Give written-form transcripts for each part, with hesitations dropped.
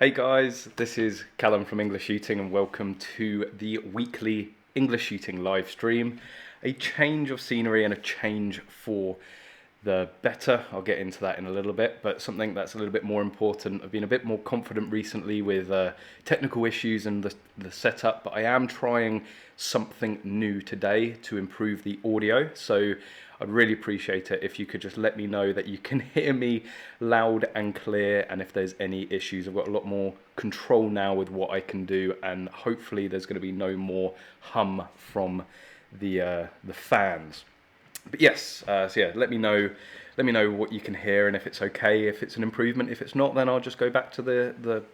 Hey guys, this is Callum from EnglishShooting and welcome to the weekly English shooting live stream. A change of scenery and a change for the better. I'll get into that in a little bit, but something that's a little bit more important. I've been a bit more confident recently with technical issues and the setup, but I am trying something new today to improve the audio. So I'd really appreciate it if you could just let me know that you can hear me loud and clear, and if there's any issues. I've got a lot more control now with what I can do, and hopefully there's going to be no more hum from the fans. But yes, so yeah, let me know what you can hear and if it's okay, if it's an improvement. If it's not, then I'll just go back to the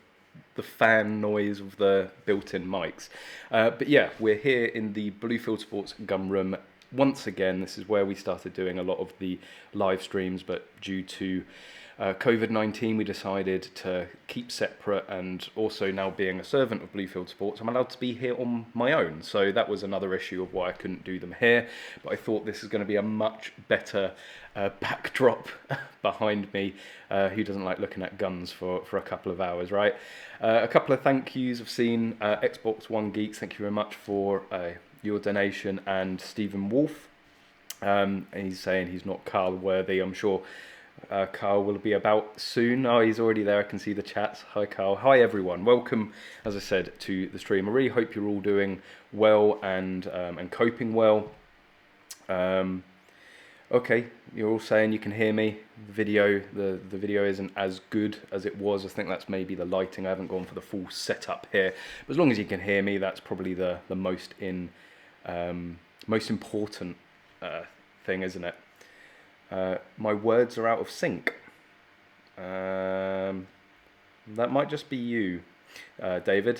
fan noise of the built-in mics. But yeah, we're here in the Bluefield Sports gun room once again. This is where we started doing a lot of the live streams, but due to COVID-19, we decided to keep separate, and also now being a servant of Bluefield Sports, I'm allowed to be here on my own. So that was another issue of why I couldn't do them here. But I thought this is going to be a much better backdrop behind me. Who doesn't like looking at guns for a couple of hours, right? A couple of thank yous I've seen. Xbox One Geeks, thank you very much for your donation, and Stephen Wolf. He's saying he's not Carl worthy. I'm sure Carl will be about soon. Oh, he's already there. I can see the chats. Hi, Carl. Hi, everyone. Welcome, as I said, to the stream. I really hope you're all doing well and coping well. Okay, you're all saying you can hear me. The video isn't as good as it was. I think that's maybe the lighting. I haven't gone for the full setup here. But as long as you can hear me, that's probably the most important thing, isn't it? My words are out of sync. That might just be you, David.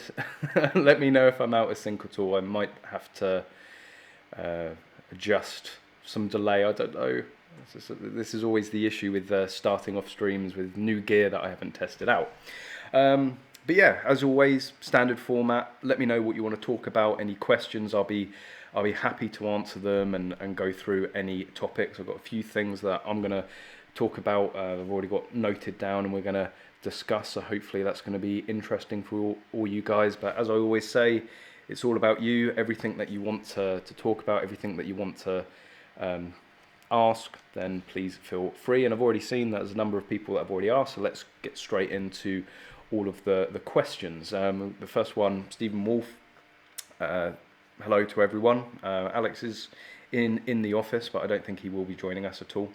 Let me know if I'm out of sync at all. I might have to adjust some delay. I don't know. This is always the issue with starting off streams with new gear that I haven't tested out. But yeah, as always, standard format. Let me know what you want to talk about. Any questions, I'll be happy to answer them and go through any topics. I've got a few things that I'm going to talk about. I've already got noted down, and we're going to discuss. So hopefully that's going to be interesting for all you guys. But as I always say, it's all about you. Everything that you want to talk about, everything that you want to ask, then please feel free. And I've already seen that there's a number of people that have already asked, so let's get straight into all of the questions. The first one, Stephen Wolf. Hello to everyone. Alex is in the office, but I don't think he will be joining us at all.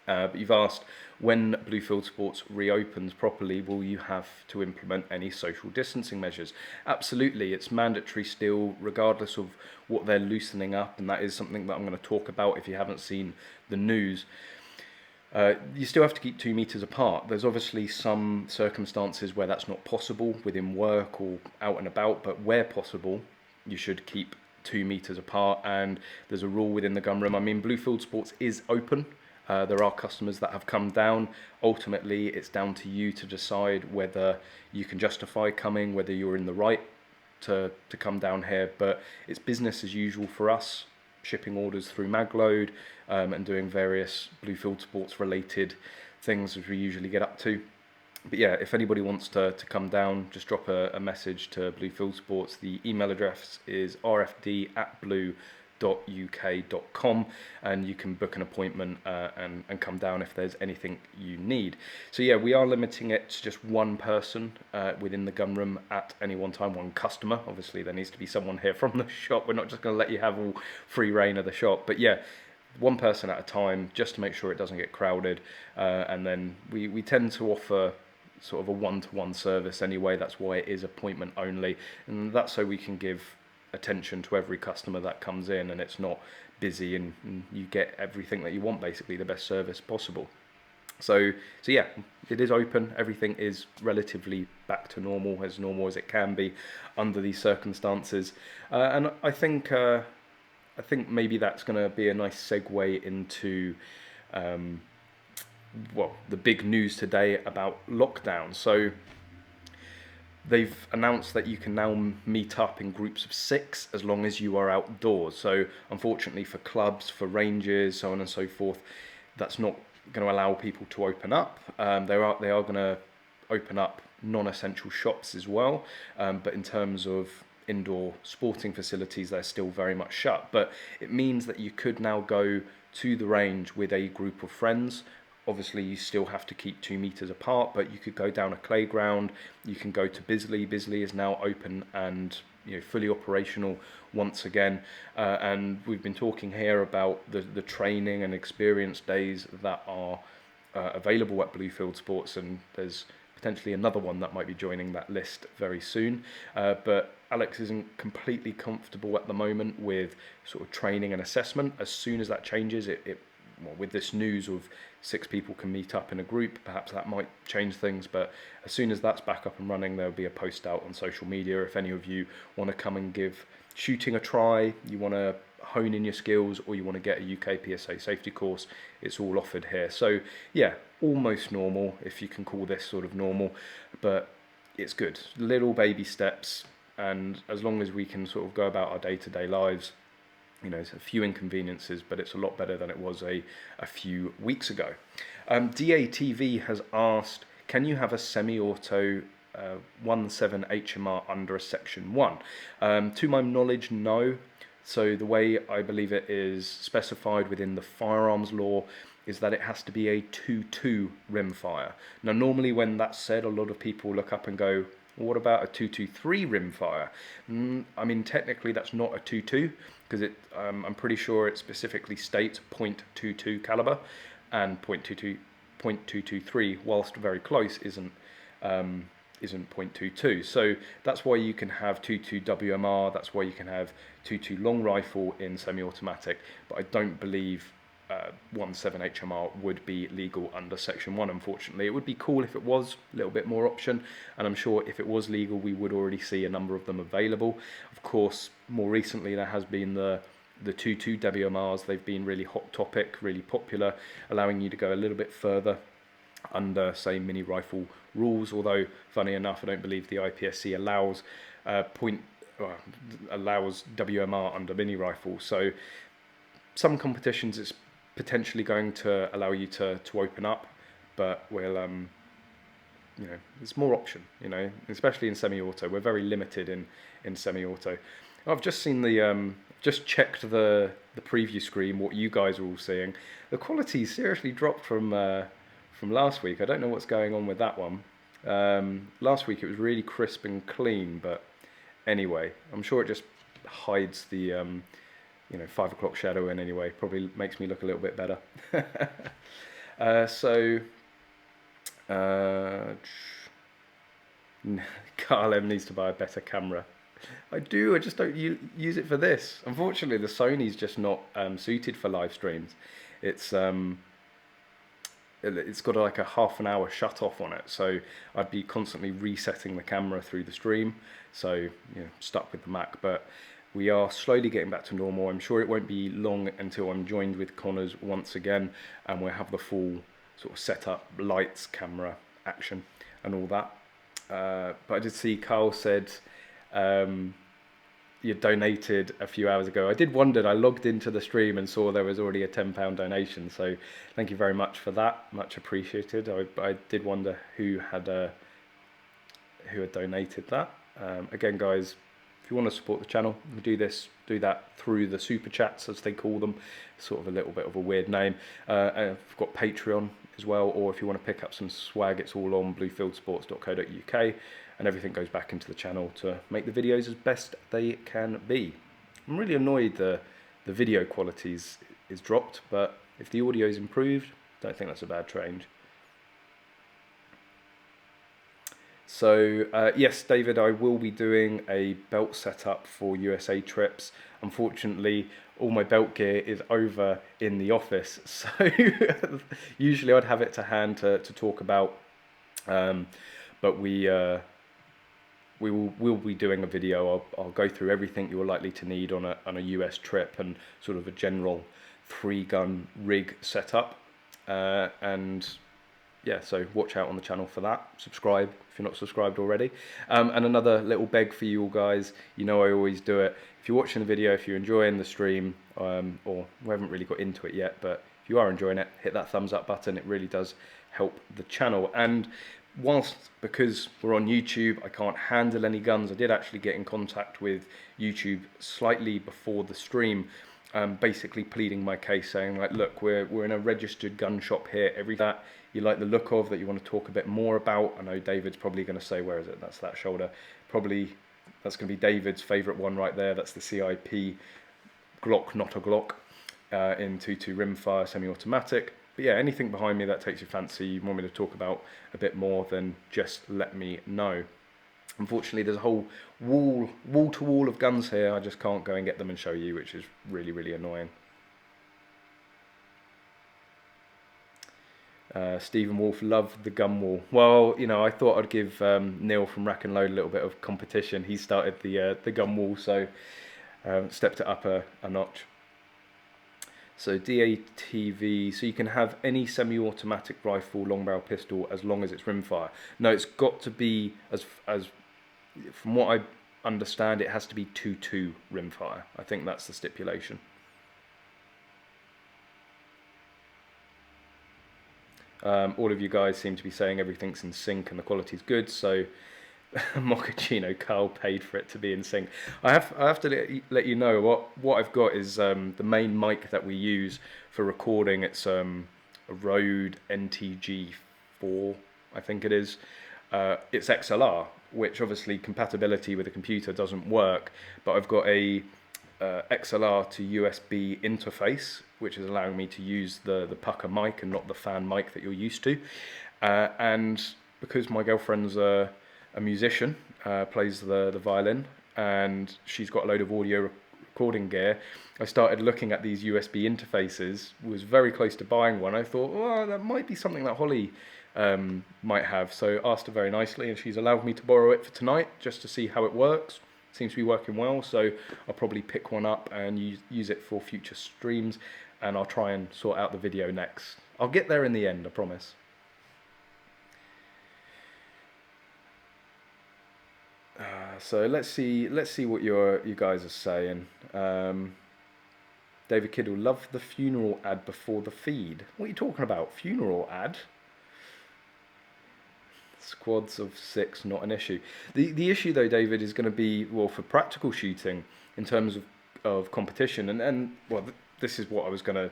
But you've asked, when Bluefield Sports reopens properly, will you have to implement any social distancing measures? Absolutely, it's mandatory still, regardless of what they're loosening up, and that is something that I'm going to talk about if you haven't seen the news. You still have to keep 2 meters apart. There's obviously some circumstances where that's not possible within work or out and about, but where possible, you should keep 2 meters apart. And there's a rule within the gun room. I mean, Bluefield Sports is open. There are customers that have come down. Ultimately, it's down to you to decide whether you can justify coming, whether you're in the right to come down here. But it's business as usual for us, shipping orders through Magload and doing various Bluefield Sports related things as we usually get up to. But yeah, if anybody wants to come down, just drop a message to Bluefield Sports. The email address is rfd@blue.uk.com, and you can book an appointment and come down if there's anything you need. So yeah, we are limiting it to just one person within the gun room at any one time, one customer. Obviously, there needs to be someone here from the shop. We're not just going to let you have all free reign of the shop. But yeah, one person at a time, just to make sure it doesn't get crowded. And then we tend to offer sort of a one-to-one service anyway. That's why it is appointment only, and that's so we can give attention to every customer that comes in, and it's not busy, and you get everything that you want, basically the best service possible. So yeah, it is open. Everything is relatively back to normal as it can be under these circumstances, and I think maybe that's going to be a nice segue into the big news today about lockdown. So they've announced that you can now meet up in groups of 6 as long as you are outdoors. So unfortunately for clubs, for ranges, so on and so forth, that's not going to allow people to open up. They are going to open up non-essential shops as well, but in terms of indoor sporting facilities, they're still very much shut. But it means that you could now go to the range with a group of friends. Obviously you still have to keep 2 meters apart, but you could go down a playground. You can go to Bisley. Bisley is now open and fully operational once again, and we've been talking here about the training and experience days that are available at Bluefield Sports, and there's potentially another one that might be joining that list very soon. But Alex isn't completely comfortable at the moment with sort of training and assessment. As soon as that changes, well, with this news of 6 people can meet up in a group, perhaps that might change things. But as soon as that's back up and running, there'll be a post out on social media. If any of you want to come and give shooting a try, you want to hone in your skills, or you want to get a UK PSA safety course, it's all offered here. So yeah, almost normal, if you can call this sort of normal, but it's good. Little baby steps, and as long as we can sort of go about our day-to-day lives, it's a few inconveniences, but it's a lot better than it was a few weeks ago. DATV has asked, can you have a semi-auto 1.7 HMR under a Section 1? To my knowledge, no. So the way I believe it is specified within the firearms law is that it has to be a 2.2 rimfire. Now normally when that's said, a lot of people look up and go, well, what about a 2.23 rimfire? I mean, technically that's not a 2.2, because I'm pretty sure it specifically states .22 caliber, and .223, whilst very close, isn't .22. So that's why you can have 2.2 WMR, that's why you can have 2.2 long rifle in semi-automatic, but I don't believe 1.7 HMR would be legal under Section 1, unfortunately. It would be cool if it was a little bit more option, and I'm sure if it was legal we would already see a number of them available. Of course, more recently there has been the 2.2 WMRs. They've been really hot topic, really popular, allowing you to go a little bit further under, say, mini rifle rules, although funny enough I don't believe the IPSC allows WMR under mini rifle. So some competitions it's potentially going to allow you to open up, but we'll it's more option, especially in semi-auto. We're very limited in semi-auto. I've just seen just checked the preview screen, what you guys are all seeing. The quality seriously dropped from last week. I don't know what's going on with that one. Last week it was really crisp and clean, but anyway, I'm sure it just hides the 5 o'clock shadow in anyway. Probably makes me look a little bit better. Callum needs to buy a better camera. I do, I just don't use it for this. Unfortunately, the Sony's just not suited for live streams. It's got like a half an hour shut off on it, so I'd be constantly resetting the camera through the stream, so stuck with the Mac. But we are slowly getting back to normal. I'm sure it won't be long until I'm joined with Connors once again, and we'll have the full sort of setup, lights, camera, action, and all that. But I did see Carl said you donated a few hours ago. I did wonder, I logged into the stream and saw there was already a £10 donation, so thank you very much for that, much appreciated. I did wonder who had donated that. Again guys, if you want to support the channel, we do that through the super chats, as they call them. Sort of a little bit of a weird name. I've got Patreon as well, or if you want to pick up some swag, it's all on bluefieldsports.co.uk, and everything goes back into the channel to make the videos as best they can be. I'm really annoyed the video quality is dropped, but if the audio is improved, I don't think that's a bad change. So yes, David, I will be doing a belt setup for USA trips. Unfortunately, all my belt gear is over in the office, so usually I'd have it to hand to talk about, but we'll be doing a video. I'll go through everything you're likely to need on a US trip, and sort of a general 3-gun rig setup, and yeah, so watch out on the channel for that. Subscribe if you're not subscribed already. And another little beg for you all guys, I always do it. If you're watching the video, if you're enjoying the stream, or we haven't really got into it yet, but if you are enjoying it, hit that thumbs up button. It really does help the channel. And whilst, because we're on YouTube, I can't handle any guns, I did actually get in contact with YouTube slightly before the stream, basically pleading my case, saying like, look, we're in a registered gun shop here, everything that you like the look of, that you want to talk a bit more about. I know David's probably going to say, where is it? That's that shoulder. Probably that's going to be David's favourite one right there. That's the CIP Glock, not a Glock, in 2.2 rimfire, semi-automatic. But yeah, anything behind me that takes your fancy, you want me to talk about a bit more, then just let me know. Unfortunately, there's a whole wall to wall of guns here. I just can't go and get them and show you, which is really, really annoying. Stephen Wolf, love the gun wall. Well, you know, I thought I'd give Neil from Rack and Load a little bit of competition. He started the gun wall, so stepped it up a notch. So DATV, so you can have any semi-automatic rifle, long barrel pistol, as long as it's rimfire. No, it's got to be, as from what I understand, it has to be 2.2 rimfire. I think that's the stipulation. All of you guys seem to be saying everything's in sync and the quality's good, so Mochaccino, Carl paid for it to be in sync. I have to let you know what I've got is the main mic that we use for recording. It's a RØDE NTG4, I think it is. It's XLR, which obviously compatibility with a computer doesn't work, but I've got a XLR to USB interface, which is allowing me to use the pucker mic and not the fan mic that you're used to. And because my girlfriend's a musician, plays the violin, and she's got a load of audio recording gear, I started looking at these USB interfaces, was very close to buying one. I thought, oh, that might be something that Holly might have. So asked her very nicely, and she's allowed me to borrow it for tonight just to see how it works. Seems to be working well, so I'll probably pick one up and use it for future streams, and I'll try and sort out the video next. I'll get there in the end, I promise. So let's see what you guys are saying. David Kiddle, love the funeral ad before the feed. What are you talking about? Funeral ad? Squads of 6, not an issue. The issue though, David, is going to be, well, for practical shooting in terms of competition, and well, this is what I was going to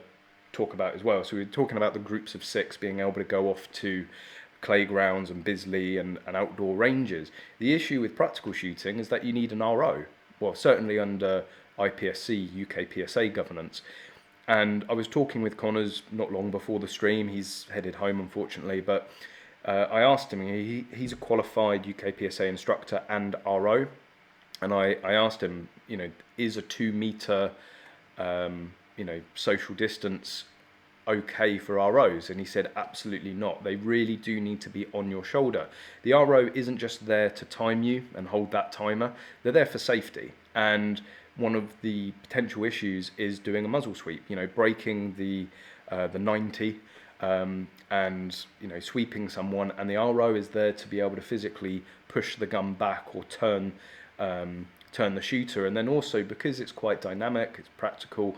talk about as well. So we were talking about the groups of 6 being able to go off to playgrounds and Bisley and outdoor ranges. The issue with practical shooting is that you need an RO, well, certainly under IPSC, UK PSA governance. And I was talking with Connors not long before the stream. He's headed home, unfortunately, but I asked him, he's a qualified UK PSA instructor and RO, and I asked him, you know, is a 2 meter, you know, social distance okay for ROs? And he said absolutely not. They really do need to be on your shoulder. The RO isn't just there to time you and hold that timer, they're there for safety. And one of the potential issues is doing a muzzle sweep, you know, breaking the 90, and you know, sweeping someone, and the RO is there to be able to physically push the gun back or turn the shooter. And then also, because it's quite dynamic, it's practical,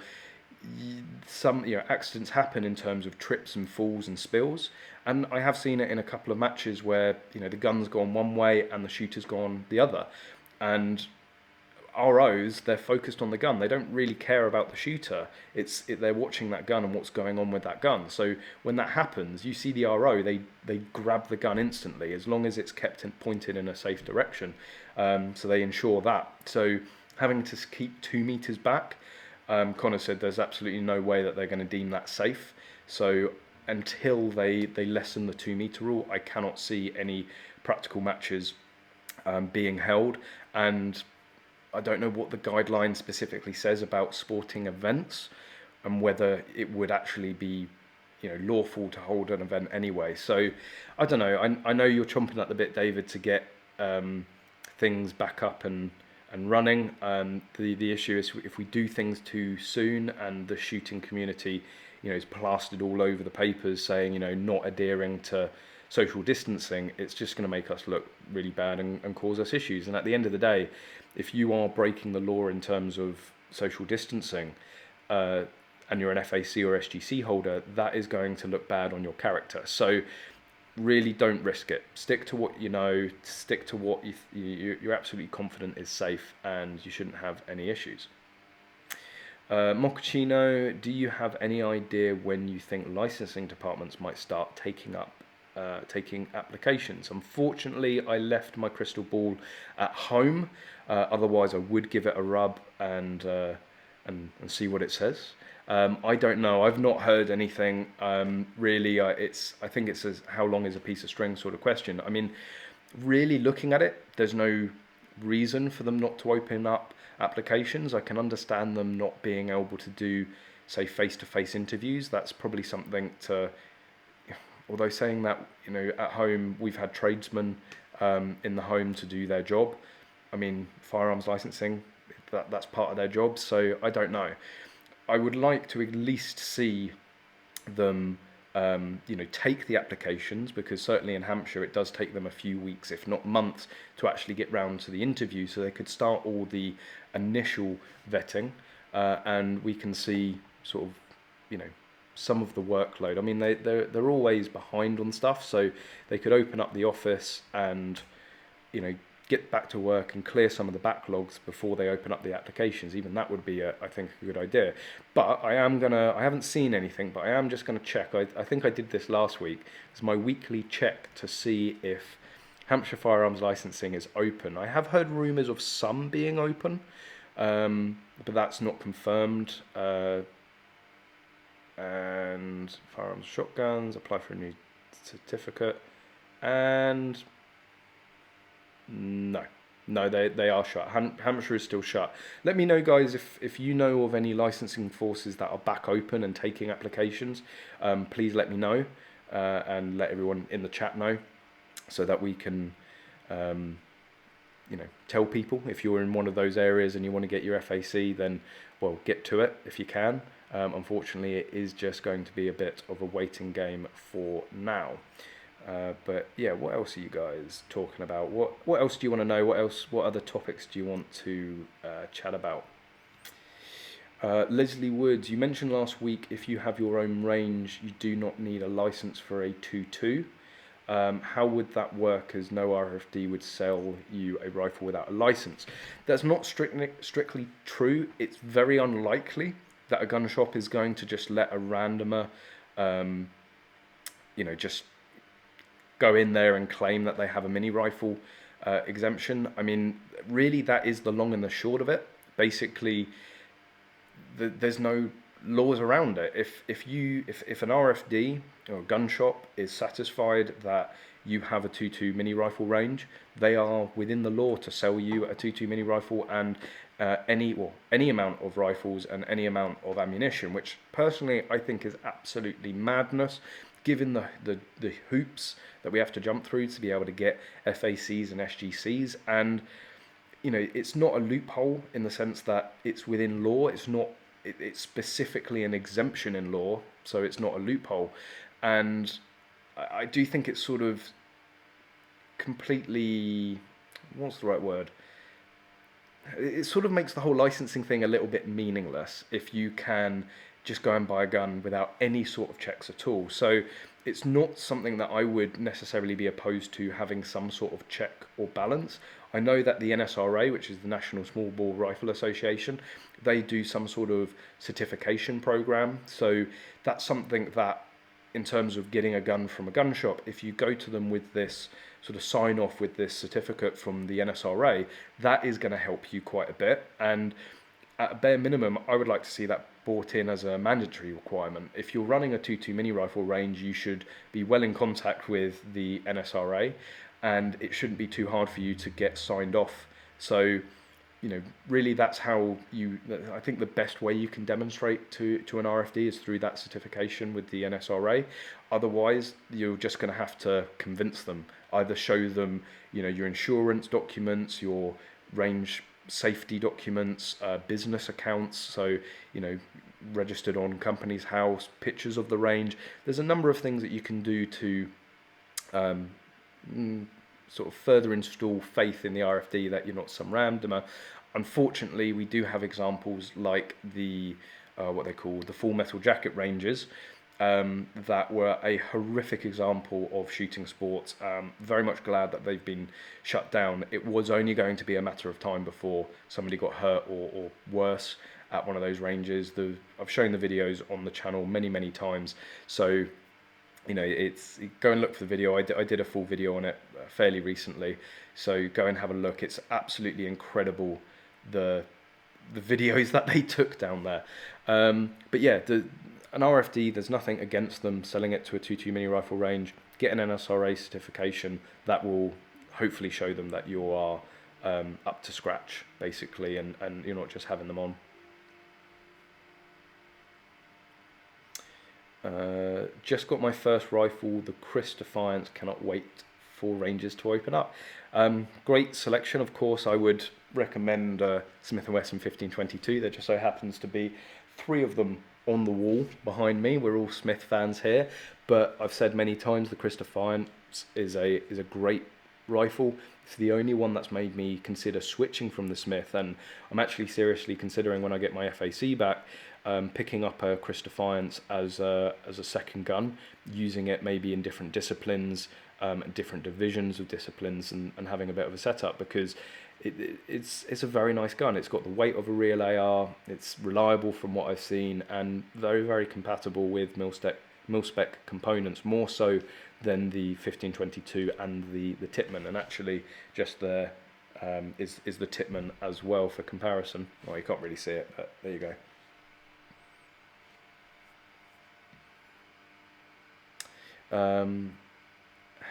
some, you know, accidents happen in terms of trips and falls and spills, and I have seen it in a couple of matches where, you know, the gun's gone one way and the shooter's gone the other, and ROs, they're focused on the gun. They don't really care about the shooter. They're watching that gun and what's going on with that gun. So when that happens, you see the RO, they grab the gun instantly, as long as it's kept pointed in a safe direction. So they ensure that. So having to keep 2 meters back, Connor said there's absolutely no way that they're going to deem that safe. So until they lessen the 2 meter rule, I cannot see any practical matches being held. And I don't know what the guideline specifically says about sporting events and whether it would actually be, you know, lawful to hold an event anyway. So I don't know. I know you're chomping at the bit, David, to get things back up and running. The issue is if we do things too soon and the shooting community, you know, is plastered all over the papers saying, you know, not adhering to social distancing, it's just going to make us look really bad and cause us issues. And at the end of the day, if you are breaking the law in terms of social distancing, and you're an FAC or SGC holder, that is going to look bad on your character. So really don't risk it. Stick to what you know, stick to what you're absolutely confident is safe, and you shouldn't have any issues. Mochaccino, do you have any idea when you think licensing departments might start taking applications? Unfortunately, I left my crystal ball at home. Otherwise, I would give it a rub and see what it says. I don't know. I've not heard anything really. I think it's a how long is a piece of string sort of question. I mean, really looking at it, there's no reason for them not to open up applications. I can understand them not being able to do, say, face-to-face interviews. That's probably something to. Although saying that, you know, at home we've had tradesmen in the home to do their job. I mean, firearms licensing, that's part of their job. So I don't know. I would like to at least see them, you know, take the applications, because certainly in Hampshire it does take them a few weeks, if not months, to actually get round to the interview. So they could start all the initial vetting, and we can see sort of, you know, some of the workload. I mean, they're always behind on stuff, so they could open up the office and, you know, get back to work and clear some of the backlogs before they open up the applications. Even that would be, I think, a good idea. But I haven't seen anything, but I am just gonna check. I think I did this last week. It's my weekly check to see if Hampshire firearms licensing is open. I have heard rumours of some being open, but that's not confirmed. And firearms, shotguns, apply for a new certificate, and no, they are shut. Hampshire is still shut. Let me know, guys, if you know of any licensing forces that are back open and taking applications. Please let me know, and let everyone in the chat know, so that we can, you know, tell people. If you're in one of those areas and you want to get your FAC, then, well, get to it if you can. Unfortunately, it is just going to be a bit of a waiting game for now. But yeah, what else are you guys talking about? What else do you want to know? What other topics do you want to chat about? Leslie Woods, you mentioned last week if you have your own range, you do not need a license for a 2.2. How would that work, as no RFD would sell you a rifle without a license? That's not strictly true. It's very unlikely that a gun shop is going to just let a randomer, you know, just go in there and claim that they have a mini rifle exemption. I mean, really, that is the long and the short of it. Basically, there's no laws around it. If an RFD or a gun shop is satisfied that you have a 2.2 mini rifle range, they are within the law to sell you a 2.2 mini rifle and any amount of rifles and any amount of ammunition, which personally I think is absolutely madness, given the hoops that we have to jump through to be able to get FACs and SGCs. And, you know, it's not a loophole in the sense that it's within law. It's specifically an exemption in law, so it's not a loophole. And I do think it's sort of completely, what's the right word? It sort of makes the whole licensing thing a little bit meaningless if you can just go and buy a gun without any sort of checks at all. So it's not something that I would necessarily be opposed to having some sort of check or balance. I know that the NSRA, which is the National Small Bore Rifle Association, they do some sort of certification program. So that's something that, in terms of getting a gun from a gun shop, if you go to them with this sort of sign off with this certificate from the NSRA, that is going to help you quite a bit. And at a bare minimum, I would like to see that brought in as a mandatory requirement. If you're running a 2.2 mini rifle range, you should be well in contact with the NSRA, and it shouldn't be too hard for you to get signed off. So, you know, really that's how I think the best way you can demonstrate to an RFD is through that certification with the NSRA. Otherwise, you're just going to have to convince them, either show them, you know, your insurance documents, your range safety documents, business accounts, so, you know, registered on company's house, pictures of the range. There's a number of things that you can do to sort of further install faith in the RFD that you're not some randomer. Unfortunately, we do have examples like the what they call the full metal jacket ranges, that were a horrific example of shooting sports. Very much glad that they've been shut down. It was only going to be a matter of time before somebody got hurt or worse at one of those ranges. I've shown the videos on the channel many times, so you know, it's go and look for the video. I did a full video on it fairly recently, so go and have a look. It's absolutely incredible, the videos that they took down there. But yeah, an RFD, there's nothing against them selling it to a 2.2 mini rifle range. Get an NSRA certification. That will hopefully show them that you are up to scratch, basically, and you're not just having them on. Just got my first rifle, the Chris Defiance. Cannot wait for ranges to open up. Great selection, of course. I would recommend Smith & Wesson 1522. There just so happens to be 3 of them on the wall behind me. We're all Smith fans here, but I've said many times the Chris Defiance is a great rifle. It's the only one that's made me consider switching from the Smith, and I'm actually seriously considering, when I get my FAC back, picking up a Chris Defiance as a second gun, using it maybe in different disciplines, different divisions of disciplines, and having a bit of a setup, because it's a very nice gun. It's got the weight of a real AR, it's reliable from what I've seen, and very compatible with mil-spec components, more so than the 1522 and the Tippmann. And actually just there is the Tippmann as well for comparison. Well, you can't really see it, but there you go.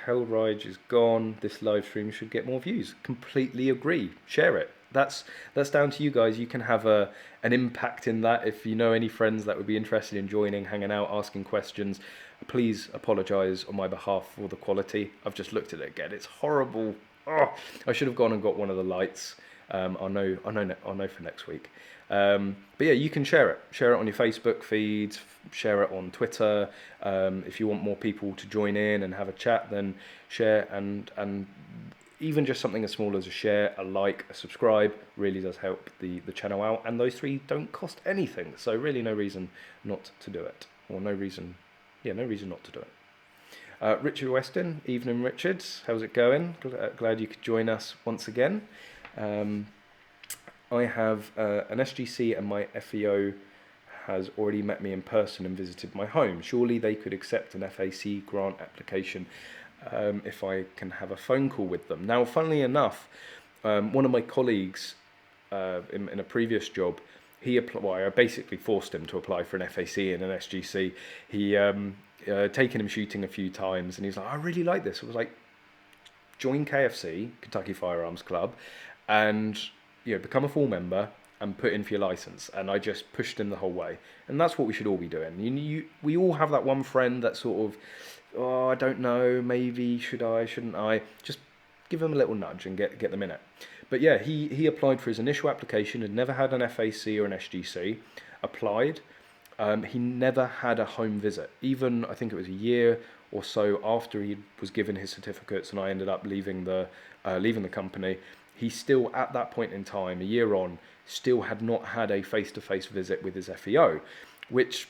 Hellride is gone. This live stream should get more views. Completely agree. Share it. That's down to you guys. You can have an impact in that. If you know any friends that would be interested in joining, hanging out, asking questions, please apologise on my behalf for the quality. I've just looked at it again. It's horrible. Oh, I should have gone and got one of the lights. I'll know for next week. But yeah, you can share it. Share it on your Facebook feeds, share it on Twitter. If you want more people to join in and have a chat, then share, and even just something as small as a share, a like, a subscribe really does help the channel out, and those 3 don't cost anything, so really no reason not to do it, or no reason not to do it. Richard Weston, evening Richard, how's it going? Glad you could join us once again. I have an SGC, and my FEO has already met me in person and visited my home. Surely they could accept an FAC grant application if I can have a phone call with them. Now, funnily enough, one of my colleagues in a previous job, I basically forced him to apply for an FAC and an SGC. He taken him shooting a few times, and he's like, I really like this. I was like, join KFC, Kentucky Firearms Club, and become a full member and put in for your license. And I just pushed him the whole way, and that's what we should all be doing. We all have that one friend that sort of, oh, I don't know, maybe should I, shouldn't I? Just give them a little nudge and get them in it. But yeah, he applied for his initial application, had never had an FAC or an SGC, applied. He never had a home visit. Even, I think it was a year or so after he was given his certificates and I ended up leaving the company, he still, at that point in time, a year on, still had not had a face-to-face visit with his FEO, which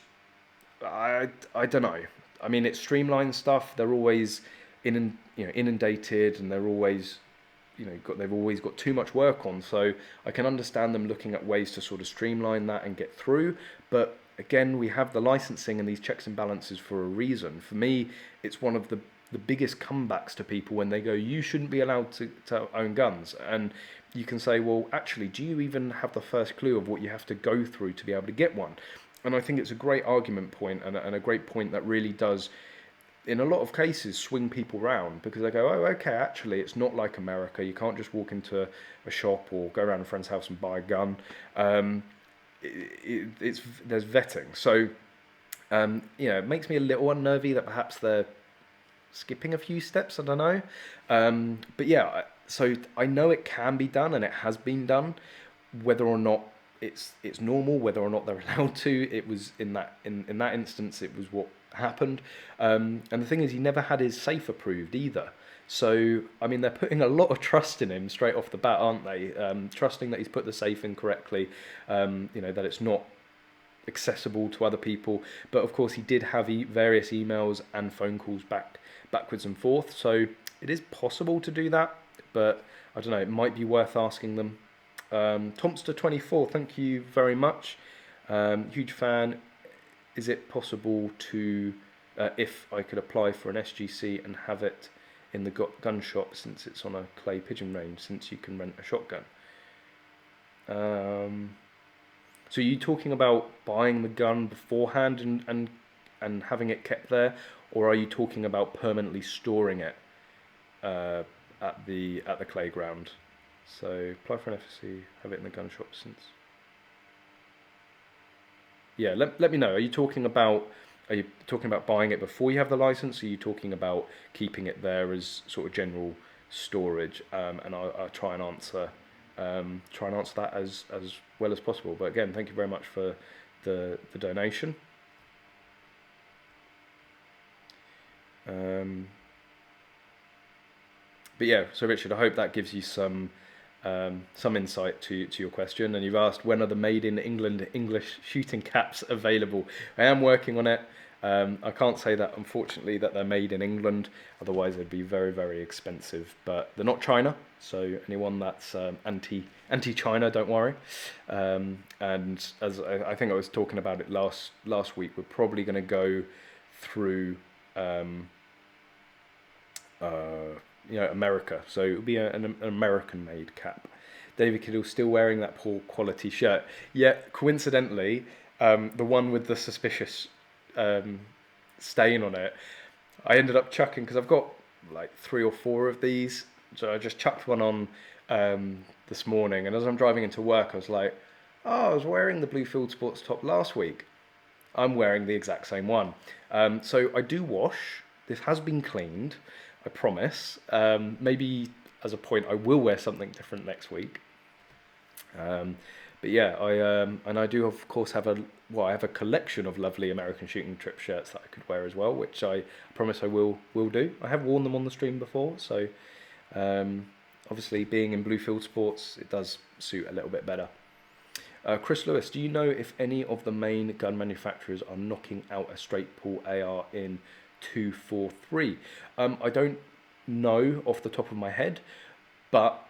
I don't know. I mean, it's streamlined stuff. They're always inundated, and they're always, they've always got too much work on. So I can understand them looking at ways to sort of streamline that and get through. But again, we have the licensing and these checks and balances for a reason. For me, it's one of the biggest comebacks to people when they go, you shouldn't be allowed to own guns. And you can say, well, actually, do you even have the first clue of what you have to go through to be able to get one? And I think it's a great argument point, and a great point that really does, in a lot of cases, swing people round, because they go, oh, okay, actually, it's not like America. You can't just walk into a shop or go around a friend's house and buy a gun. There's vetting. So, it makes me a little unnervy that perhaps they're skipping a few steps, I don't know. But yeah, so I know it can be done, and it has been done. Whether or not it's normal, whether or not they're allowed to, it was in that instance, it was what happened. And the thing is, he never had his safe approved either. So, I mean, they're putting a lot of trust in him straight off the bat, aren't they? Trusting that he's put the safe in correctly, that it's not accessible to other people. But of course, he did have various emails and phone calls backwards and forth, so it is possible to do that. But I don't know, it might be worth asking them. Tomster24, thank you very much. Huge fan. Is it possible to, if I could apply for an SGC and have it in the gun shop, since it's on a clay pigeon range, since you can rent a shotgun? So are you talking about buying the gun beforehand and having it kept there, or are you talking about permanently storing it at the clay ground? So apply for an FSC, have it in the gun shop since. Yeah, let me know. Are you talking about buying it before you have the license? Or are you talking about keeping it there as sort of general storage? And I'll try and answer that as well as possible. But again, thank you very much for the donation. But yeah, so Richard, I hope that gives you some insight to your question. And you've asked, when are the made in England English shooting caps available? I am working on it. I can't say that, unfortunately, that they're made in England, otherwise they'd be very, very expensive. But they're not China, so anyone that's anti-China, don't worry. And as I think I was talking about it last week, we're probably going to go through America, so it'll be an American-made cap. David Kiddle's still wearing that poor quality shirt. Yeah, coincidentally, the one with the suspicious stain on it, I ended up chucking, because I've got like 3 or 4 of these, so I just chucked one on this morning, and as I'm driving into work, I was like, oh, I was wearing the blue field sports top last week. I'm wearing the exact same one. So I do wash. This has been cleaned, I promise. Maybe as a point, I will wear something different next week. But yeah, I do of course have a collection of lovely American shooting trip shirts that I could wear as well, which I promise I will do. I have worn them on the stream before, so obviously being in Bluefield Sports, it does suit a little bit better. Chris Lewis, do you know if any of the main gun manufacturers are knocking out a straight pull AR in 243? I don't know off the top of my head, but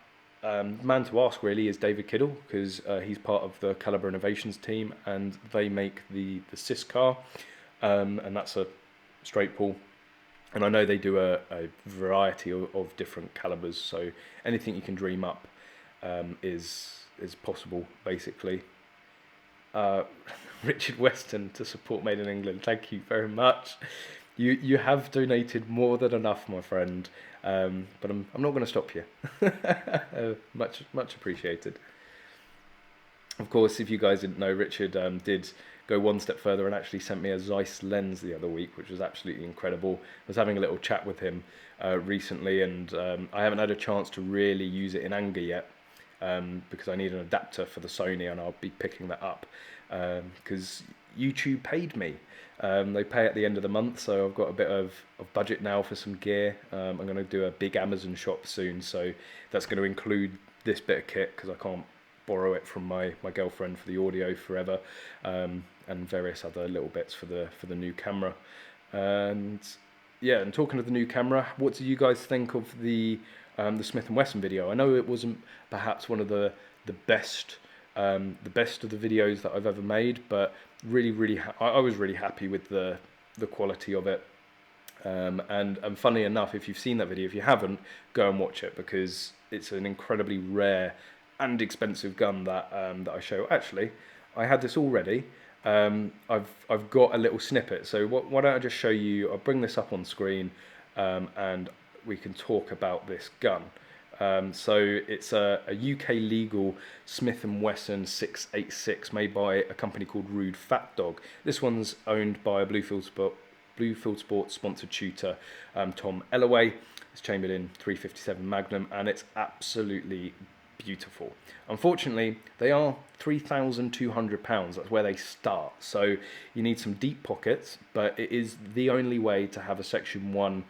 man to ask really is David Kiddle, because he's part of the Caliber Innovations team, and they make the Cis car, and that's a straight pull. And I know they do a variety of different calibers, so anything you can dream up is possible, basically. Richard Weston to support Made in England. Thank you very much. You have donated more than enough, my friend. But I'm not going to stop you. Much appreciated. Of course, if you guys didn't know, Richard did go one step further and actually sent me a Zeiss lens the other week, which was absolutely incredible. I was having a little chat with him recently, and I haven't had a chance to really use it in anger yet, because I need an adapter for the Sony, and I'll be picking that up because YouTube paid me. They pay at the end of the month, so I've got a bit of budget now for some gear. I'm going to do a big Amazon shop soon, so that's going to include this bit of kit, because I can't borrow it from my girlfriend for the audio forever, and various other little bits for the new camera. And yeah, and talking of the new camera, what do you guys think of the Smith & Wesson video? I know it wasn't perhaps one of the best of the videos that I've ever made, but really I was really happy with the quality of it. And funny enough, if you've seen that video, if you haven't, go and watch it, because it's an incredibly rare and expensive gun that I show. Actually, I had this already. I've got a little snippet, so why don't I just show you? I'll bring this up on screen, and we can talk about this gun. So it's a UK legal Smith & Wesson 686 made by a company called RØDE Fat Dog. This one's owned by a Bluefield Sports sponsored shooter, Tom Ellaway. It's chambered in 357 Magnum, and it's absolutely beautiful. Unfortunately, they are £3,200. That's where they start. So you need some deep pockets, but it is the only way to have a Section 1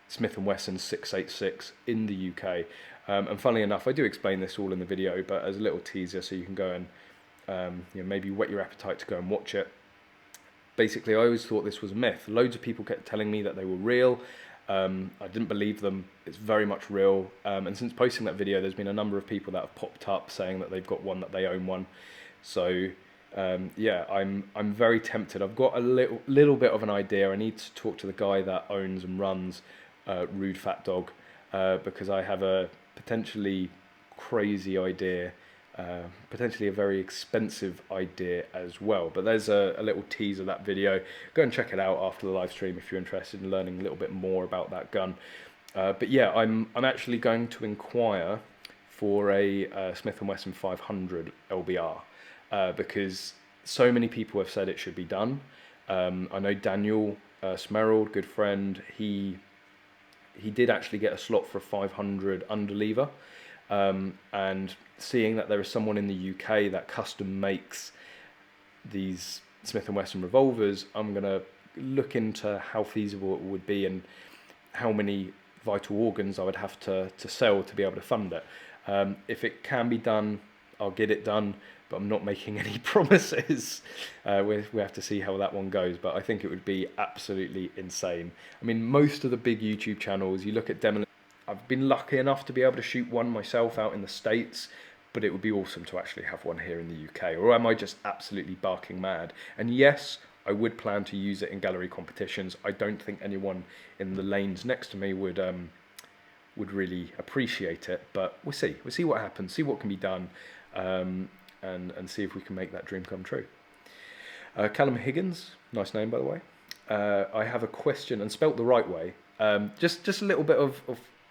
Smith & Wesson 686 in the UK. And funnily enough, I do explain this all in the video, but as a little teaser, so you can go maybe whet your appetite to go and watch it. Basically, I always thought this was a myth. Loads of people kept telling me that they were real. I didn't believe them. It's very much real. And since posting that video, there's been a number of people that have popped up saying that they've got one, that they own one. So yeah, I'm very tempted. I've got a little bit of an idea. I need to talk to the guy that owns and runs RØDE Fat Dog, because I have a potentially crazy idea. Potentially a very expensive idea as well, but there's a little tease of that video. Go and check it out after the live stream if you're interested in learning a little bit more about that gun. But yeah, I'm actually going to inquire for a Smith & Wesson 500 LBR, because so many people have said it should be done. I know Daniel Smerald, good friend, he did actually get a slot for a 500 underlever. And seeing that there is someone in the UK that custom makes these Smith & Wesson revolvers, I'm going to look into how feasible it would be and how many vital organs I would have to sell to be able to fund it. If it can be done, I'll get it done, but I'm not making any promises. We have to see how that one goes, but I think it would be absolutely insane. I mean, most of the big YouTube channels, you look at demolition. I've been lucky enough to be able to shoot one myself out in the States, but it would be awesome to actually have one here in the UK. Or am I just absolutely barking mad? And yes, I would plan to use it in gallery competitions. I don't think anyone in the lanes next to me would really appreciate it, but we'll see. We'll see what happens, see what can be done, and see if we can make that dream come true. Callum Higgins, nice name by the way. I have a question, and spelt the right way. Just a little bit of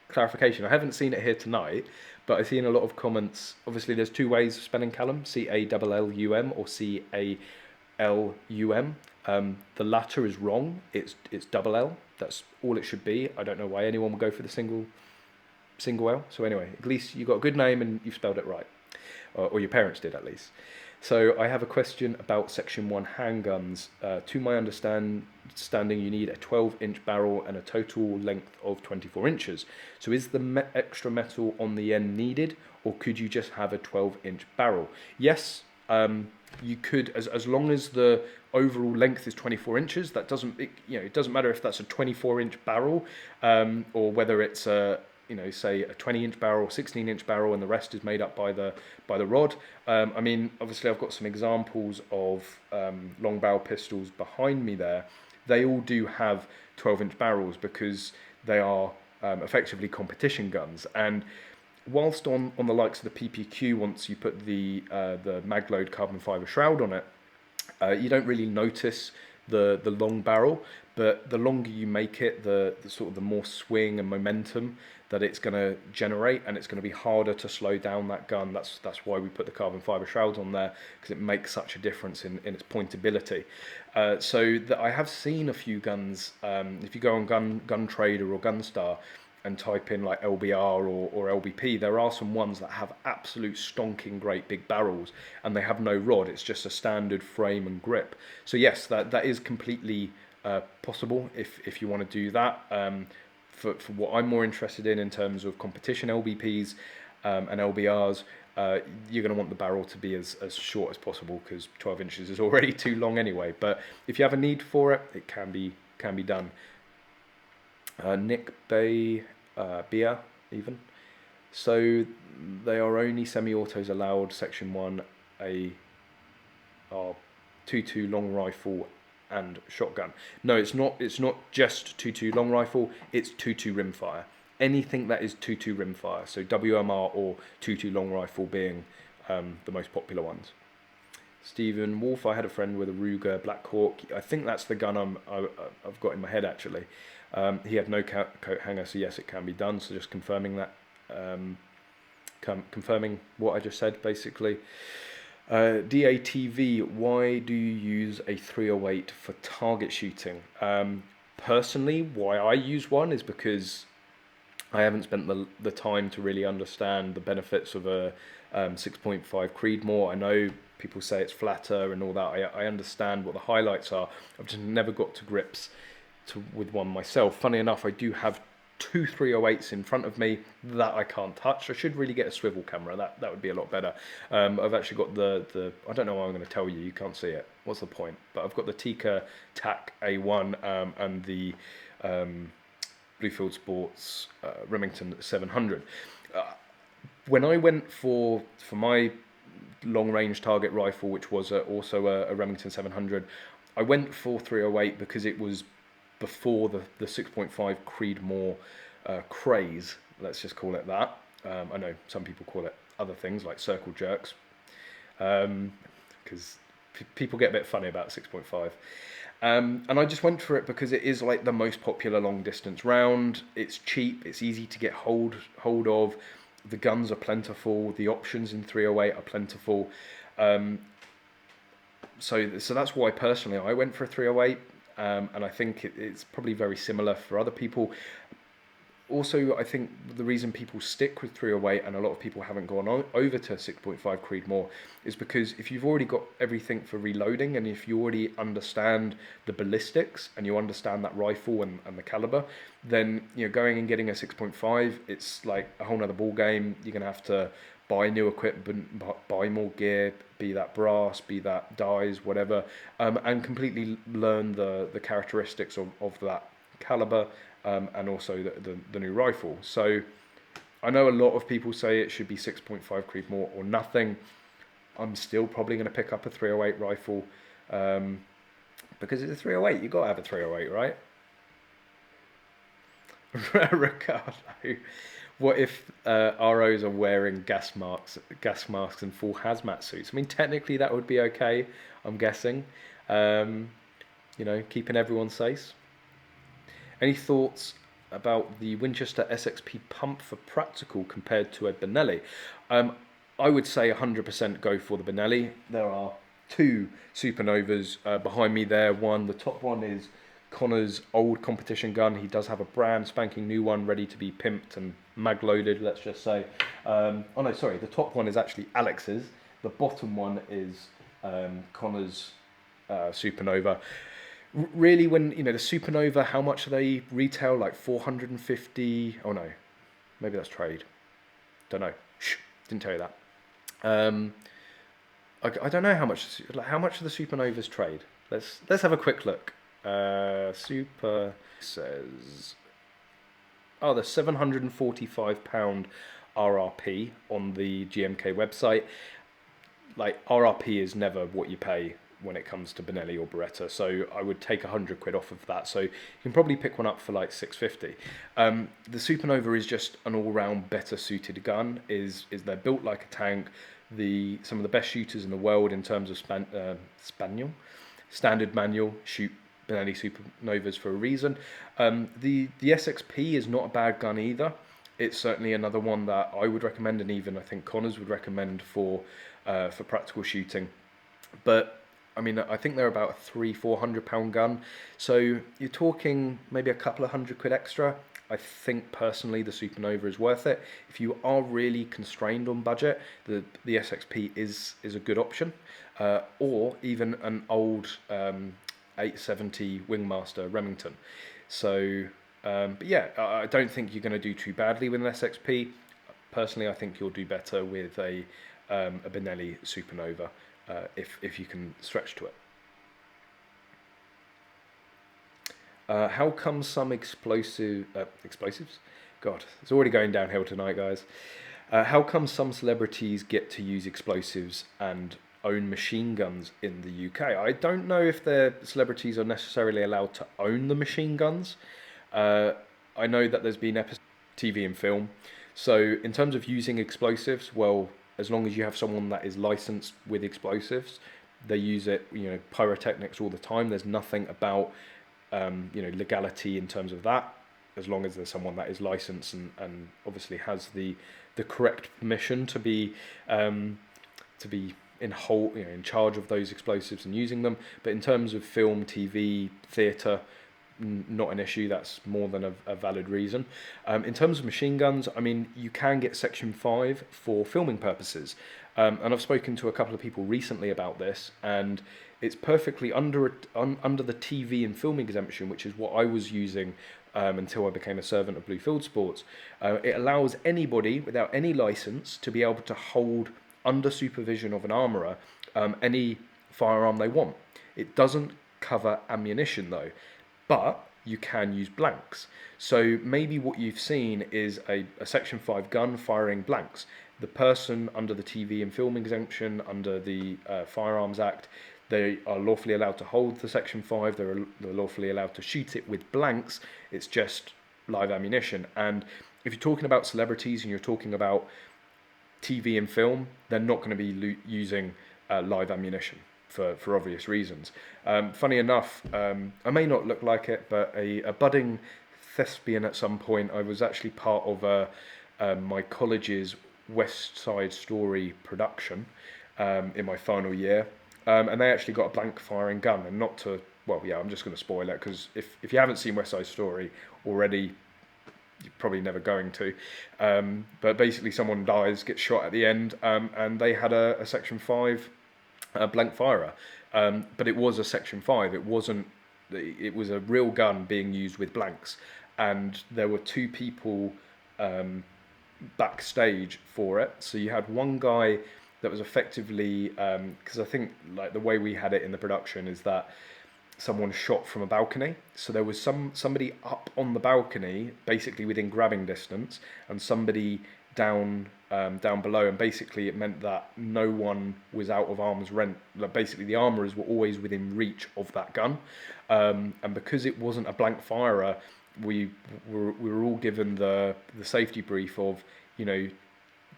clarification. I haven't seen it here tonight, but I've seen a lot of comments. Obviously, there's two ways of spelling Callum: C-A-L-L-U-M or C-A-L-U-M. The latter is wrong. It's double L. That's all it should be. I don't know why anyone would go for the single L. So anyway, at least you got a good name and you've spelled it right, or your parents did at least. So I have a question about Section 1 handguns. To my understanding, you need a 12-inch barrel and a total length of 24 inches. So is the extra metal on the end needed, or could you just have a 12-inch barrel? Yes, you could, as long as the overall length is 24 inches. That doesn't, it doesn't matter if that's a 24-inch barrel, or whether it's a, say a 20-inch barrel, 16-inch barrel, and the rest is made up by the rod. I mean, obviously, I've got some examples of long barrel pistols behind me there. They all do have 12-inch barrels because they are effectively competition guns. And whilst on the likes of the PPQ, once you put the mag-load carbon fibre shroud on it, you don't really notice the long barrel, but the longer you make it, the sort of the more swing and momentum that it's going to generate, and it's going to be harder to slow down that gun. That's why we put the carbon fibre shrouds on there, because it makes such a difference in its pointability. So I have seen a few guns. If you go on Gun Trader or Gunstar and type in like LBR or LBP, there are some ones that have absolute stonking great big barrels, and they have no rod. It's just a standard frame and grip. So yes, that is completely possible if you want to do that. For what I'm more interested in terms of competition LBPs and LBRs, you're going to want the barrel to be as short as possible, because 12 inches is already too long anyway. But if you have a need for it, it can be done. Nick Bay Beer even. So they are only semi-autos allowed. Section 1 are 2.2 long rifle and shotgun. No, it's not just 2.2 long rifle, it's 2.2 rimfire. Anything that is 2.2 rimfire, so WMR or 2.2 long rifle being the most popular ones. Stephen Wolf, I had a friend with a Ruger Black Hawk. I think that's the gun I've got in my head actually. He had no coat hanger, so yes, it can be done. So just confirming that, confirming what I just said basically. DATV, why do you use a 308 for target shooting? Personally, why I use one is because I haven't spent the time to really understand the benefits of a 6.5 Creedmoor. I know people say it's flatter and all that. I understand what the highlights are. I've just never got to grips with one myself. Funny enough, I do have two 308s in front of me that I can't touch. I should really get a swivel camera. That would be a lot better. I've actually got the I don't know what I'm going to tell you. You can't see it. What's the point? But I've got the Tikka TAC A1 and the Bluefield Sports Remington 700. When I went for my long-range target rifle, which was also a Remington 700, I went for 308 because it was before the 6.5 Creedmoor craze, let's just call it that. I know some people call it other things like circle jerks, because people get a bit funny about 6.5. And I just went for it because it is like the most popular long distance round. It's cheap, it's easy to get hold of. The guns are plentiful, the options in 308 are plentiful. So that's why personally I went for a 308, and I think it's probably very similar for other people. Also, I think the reason people stick with 308 and a lot of people haven't gone over to 6.5 Creedmoor is because if you've already got everything for reloading, and if you already understand the ballistics and you understand that rifle and the caliber, then going and getting a 6.5, it's like a whole nother ball game. You're gonna have to buy new equipment, buy more gear, be that brass, be that dies, whatever, and completely learn the characteristics of that caliber. And also the new rifle. So I know a lot of people say it should be 6.5 Creedmoor or nothing. I'm still probably going to pick up a 308 rifle, because it's a 308. You've got to have a 308, right? Ricardo, what if ROs are wearing gas masks and full hazmat suits? I mean, technically that would be okay, I'm guessing. Keeping everyone safe. Any thoughts about the Winchester SXP pump for practical compared to a Benelli? I would say 100% go for the Benelli. There are two Supernovas behind me there. The top one is Connor's old competition gun. He does have a brand spanking new one ready to be pimped and mag loaded, let's just say. The top one is actually Alex's. The bottom one is Connor's Supernova. Really, when the Supernova, how much do they retail? Like 450. Oh no, maybe that's trade. Don't know. Shh, didn't tell you that. I don't know how much do the Supernovas trade. Let's have a quick look. Super says, there's £745 RRP on the GMK website. Like, RRP is never what you pay when it comes to Benelli or Beretta, so I would take £100 off of that. So you can probably pick one up for like £650. The Supernova is just an all-round better suited gun. Is they're built like a tank. Some of the best shooters in the world in terms of standard manual shoot Benelli Supernovas for a reason. The SXP is not a bad gun either. It's certainly another one that I would recommend, and even I think Connors would recommend for practical shooting. But I mean, I think they're about a £300-400 gun. So you're talking maybe a couple of £100 extra. I think personally the Supernova is worth it. If you are really constrained on budget, the SXP is a good option. Or even an old 870 Wingmaster Remington. So, but yeah, I don't think you're going to do too badly with an SXP. Personally, I think you'll do better with a Benelli Supernova. If you can stretch to it. How come some explosives? God, it's already going downhill tonight, guys. How come some celebrities get to use explosives and own machine guns in the UK? I don't know if their celebrities are necessarily allowed to own the machine guns. I know that there's been episodes of TV and film. So in terms of using explosives, well, as long as you have someone that is licensed with explosives, they use it, pyrotechnics all the time. There's nothing about, legality in terms of that, as long as there's someone that is licensed and obviously has the correct permission to be in charge of those explosives and using them. But in terms of film, TV, theatre, not an issue. That's more than a valid reason. In terms of machine guns, I mean, you can get Section 5 for filming purposes. And I've spoken to a couple of people recently about this, and it's perfectly under the TV and film exemption, which is what I was using until I became a servant of Blue Field Sports. It allows anybody without any license to be able to hold, under supervision of an armourer, any firearm they want. It doesn't cover ammunition though, but you can use blanks. So maybe what you've seen is a Section 5 gun firing blanks. The person under the TV and film exemption, under the Firearms Act, they are lawfully allowed to hold the Section 5, they're lawfully allowed to shoot it with blanks, it's just live ammunition. And if you're talking about celebrities and you're talking about TV and film, they're not going to be using live ammunition for obvious reasons. Funny enough, I may not look like it, but a budding thespian at some point, I was actually part of my college's West Side Story production in my final year, and they actually got a blank firing gun. And not to, well, yeah, I'm just going to spoil it, because if you haven't seen West Side Story already, you're probably never going to. But basically someone dies, gets shot at the end, and they had a Section 5 blank firer. But it was a Section 5, it was a real gun being used with blanks. And there were two people backstage for it. So you had one guy that was effectively, because I think like the way we had it in the production is that someone shot from a balcony. So there was somebody up on the balcony, basically within grabbing distance, and somebody down below, and basically it meant that no one was out of arm's length. Like basically the armourers were always within reach of that gun, and because it wasn't a blank firer, we were all given the safety brief of, you know,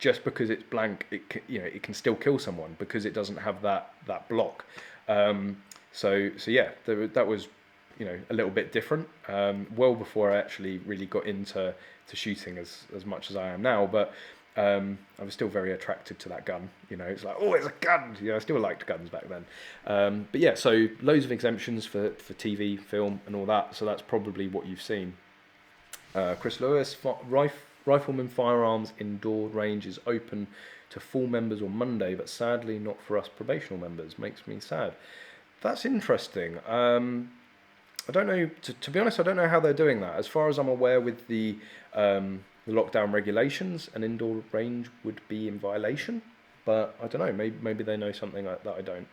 just because it's blank, it can still kill someone because it doesn't have that block. So yeah, that was, you know, a little bit different. Well before I actually really got into shooting as much as I am now, but I was still very attracted to that gun. You know, it's like, oh, it's a gun. You know, I still liked guns back then. But yeah, so loads of exemptions for TV, film, and all that. So that's probably what you've seen. Chris Lewis, Rifleman Firearms indoor range is open to full members on Monday, but sadly not for us probational members. Makes me sad. That's interesting. I don't know, to be honest, I don't know how they're doing that. As far as I'm aware, with the lockdown regulations, an indoor range would be in violation. But I don't know, maybe they know something that I don't.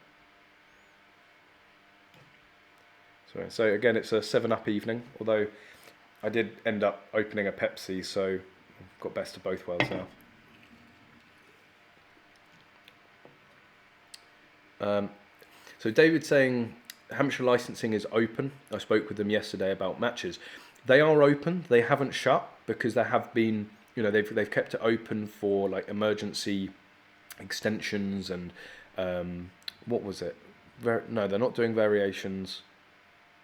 So again, it's a 7-Up evening, although I did end up opening a Pepsi, so I've got best of both worlds now. So David's saying Hampshire licensing is open. I spoke with them yesterday about matches. They are open. They haven't shut, because there have been, you know, they've kept it open for like emergency extensions and what was it? No, they're not doing variations.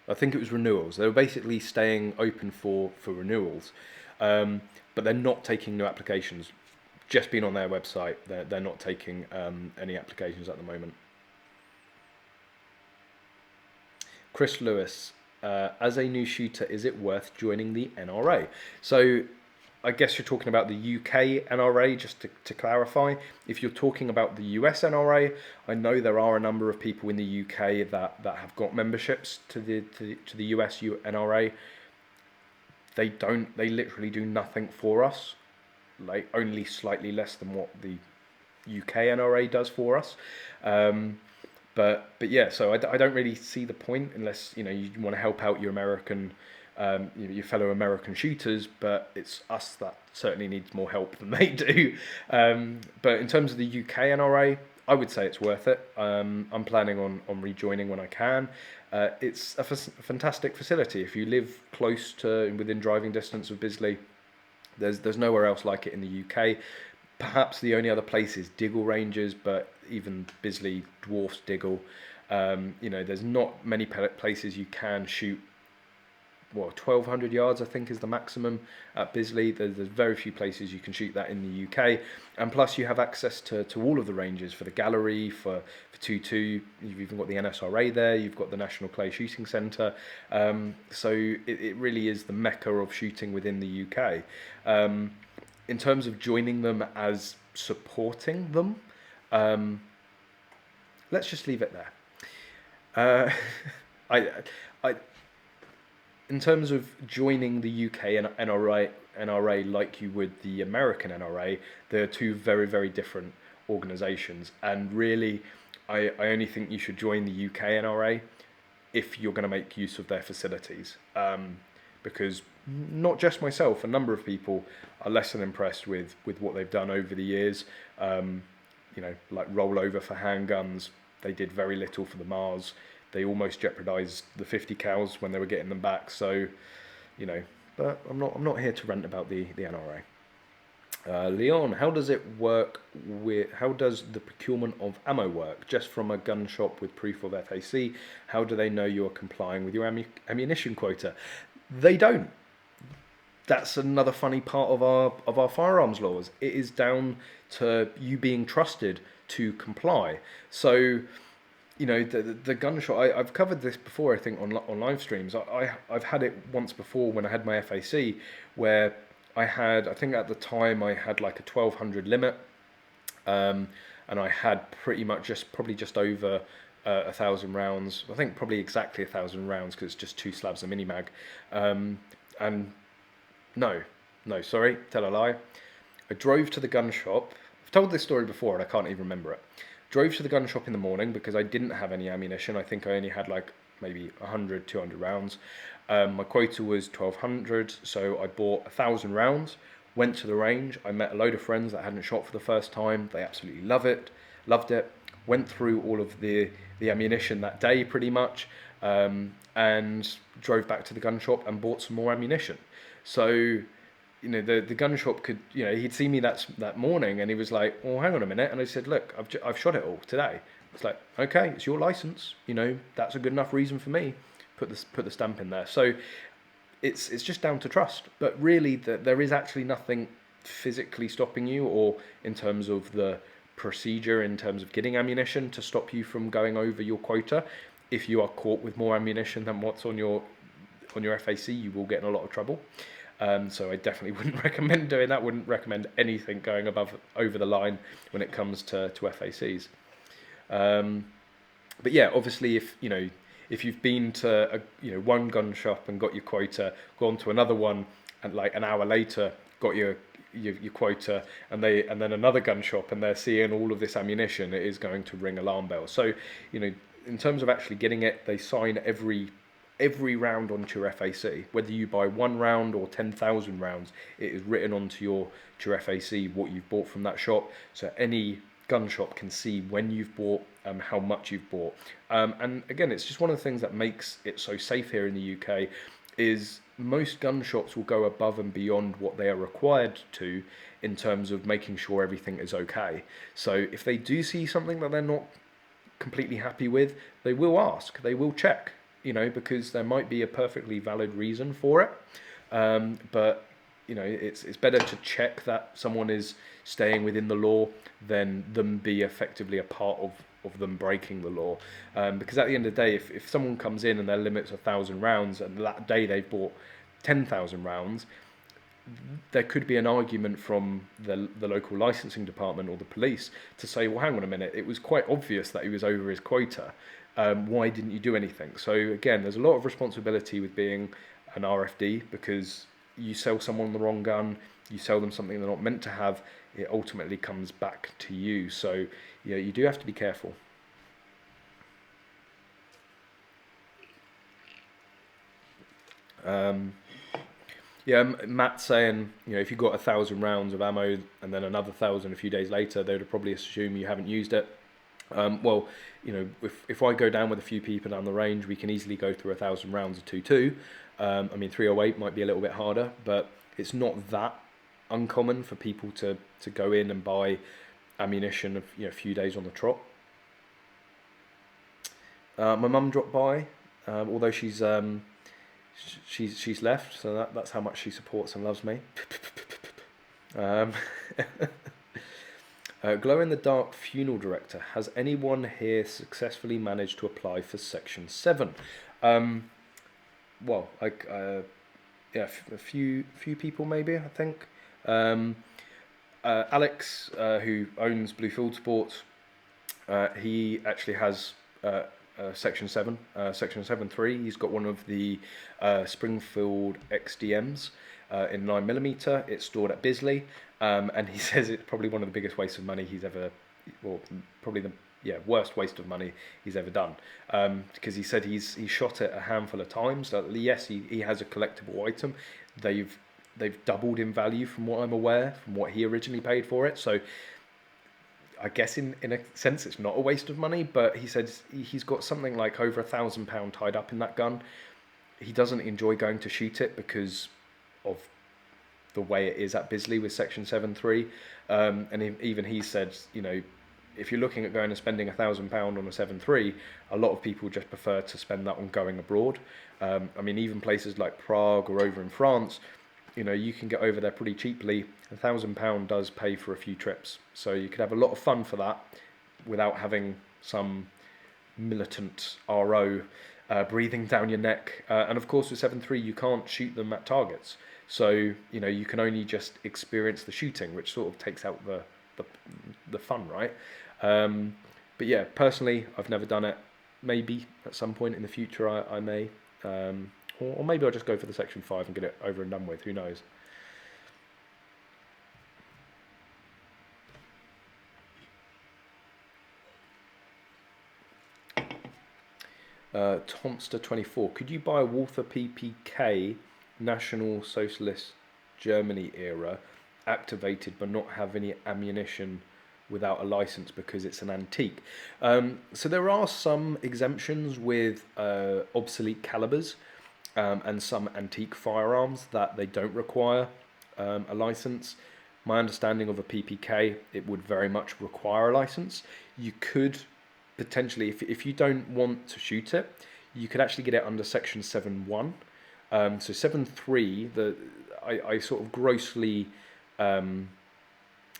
I think it was renewals. They were basically staying open for renewals, but they're not taking new applications. Just been on their website, they're not taking any applications at the moment. Chris Lewis, as a new shooter, is it worth joining the NRA? So I guess you're talking about the UK NRA, just to clarify. If you're talking about the US NRA, I know there are a number of people in the UK that have got memberships to the US NRA. They literally do nothing for us, like only slightly less than what the UK NRA does for us. But yeah, so I don't really see the point, unless, you know, you want to help out your American, your fellow American shooters. But it's us that certainly needs more help than they do. But in terms of the UK NRA, I would say it's worth it. I'm planning on rejoining when I can. It's a fantastic facility. If you live close to, within driving distance of Bisley, there's nowhere else like it in the UK. Perhaps the only other place is Diggle Ranges, but even Bisley dwarfs Diggle. You know, there's not many places you can shoot. Well, 1,200 yards I think is the maximum at Bisley. There's very few places you can shoot that in the UK, and plus you have access to all of the ranges, for the gallery, for 2.2. You've even got the NSRA there. You've got the National Clay Shooting Centre. So it really is the mecca of shooting within the UK. In terms of joining them as supporting them, let's just leave it there. in terms of joining the UK and NRA like you would the American NRA, they're two very, very different organisations. And really, I only think you should join the UK NRA if you're going to make use of their facilities. Because not just myself, a number of people are less than impressed with what they've done over the years. You know, like rollover for handguns, they did very little for the Mars. They almost jeopardised the 50 cals when they were getting them back. So, you know, but I'm not here to rant about the NRA. Leon, how does it work how does the procurement of ammo work? Just from a gun shop with proof of FAC, how do they know you're complying with your ammunition quota? They don't. That's another funny part of our firearms laws. It is down to you being trusted to comply. So, you know, the gun shop, I've covered this before, I think, on live streams. I've had it once before when I had my FAC, where I think at the time I had like a 1200 limit, and I had pretty much probably just over 1,000 rounds. I think probably exactly 1,000 rounds, because it's just 2 slabs of mini mag. And no, sorry, tell a lie. I drove to the gun shop. I've told this story before and I can't even remember it. Drove to the gun shop in the morning because I didn't have any ammunition. I think I only had like maybe 100, 200 rounds. My quota was 1,200, so I bought 1,000 rounds, went to the range. I met a load of friends that hadn't shot for the first time. They absolutely loved it. Went through all of the ammunition that day pretty much, and drove back to the gun shop and bought some more ammunition. So, you know, the gun shop could, you know, he'd see me that morning and he was like, well, hang on a minute. And I said, look, I've shot it all today. It's like, okay, it's your license. You know, that's a good enough reason for me. Put the stamp in there. So it's just down to trust. But really, there is actually nothing physically stopping you, or in terms of the procedure, in terms of getting ammunition, to stop you from going over your quota. If you are caught with more ammunition than what's on your FAC, you will get in a lot of trouble. So I definitely wouldn't recommend doing that. Wouldn't recommend anything going over the line when it comes to FACs. But yeah, obviously, if you've been to one gun shop and got your quota, gone to another one and like an hour later got your quota, and then another gun shop and they're seeing all of this ammunition, it is going to ring alarm bells. So, you know, in terms of actually getting it, they sign every round onto your FAC. Whether you buy 1 round or 10,000 rounds, it is written onto your FAC what you've bought from that shop. So any gun shop can see when you've bought, how much you've bought. And again, it's just one of the things that makes it so safe here in the UK, is most gun shops will go above and beyond what they are required to in terms of making sure everything is okay. So if they do see something that they're not completely happy with, they will ask, they will check, you know, because there might be a perfectly valid reason for it. But you know, it's better to check that someone is staying within the law than them be effectively a part of them breaking the law. Because at the end of the day, if someone comes in and their limit's 1,000 rounds and that day they've bought 10,000 rounds, there could be an argument from the local licensing department or the police to say, well, hang on a minute, it was quite obvious that he was over his quota. Why didn't you do anything? So again, there's a lot of responsibility with being an RFD, because you sell someone the wrong gun, you sell them something they're not meant to have, it ultimately comes back to you. So yeah, you do have to be careful. Yeah, Matt's saying, you know, if you got 1,000 rounds of ammo and then another 1,000 a few days later, they would probably assume you haven't used it. Well, you know, if I go down with a few people down the range, we can easily go through 1,000 rounds of 2.2. I mean, 308 might be a little bit harder, but it's not that uncommon for people to go in and buy ammunition a few days on the trot. My mum dropped by, although she's left, so that's how much she supports and loves me. Glow-in-the-dark funeral director. Has anyone here successfully managed to apply for Section 7? Well, like, yeah, a few people maybe, I think. Alex, who owns Blue Field Sports, he actually has Section 7, Section 7.3. He's got one of the Springfield XDMs in 9mm. It's stored at Bisley, and he says it's probably one of the biggest wastes of money he's ever, well, probably the worst waste of money he's ever done. Because he said he's shot it a handful of times. Yes, he has a collectible item. They've doubled in value from what I'm aware, from what he originally paid for it. So I guess in a sense it's not a waste of money, but he said he's got something like over £1,000 tied up in that gun. He doesn't enjoy going to shoot it because of the way it is at Bisley with Section 7.3. And even he said, you know, if you're looking at going and spending £1,000 on a 7.3, a lot of people just prefer to spend that on going abroad. I mean, even places like Prague or over in France, you know, you can get over there pretty cheaply. £1,000 does pay for a few trips, so you could have a lot of fun for that without having some militant RO breathing down your neck. And of course, with 7.3, you can't shoot them at targets, so you know you can only just experience the shooting, which sort of takes out the fun, right? But yeah, personally, I've never done it. Maybe at some point in the future, I may. Or maybe I'll just go for the Section 5 and get it over and done with, who knows. Tomster24, could you buy a Walther PPK National Socialist Germany era activated but not have any ammunition without a license because it's an antique? So there are some exemptions with obsolete calibers. And some antique firearms that they don't require a license. My understanding of a PPK, it would very much require a license. You could potentially, if you don't want to shoot it, you could actually get it under Section 7.1. So 7.3, I sort of grossly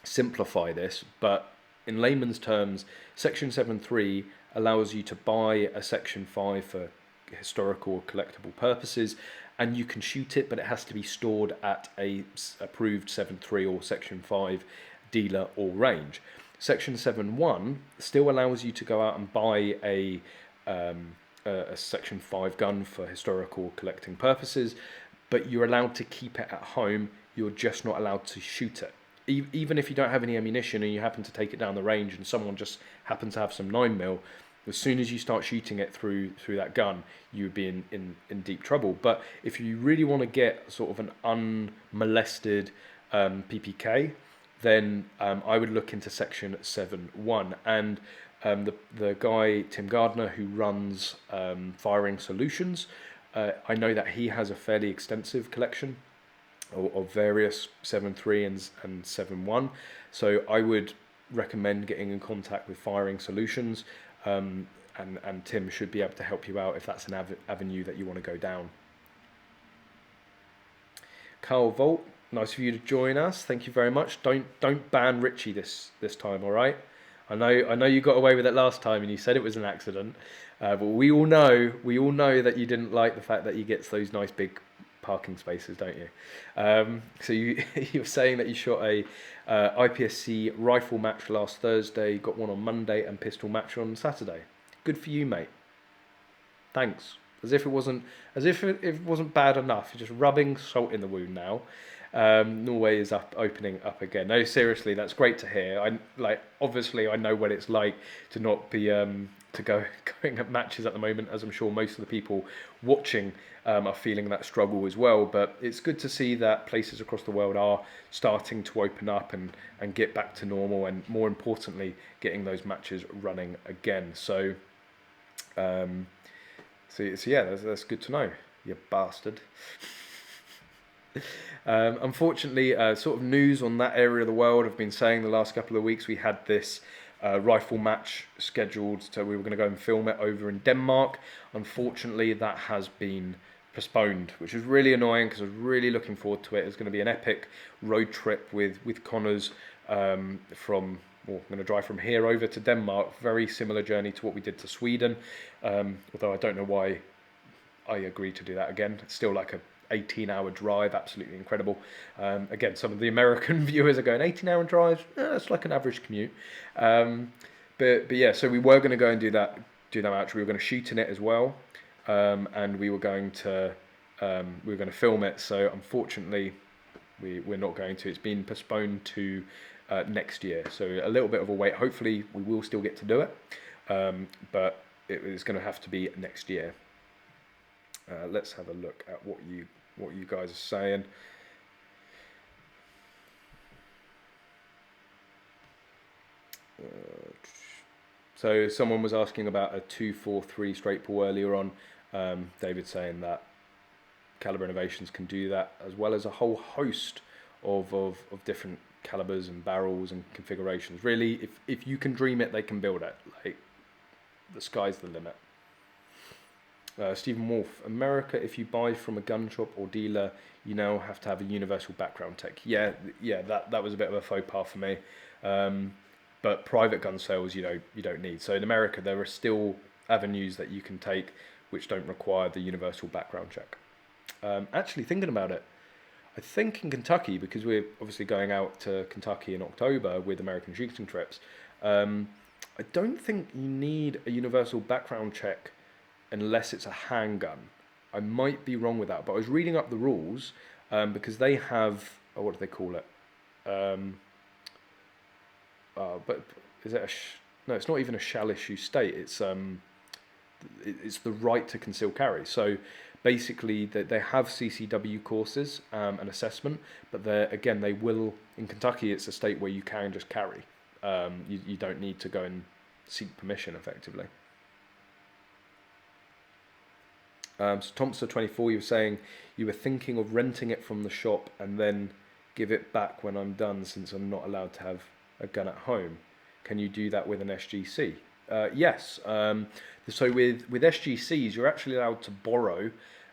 simplify this, but in layman's terms, Section 7.3 allows you to buy a Section 5 for historical or collectible purposes, and you can shoot it, but it has to be stored at a approved 7.3 or Section 5 dealer or range. Section 7.1 still allows you to go out and buy a Section 5 gun for historical collecting purposes, but you're allowed to keep it at home. You're just not allowed to shoot it. Even if you don't have any ammunition and you happen to take it down the range and someone just happens to have some 9mm, as soon as you start shooting it through that gun, you would be in deep trouble. But if you really want to get sort of an unmolested PPK, then I would look into Section 7.1. And the guy, Tim Gardner, who runs Firing Solutions, I know that he has a fairly extensive collection of various 7.3 and 7.1. So I would recommend getting in contact with Firing Solutions. And Tim should be able to help you out if that's an avenue that you want to go down. Carl Volt, nice of you to join us. Thank you very much. Don't ban Richie this time, all right? I know you got away with it last time and you said it was an accident, but we all know that you didn't like the fact that he gets those nice big parking spaces, don't you? So you were saying that you shot a IPSC rifle match last Thursday, got one on Monday, and pistol match on Saturday. Good for you, mate. Thanks. As if it wasn't bad enough. You're just rubbing salt in the wound now. Norway is opening up again. No, seriously, that's great to hear. Obviously I know what it's like to not be going at matches at the moment, as I'm sure most of the people watching are feeling that struggle as well. But it's good to see that places across the world are starting to open up and get back to normal, and more importantly, getting those matches running again. So yeah, that's good to know, you bastard. Unfortunately, sort of news on that area of the world, I've been saying the last couple of weeks, we had this rifle match scheduled, so we were going to go and film it over in Denmark. Unfortunately, that has been postponed, which is really annoying because I was really looking forward to it. It's going to be an epic road trip with Connors I'm going to drive from here over to Denmark. Very similar journey to what we did to Sweden, although I don't know why I agreed to do that again. It's still like a 18-hour drive, absolutely incredible. Again, some of the American viewers are going 18-hour drives. It's like an average commute. But yeah, so we were going to go and do that. do that much. We were going to shoot in it as well, and we were going to film it. So unfortunately, we're not going to. It's been postponed to next year. So a little bit of a wait. Hopefully, we will still get to do it, but it's going to have to be next year. Let's have a look at what you guys are saying. So someone was asking about a 243 straight pull earlier on. David saying that Caliber Innovations can do that, as well as a whole host of different calibers and barrels and configurations. Really, if you can dream it, they can build it. Like, the sky's the limit. Stephen Wolf, America, if you buy from a gun shop or dealer, you now have to have a universal background check. Yeah, that was a bit of a faux pas for me. But private gun sales, you don't need. So in America, there are still avenues that you can take which don't require the universal background check. Actually, thinking about it, I think in Kentucky, because we're obviously going out to Kentucky in October with American shooting trips, I don't think you need a universal background check unless it's a handgun. I might be wrong with that, but I was reading up the rules because they have, what do they call it? But is it no? It's not even a shall issue state. It's the right to conceal carry. So basically, they have CCW courses and assessment, but they will in Kentucky. It's a state where you can just carry. You don't need to go and seek permission effectively. So Thompson 24, you were saying you were thinking of renting it from the shop and then give it back when I'm done, since I'm not allowed to have a gun at home. Can you do that with an SGC? Yes. So with SGCs, you're actually allowed to borrow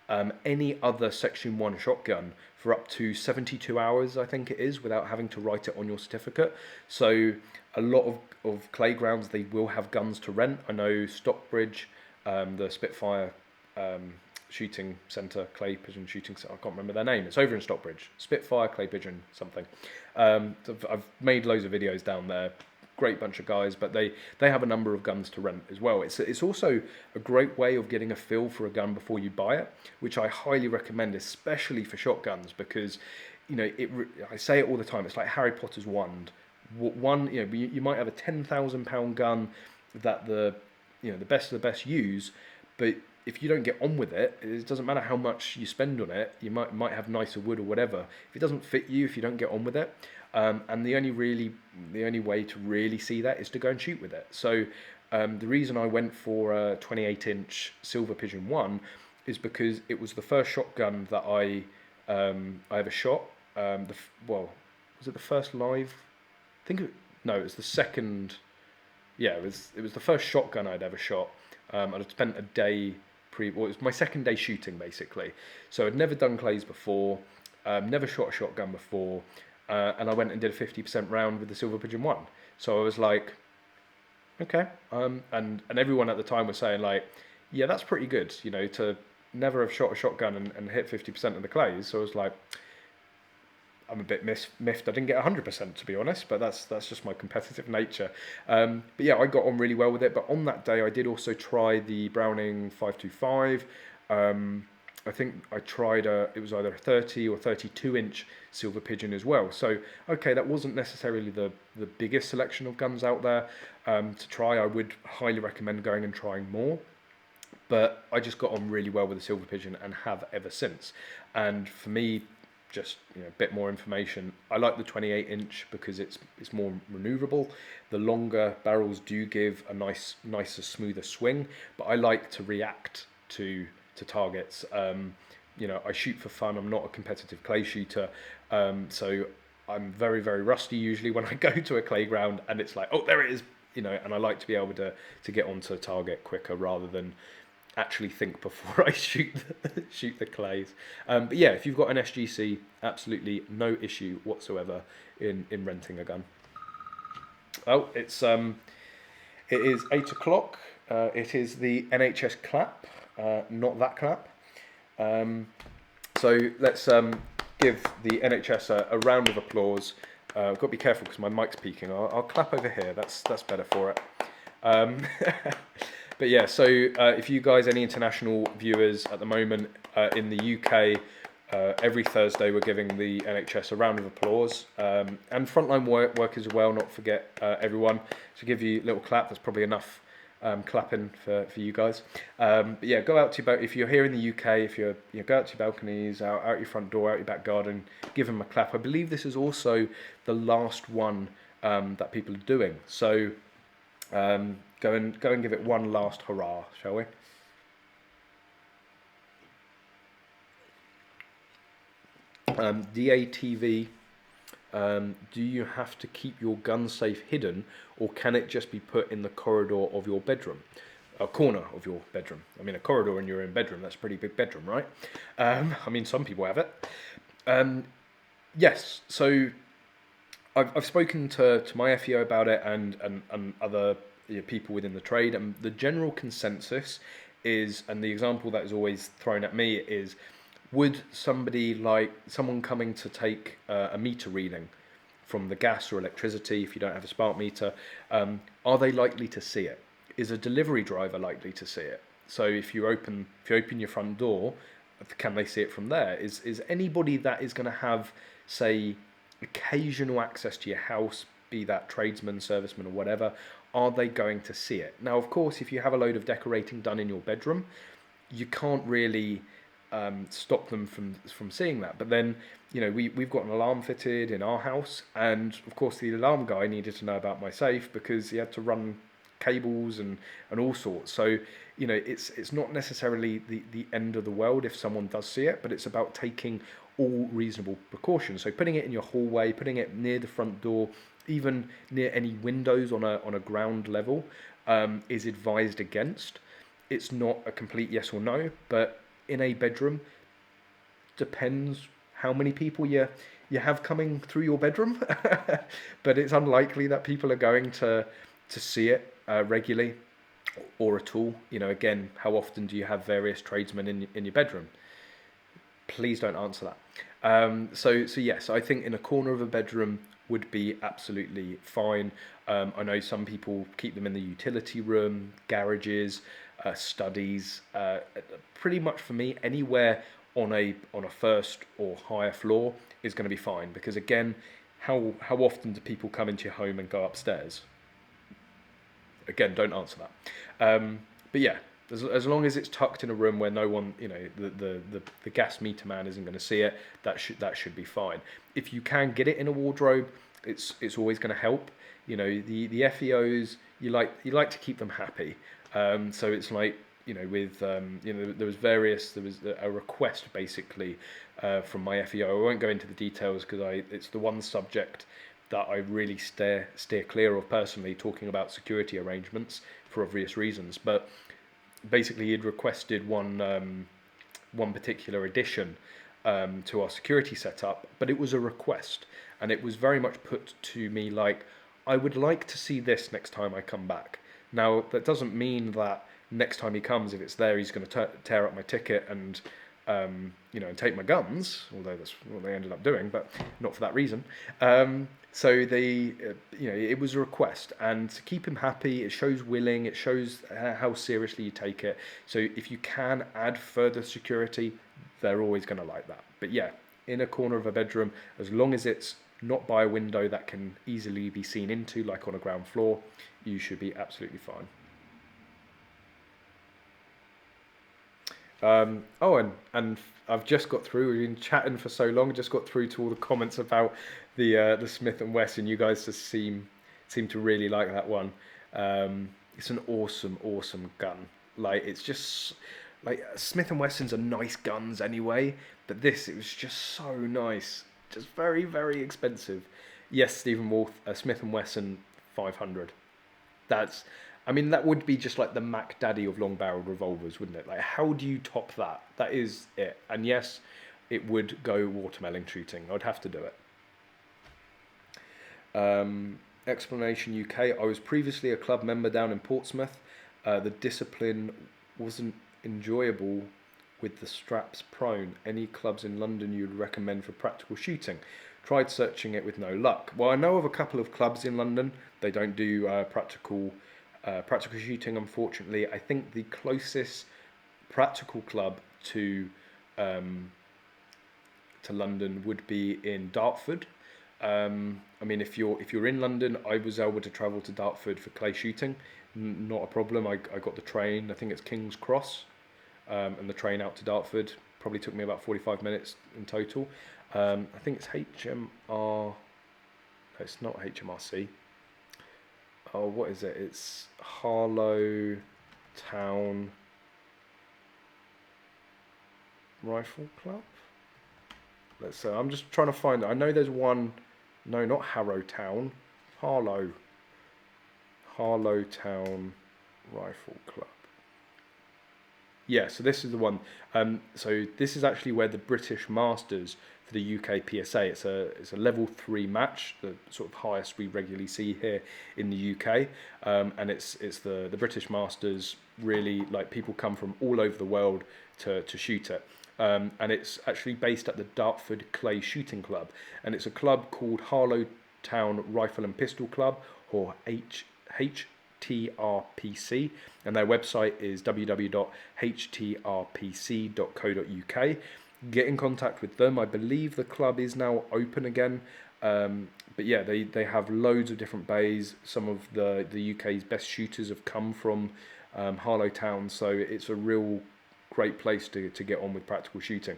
any other Section 1 shotgun for up to 72 hours, I think it is, without having to write it on your certificate. So a lot of clay grounds, they will have guns to rent. I know Stockbridge, the Spitfire shooting centre, clay pigeon shooting centre, I can't remember their name. It's over in Stockbridge. Spitfire, clay pigeon, something. I've made loads of videos down there. Great bunch of guys, but they have a number of guns to rent as well. It's also a great way of getting a feel for a gun before you buy it, which I highly recommend, especially for shotguns, because I say it all the time. It's like Harry Potter's wand. You might have a £10,000 gun that the best of the best use, but if you don't get on with it, it doesn't matter how much you spend on it. You might have nicer wood or whatever. If it doesn't fit you, if you don't get on with it, and the only way to really see that is to go and shoot with it. So the reason I went for a 28-inch Silver Pigeon 1 is because it was the first shotgun that I ever shot. Was it the first live? It was the second. Yeah, it was the first shotgun I'd ever shot. I'd spent a day it was my second day shooting, basically. So I'd never done clays before, never shot a shotgun before, and I went and did a 50% round with the Silver Pigeon 1. So I was like, okay. And everyone at the time was saying, like, yeah, that's pretty good, to never have shot a shotgun and hit 50% of the clays. So I was like, I'm a bit miffed I didn't get 100%, to be honest, but that's just my competitive nature. But yeah, I got on really well with it. But on that day, I did also try the Browning 525. I think I tried it was either a 30 or 32-inch Silver Pigeon as well. So, okay, that wasn't necessarily the biggest selection of guns out there to try. I would highly recommend going and trying more. But I just got on really well with the Silver Pigeon and have ever since. And for me, just a bit more information, I like the 28-inch because it's more maneuverable. The longer barrels do give a nicer, smoother swing, but I like to react to targets. I shoot for fun. I'm not a competitive clay shooter, so I'm very, very rusty usually when I go to a clay ground and it's like, oh, there it is, and I like to be able to get onto a target quicker rather than actually think before I shoot the clays. But yeah, if you've got an SGC, absolutely no issue whatsoever in renting a gun. Oh, it is 8 o'clock. It is the NHS clap, not that clap. So let's give the NHS a round of applause. I've got to be careful because my mic's peaking. I'll clap over here. That's better for it. But yeah, so if you guys, any international viewers at the moment in the UK, every Thursday we're giving the NHS a round of applause, and frontline workers as well, not forget everyone. So give you a little clap, that's probably enough clapping for you guys. But yeah, go out to if you're here in the UK, if you're go out to your balconies, out your front door, out your back garden, give them a clap. I believe this is also the last one that people are doing. So go and give it one last hurrah, shall we? DATV, do you have to keep your gun safe hidden, or can it just be put in the corridor of your bedroom? A corner of your bedroom. I mean, a corridor in your own bedroom, that's a pretty big bedroom, right? I mean, some people have it. Yes, so I've spoken to my FEO about it and other people within the trade, and the general consensus is, and the example that is always thrown at me is, would someone coming to take a meter reading from the gas or electricity, if you don't have a smart meter, are they likely to see it? Is a delivery driver likely to see it? So if you open your front door, can they see it from there? Is anybody that is going to have, say, occasional access to your house, be that tradesman, serviceman or whatever, are they going to see it? Now, of course, if you have a load of decorating done in your bedroom, you can't really stop them from seeing that. But then, we've got an alarm fitted in our house, and of course the alarm guy needed to know about my safe because he had to run cables and all sorts. So it's not necessarily the end of the world if someone does see it, but it's about taking all reasonable precautions. So putting it in your hallway, putting it near the front door, even near any windows on a ground level, is advised against. It's not a complete yes or no, but in a bedroom, depends how many people you have coming through your bedroom. But it's unlikely that people are going to see it regularly or at all. Again, how often do you have various tradesmen in your bedroom? Please don't answer that. So yes, I think in a corner of a bedroom would be absolutely fine. I know some people keep them in the utility room, garages, studies. Pretty much for me, anywhere on a first or higher floor is going to be fine, because again, how often do people come into your home and go upstairs? Again, don't answer that. But yeah, as long as it's tucked in a room where no one, the gas meter man isn't going to see it, that should be fine. If you can get it in a wardrobe, it's always going to help. The FEOs, you like to keep them happy. So it's like, with there was a request basically from my FEO. I won't go into the details because it's the one subject that I really steer clear of personally, talking about security arrangements for obvious reasons. But basically, he'd requested one particular addition to our security setup, but it was a request, and it was very much put to me like, I would like to see this next time I come back. Now, that doesn't mean that next time he comes, if it's there, he's going to tear up my ticket and and take my guns, although that's what they ended up doing, but not for that reason. So it was a request, and to keep him happy, it shows willing, it shows how seriously you take it. So if you can add further security, they're always going to like that. But yeah, in a corner of a bedroom, as long as it's not by a window that can easily be seen into, like on a ground floor, you should be absolutely fine. And I've just got through. We've been chatting for so long. Just got through to all the comments about the Smith & Wesson. You guys just seem to really like that one. It's an awesome gun. Like, it's just like, Smith & Wessons are nice guns anyway, but it was just so nice. Just very, very expensive. Yes, Stephen Wolf, Smith & Wesson 500. That would be just like the Mac Daddy of long-barreled revolvers, wouldn't it? Like, how do you top that? That is it. And yes, it would go watermelon shooting. I'd have to do it. Explanation UK. I was previously a club member down in Portsmouth. The discipline wasn't enjoyable with the straps prone. Any clubs in London you'd recommend for practical shooting? Tried searching it with no luck. Well, I know of a couple of clubs in London. They don't do practical Practical shooting, unfortunately, I think the closest practical club to London would be in Dartford. I mean, if you're in London, I was able to travel to Dartford for clay shooting, not a problem. I got the train. I think it's King's Cross, and the train out to Dartford probably took me about 45 minutes in total. I think it's HMR. No, it's not HMRC. Oh, what is it? It's Harlow Town Rifle Club. Let's say I'm just trying to find it. I know there's one. No, not Harrow Town. Harlow Town Rifle Club. Yeah, so this is the one. So this is actually where the British Masters for the UK PSA. It's a level 3 match, the sort of highest we regularly see here in the UK. And it's the British Masters. Really, like, people come from all over the world to shoot it. And it's actually based at the Dartford Clay Shooting Club, and it's a club called Harlow Town Rifle and Pistol Club, or HTRPC, and their website is www.htrpc.co.uk. Get in contact with them. I believe the club is now open again, but yeah, they have loads of different bays. Some of the UK's best shooters have come from Harlow Town, so it's a real great place to get on with practical shooting.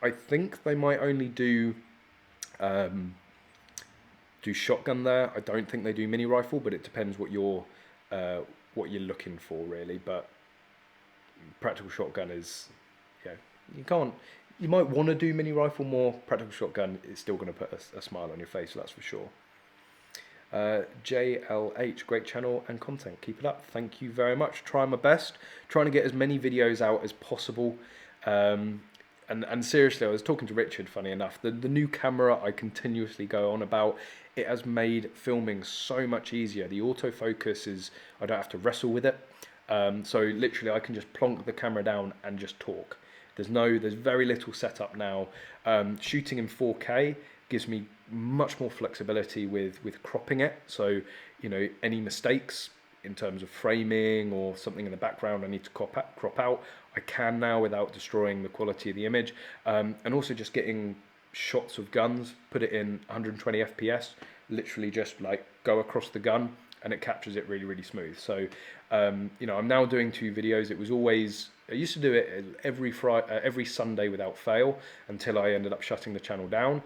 I think they might only do shotgun there. I don't think they do mini rifle, but it depends what you're looking for, really. But practical shotgun is, yeah, you might want to do mini rifle more. Practical shotgun is still going to put a smile on your face, that's for sure. JLH, great channel and content, keep it up. Thank you very much. Trying my best, trying to get as many videos out as possible. And seriously, I was talking to Richard, funny enough, the new camera I continuously go on about, it has made filming so much easier. The autofocus is, I don't have to wrestle with it. So literally I can just plonk the camera down and just talk. There's very little setup now. Shooting in 4K gives me much more flexibility with cropping it. So, you know, any mistakes in terms of framing or something in the background I need to crop out, I can now without destroying the quality of the image. And also just getting shots of guns, put it in 120 FPS, literally just like go across the gun and it captures it really, really smooth. So, you know, I'm now doing 2 videos. I used to do it every Sunday without fail until I ended up shutting the channel down.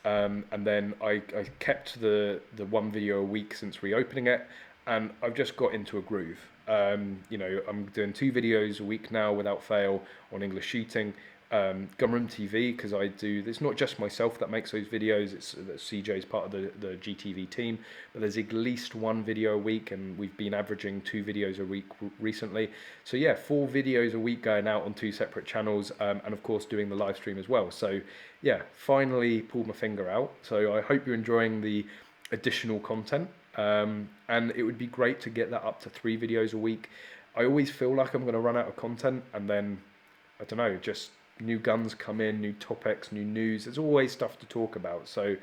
And then I kept the 1 video a week since reopening it, and I've just got into a groove. You know, I'm doing 2 videos a week now without fail on English shooting. Gunroom TV, because it's not just myself that makes those videos, it's CJ's part of the GTV team, but there's at least 1 video a week, and we've been averaging 2 videos a week recently. So yeah, 4 videos a week going out on 2 separate channels, and of course doing the live stream as well. So yeah, finally pulled my finger out. So I hope you're enjoying the additional content, and it would be great to get that up to 3 videos a week. I always feel like I'm going to run out of content, and then, I don't know, just new guns come in, new topics, new news. There's always stuff to talk about. So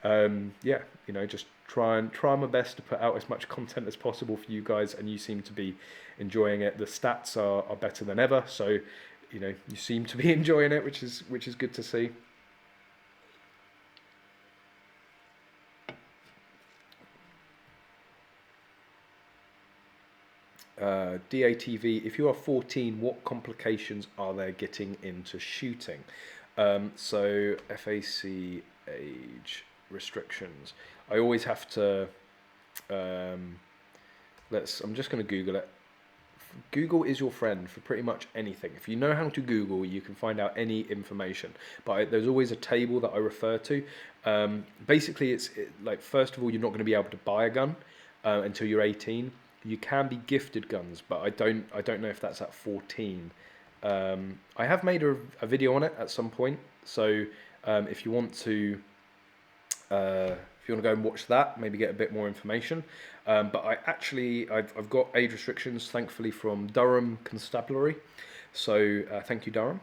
yeah, you know, just try my best to put out as much content as possible for you guys, and you seem to be enjoying it. The stats are better than ever, so you know, you seem to be enjoying it, which is good to see. DATV, if you are 14, what complications are there getting into shooting? So FAC age restrictions. I always have to, I'm just going to Google it. Google is your friend for pretty much anything. If you know how to Google, you can find out any information. But there's always a table that I refer to. Basically, like, first of all, you're not going to be able to buy a gun until you're 18. You can be gifted guns, but I don't know if that's at 14. I have made a video on it at some point, so if you want to go and watch that, maybe get a bit more information. But I've got age restrictions, thankfully, from Durham Constabulary. So thank you, Durham.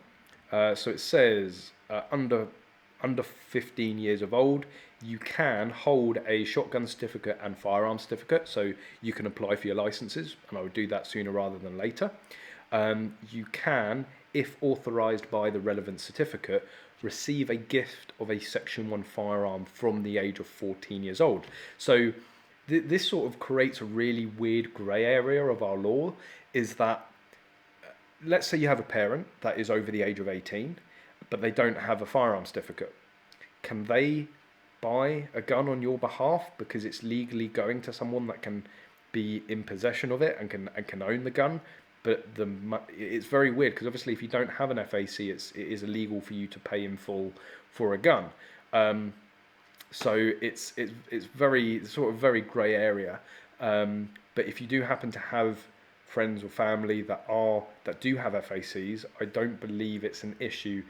So it says under 15 years of old, you can hold a shotgun certificate and firearm certificate, so you can apply for your licenses, and I would do that sooner rather than later. You can, if authorised by the relevant certificate, receive a gift of a Section 1 firearm from the age of 14 years old. So this sort of creates a really weird grey area of our law, is that, let's say you have a parent that is over the age of 18, but they don't have a firearm certificate. Can they buy a gun on your behalf because it's legally going to someone that can be in possession of it and can own the gun? But it's very weird, because obviously if you don't have an FAC, it is illegal for you to pay in full for a gun. So it's very sort of very grey area. But if you do happen to have friends or family that do have FACs, I don't believe it's an issue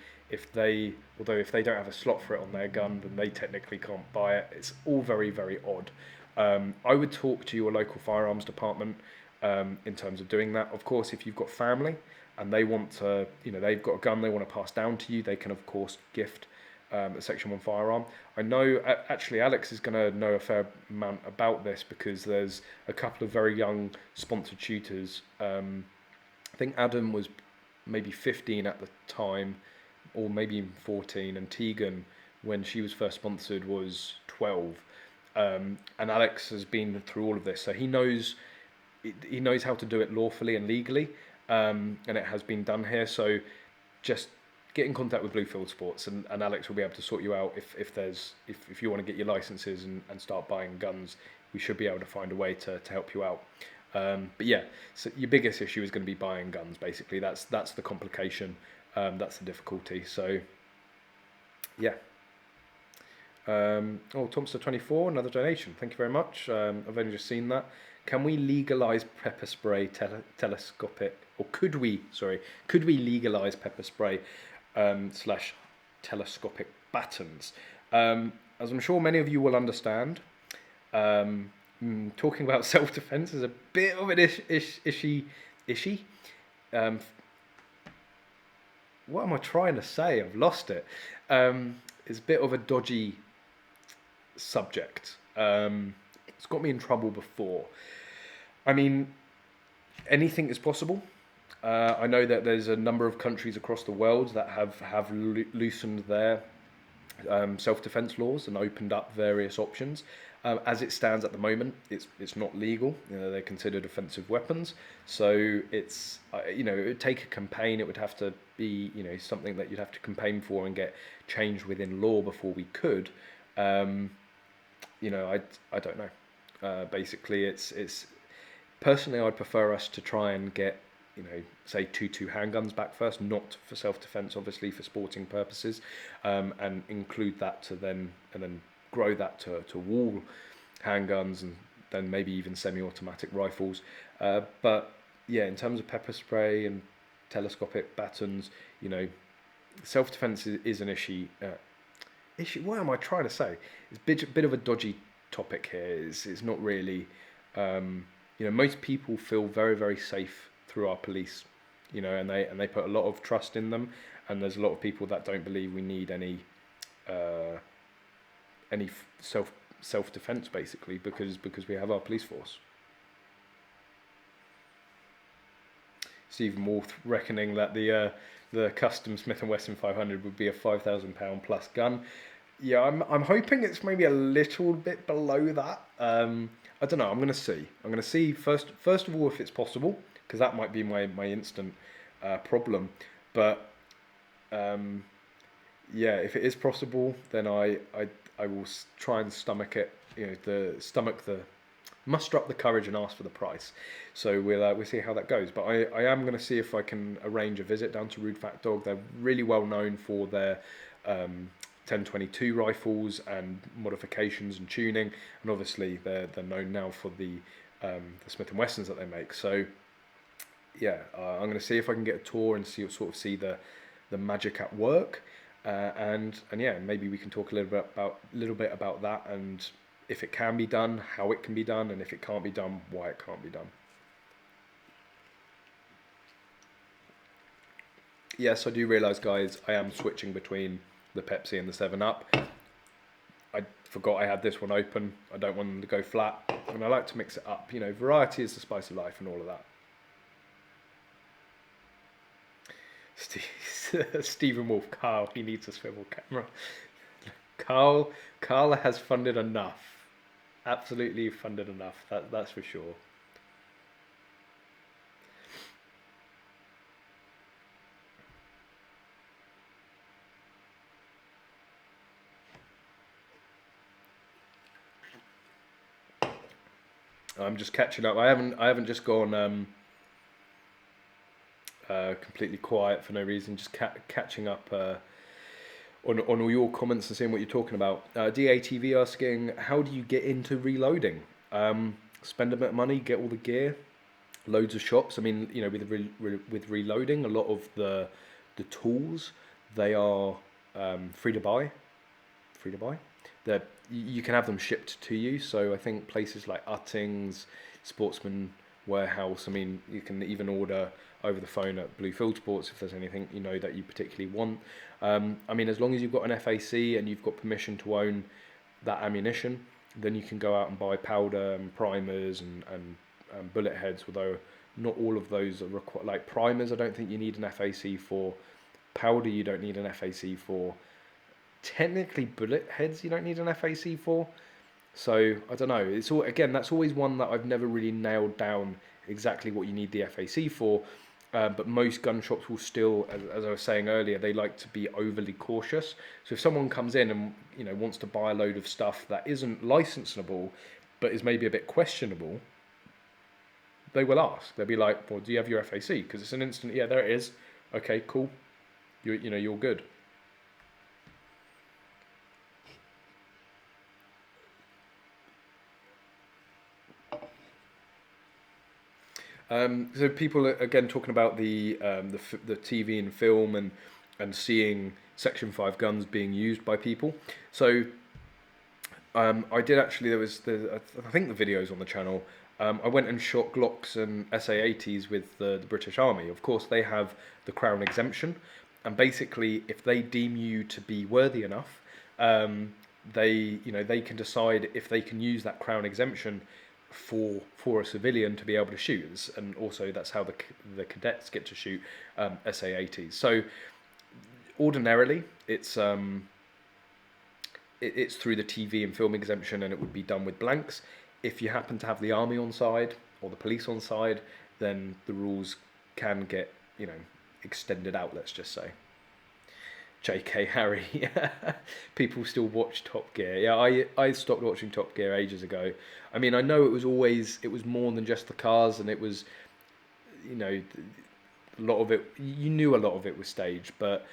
although if they don't have a slot for it on their gun, then they technically can't buy it. It's all very, very odd. I would talk to your local firearms department in terms of doing that. Of course, if you've got family and they want to, they've got a gun they want to pass down to you, they can of course gift a Section 1 firearm. I know actually Alex is going to know a fair amount about this, because there's a couple of very young sponsored shooters. I think Adam was maybe 15 at the time, or maybe even 14, and Tegan, when she was first sponsored, was 12. And Alex has been through all of this, so he knows how to do it lawfully and legally, and it has been done here. So just get in contact with Bluefield Sports, and Alex will be able to sort you out if you want to get your licenses and start buying guns. We should be able to find a way to help you out. But yeah, so your biggest issue is going to be buying guns. Basically, that's the complication. That's the difficulty. So yeah. Thompson24, another donation. Thank you very much. I've only just seen that. Can we legalise pepper spray telescopic, or could we legalise pepper spray / telescopic batons? As I'm sure many of you will understand, talking about self-defense is a bit of an issue. What am I trying to say? I've lost it. It's a bit of a dodgy subject. It's got me in trouble before. I mean, anything is possible. I know that there's a number of countries across the world that have loosened their self-defense laws and opened up various options. As it stands at the moment, it's not legal. They're considered offensive weapons. So it's it would take a campaign. It would have to be something that you'd have to campaign for and get changed within law before we could. I don't know. Basically, it's personally I'd prefer us to try and get say 2 handguns back first, not for self-defense, obviously for sporting purposes, and include that and then grow that to wall handguns, and then maybe even semi-automatic rifles. But yeah, in terms of pepper spray and telescopic batons, self-defense is an issue. What am I trying to say? It's a bit of a dodgy topic here. It's not really. Most people feel very, very safe through our police, and they put a lot of trust in them. And there's a lot of people that don't believe we need any self-defense, basically, because we have our police force. Stephen Wolf reckoning that the custom Smith & Wesson 500 would be a £5,000 plus gun. Yeah, I'm hoping it's maybe a little bit below that. I don't know. I'm going to see first of all if it's possible, because that might be my instant problem. But yeah, if it is possible, then I will try and stomach it. Muster up the courage and ask for the price. So we'll see how that goes. But I am going to see if I can arrange a visit down to Rude Fat Dog. They're really well known for their 10-22 rifles and modifications and tuning, and obviously they're known now for the Smith & Wessons that they make. So yeah, I'm going to see if I can get a tour and see the magic at work, and yeah, maybe we can talk a little bit about that, and if it can be done, how it can be done, and if it can't be done, why it can't be done. Yes, I do realise, guys, I am switching between the Pepsi and the 7-Up. I forgot I had this one open. I don't want them to go flat, and I like to mix it up. You know, variety is the spice of life, and all of that. Stephen Wolf, Carl, he needs a swivel camera. Carl has funded enough. Absolutely funded enough. That's for sure. I'm just catching up. I haven't just gone completely quiet for no reason. Just catching up on all your comments and seeing what you're talking about. DATV asking, how do you get into reloading? Spend a bit of money, get all the gear, loads of shops. I mean, you know, with reloading, a lot of the tools, they are free to buy. Free to buy. You can have them shipped to you. So I think places like Uttings, Sportsman Warehouse. I mean, you can even order over the phone at Bluefield Sports if there's anything you know that you particularly want. I mean, as long as you've got an FAC and you've got permission to own that ammunition, then you can go out and buy powder and primers and bullet heads. Although not all of those are required. Like primers, I don't think you need an FAC for. Powder, you don't need an FAC for. Technically, bullet heads you don't need an FAC for. So I don't know. It's all, again, that's always one that I've never really nailed down exactly what you need the FAC for. But most gun shops will still, as I was saying earlier, they like to be overly cautious. So if someone comes in and wants to buy a load of stuff that isn't licensable, but is maybe a bit questionable, they will ask. They'll be like, "Well, do you have your FAC?" Because it's an instant, yeah, there it is. Okay, cool. You're good. So people are, again, talking about the TV and film and seeing Section 5 guns being used by people. So I did actually, I think the video's on the channel. I went and shot Glocks and SA-80s with the British Army. Of course, they have the Crown exemption, and basically, if they deem you to be worthy enough, they can decide if they can use that Crown exemption for a civilian to be able to shoot, and also that's how the cadets get to shoot SA-80s. So ordinarily, it's through the TV and film exemption, and it would be done with blanks. If you happen to have the army on side or the police on side, then the rules can get extended out. Let's just say. JK Harry, people still watch Top Gear. Yeah, I stopped watching Top Gear ages ago. I mean, I know it was more than just the cars, and it was, a lot of it, you knew a lot of it was staged, but,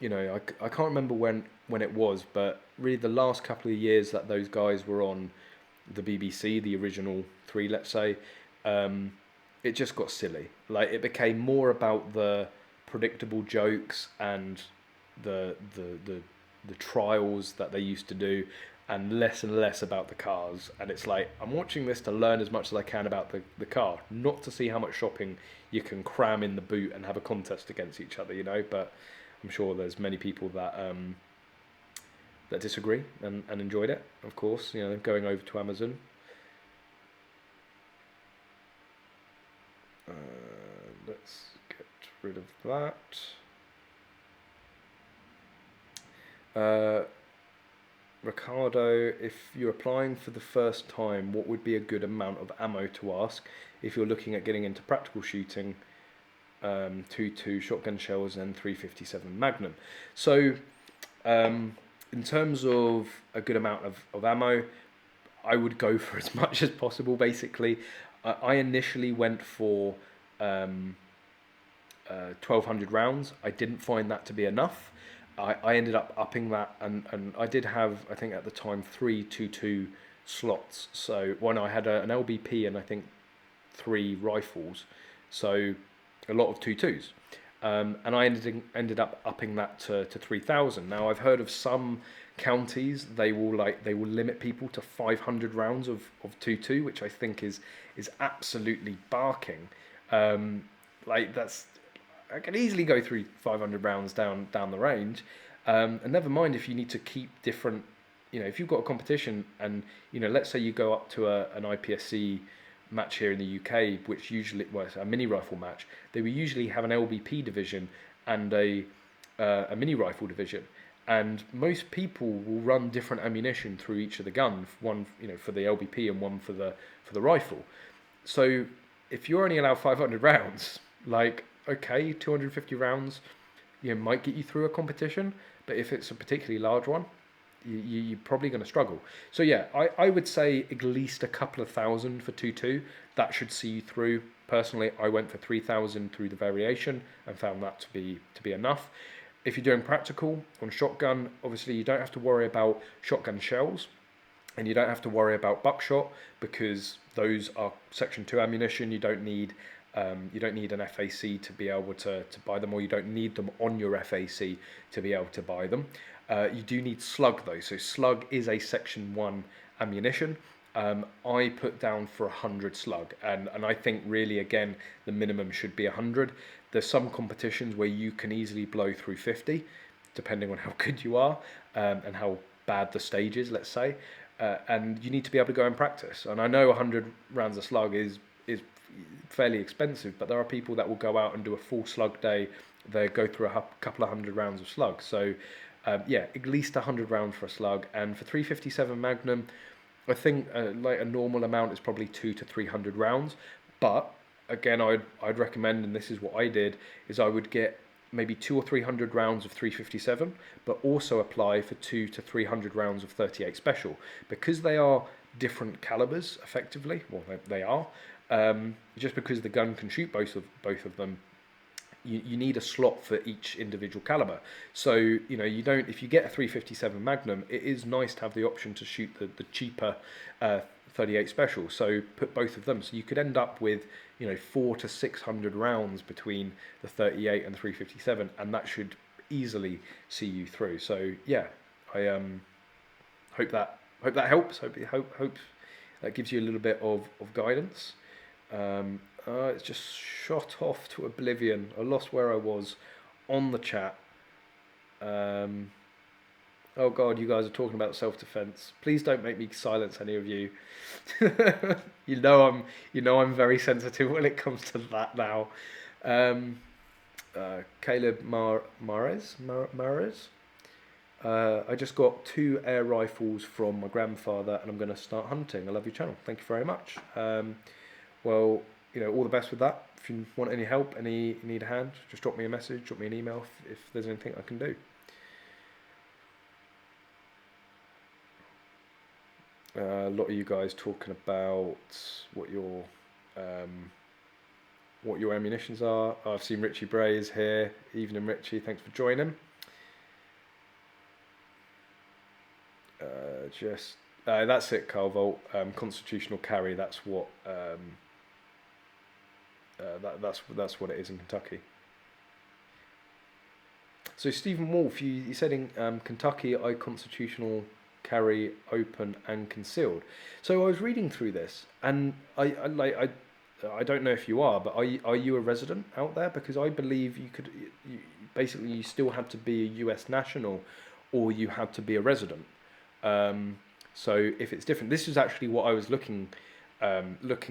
I can't remember when it was, but really the last couple of years that those guys were on the BBC, the original three, let's say, it just got silly. Like, it became more about the predictable jokes and the trials that they used to do, and less about the cars. And it's like, I'm watching this to learn as much as I can about the car, not to see how much shopping you can cram in the boot and have a contest against each other, but I'm sure there's many people that that disagree and enjoyed it, of course, going over to Amazon. Let's get rid of that. Ricardo, if you're applying for the first time, what would be a good amount of ammo to ask if you're looking at getting into practical shooting? 2.2 shotgun shells and 357 Magnum. So in terms of a good amount of ammo, I would go for as much as possible, basically. I initially went for 1,200 rounds. I didn't find that to be enough. I ended up upping that, and I did have, I think at the time, 3 2.2 slots. So I had an LBP and I think 3 rifles, so a lot of 2.2s. And I ended up upping that to 3,000. Now I've heard of some counties, they will limit people to 500 rounds of 2.2, which I think is absolutely barking. I can easily go through 500 rounds down the range, and never mind if you need to keep different, you know, if you've got a competition and, you know, let's say you go up to an IPSC match here in the UK, which usually, well, it's a mini rifle match, they will usually have an LBP division and a mini rifle division. And most people will run different ammunition through each of the guns, one, you know, for the LBP and one for the rifle. So if you're only allowed 500 rounds, like, okay, 250 rounds, you know, might get you through a competition, but if it's a particularly large one, you're probably going to struggle. So yeah, I would say at least a couple of thousand for 2.2. That should see you through. Personally, I went for 3,000 through the variation and found that to be enough. If you're doing practical on shotgun, obviously you don't have to worry about shotgun shells, and you don't have to worry about buckshot because those are Section 2 ammunition. You don't need an FAC to be able to buy them, or you don't need them on your FAC to be able to buy them. You do need slug though, so slug is a Section 1 ammunition. I put down for 100 slug, and I think really, again, the minimum should be 100. There's some competitions where you can easily blow through 50, depending on how good you are and how bad the stage is, let's say. And you need to be able to go and practice. And I know 100 rounds of slug is fairly expensive, but there are people that will go out and do a full slug day. They go through a couple of 100 rounds of slug. So yeah, at least 100 rounds for a slug. And for 357 Magnum, I think like a normal amount is probably 200 to 300 rounds. But again, I'd recommend, and this is what I did, is I would get maybe 200 or 300 rounds of 357, but also apply for 200 to 300 rounds of 38 Special, because they are different calibers effectively. Well, they are. Just because the gun can shoot both of them, you need a slot for each individual caliber. So, you know, you don't, if you get a 357 Magnum, it is nice to have the option to shoot the cheaper 38 Special. So put both of them. So you could end up with, you know, 400 to 600 rounds between the 38 and the 357, and that should easily see you through. So yeah, I hope that helps. Hope that gives you a little bit of guidance. It's just shot off to oblivion. I lost where I was on the chat. Oh God, you guys are talking about self-defense. Please don't make me silence any of you. You know I'm very sensitive when it comes to that now. Caleb Mares. I just got 2 air rifles from my grandfather, and I'm going to start hunting. I love your channel. Thank you very much. Well, you know, all the best with that. If you want any help, you need a hand, just drop me a message, drop me an email if there's anything I can do. A lot of you guys talking about what your ammunitions are. I've seen Richie Bray is here. Evening, Richie. Thanks for joining. That's it, Carl Volt. Constitutional carry. That's what. That's what it is in Kentucky. So Stephen Wolf, you said in Kentucky, I constitutional carry open and concealed. So I was reading through this, and I don't know if you are, but are you a resident out there? Because I believe basically you still had to be a US national, or you had to be a resident. So if it's different, this is actually what I was looking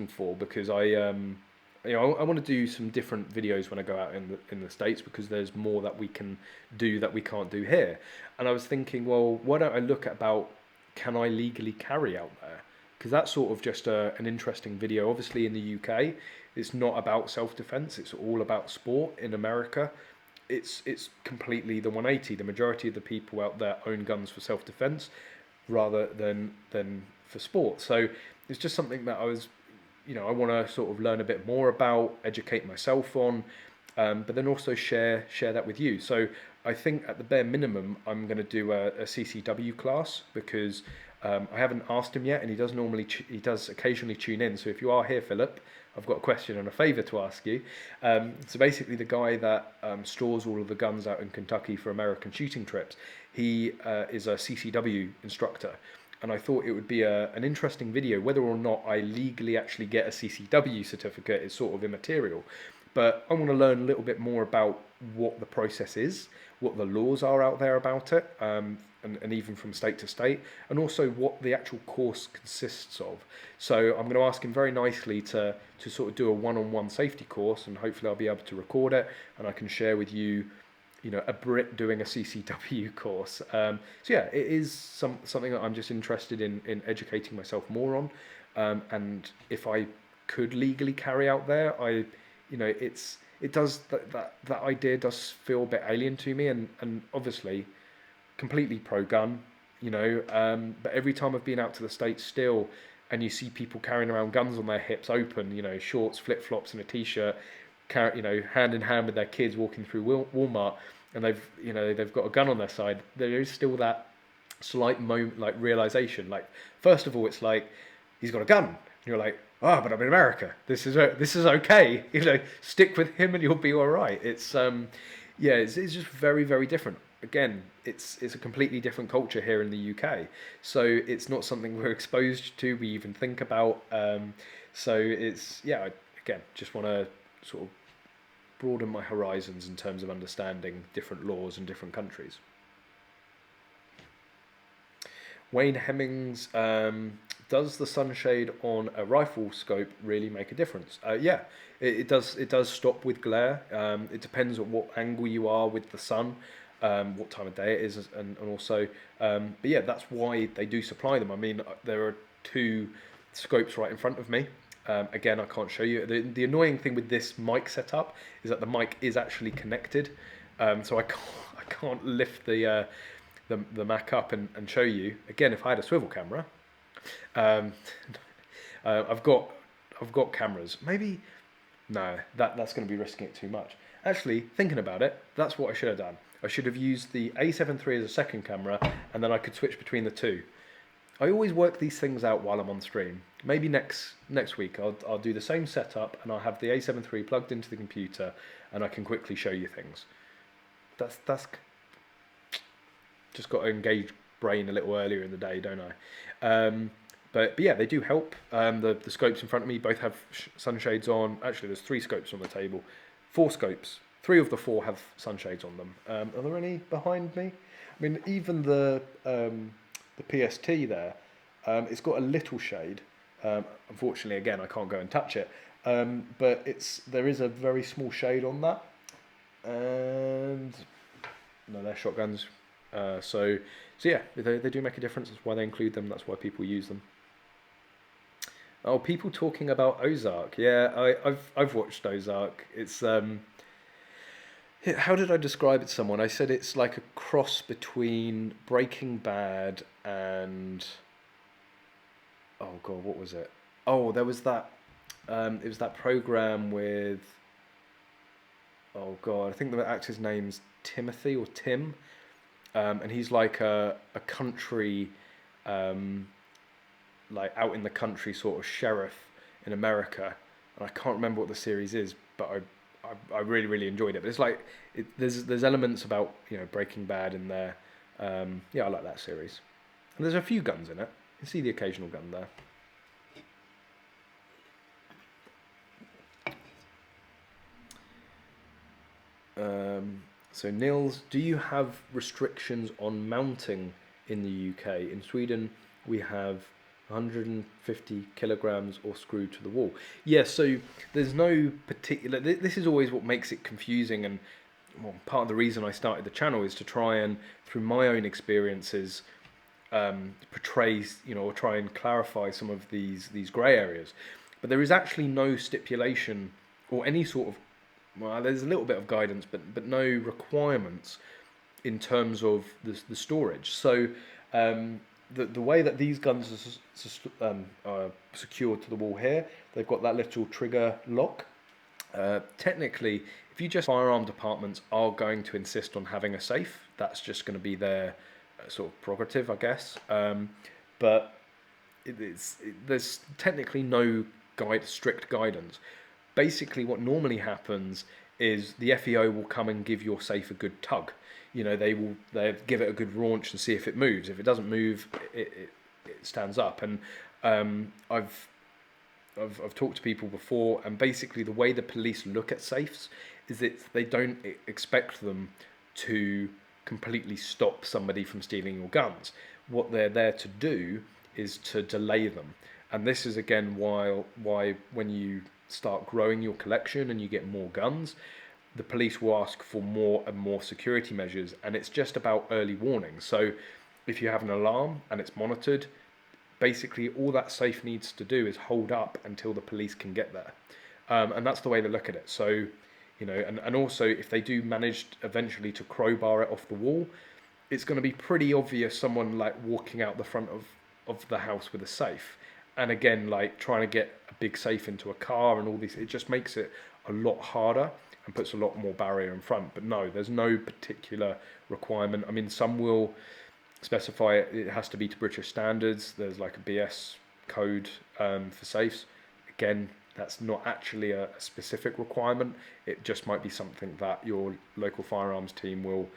for, because I want to do some different videos when I go out in the States, because there's more that we can do that we can't do here. And I was thinking, well, why don't I look at about, can I legally carry out there? Because that's sort of just an interesting video. Obviously in the UK, it's not about self-defense, it's all about sport. In America, it's completely the 180. The majority of the people out there own guns for self-defense rather than for sport. So it's just something that I want to sort of learn a bit more about, educate myself on, but then also share that with you. So I think at the bare minimum, I'm going to do a CCW class, because I haven't asked him yet, and he does occasionally tune in. So if you are here, Philip, I've got a question and a favour to ask you. So basically, the guy that stores all of the guns out in Kentucky for American shooting trips, he is a CCW instructor. And I thought it would be an interesting video. Whether or not I legally actually get a CCW certificate is sort of immaterial. But I want to learn a little bit more about what the process is, what the laws are out there about it. and even from state to state, and also what the actual course consists of. So I'm going to ask him very nicely to sort of do a one-on-one safety course, and hopefully I'll be able to record it, and I can share with you, you know, a Brit doing a CCW course. So yeah, it is something that I'm just interested in educating myself more on, and if I could legally carry out there, you know, it does that idea does feel a bit alien to me, and obviously completely pro gun, you know, but every time I've been out to the States still, and you see people carrying around guns on their hips open, you know, shorts, flip-flops and a t-shirt, you know, hand in hand with their kids walking through Walmart, and they've got a gun on their side, there is still that slight moment, like, realization. Like, first of all, it's like, he's got a gun, and you're like, oh, but I'm in America, this is okay, you know, stick with him and you'll be all right. It's yeah, it's just very, very different. Again, it's a completely different culture here in the UK, so it's not something we're exposed to, we even think about. So it's, yeah, again, just want to sort of broaden my horizons in terms of understanding different laws in different countries. Wayne Hemmings, does the sunshade on a rifle scope really make a difference? Yeah, it does. It does stop with glare. It depends on what angle you are with the sun, what time of day it is, and also, but yeah, that's why they do supply them. I mean, there are 2 scopes right in front of me. Again, I can't show you. The annoying thing with this mic setup is that the mic is actually connected, so I can't lift the Mac up and show you. Again, if I had a swivel camera, I've got cameras. Maybe no, that's going to be risking it too much. Actually, thinking about it, that's what I should have done. I should have used the A7 III as a second camera, and then I could switch between the 2. I always work these things out while I'm on stream. Maybe next week I'll do the same setup, and I'll have the A7 III plugged into the computer, and I can quickly show you things. That's just got to engage brain a little earlier in the day, don't I? But yeah, they do help. The scopes in front of me both have sunshades on. Actually, there's 3 scopes on the table. 4 scopes. 3 of the 4 have sunshades on them. Are there any behind me? I mean, even the PST there, it's got a little shade. Unfortunately, again, I can't go and touch it. But there is a very small shade on that. And no, they're shotguns. So yeah, they do make a difference. That's why they include them. That's why people use them. Oh, people talking about Ozark. Yeah, I've watched Ozark. It's how did I describe it to someone? I said it's like a cross between Breaking Bad and, oh god, what was it? Oh, there was that. It was that program with, oh god, I think the actor's name's Timothy or Tim. And he's like a country, like out in the country sort of sheriff in America, and I can't remember what the series is, but I really, really enjoyed it. But it's like there's elements about, you know, Breaking Bad in there. Yeah, I like that series, and there's a few guns in it. You can see the occasional gun there. So Nils, do you have restrictions on mounting in the UK? In Sweden, we have 150 kilograms or screwed to the wall. Yeah, so there's no particular. This is always what makes it confusing, and well, part of the reason I started the channel is to try and, through my own experiences, portray, you know, or try and clarify some of these grey areas. But there is actually no stipulation or any sort of, well, there's a little bit of guidance, but no requirements in terms of the storage. So the way that these guns are secured to the wall here, they've got that little trigger lock. Technically, if you just, firearm departments are going to insist on having a safe. That's just going to be their sort of prerogative, I guess. But there's technically no strict guidance. Basically, what normally happens is the FEO will come and give your safe a good tug. You know, they give it a good raunch and see if it moves. If it doesn't move, it stands up. And I've talked to people before, and basically the way the police look at safes is that they don't expect them to completely stop somebody from stealing your guns. What they're there to do is to delay them. And this is again why when you start growing your collection and you get more guns, the police will ask for more and more security measures, and it's just about early warning. So if you have an alarm and it's monitored, basically all that safe needs to do is hold up until the police can get there. And that's the way they look at it. So, you know, and also if they do manage eventually to crowbar it off the wall, it's going to be pretty obvious someone like walking out the front of the house with a safe. And again, like trying to get a big safe into a car and all this, it just makes it a lot harder and puts a lot more barrier in front. But no, there's no particular requirement. I mean, some will specify it has to be to British standards. There's like a BS code for safes. Again, that's not actually a specific requirement. It just might be something that your local firearms team will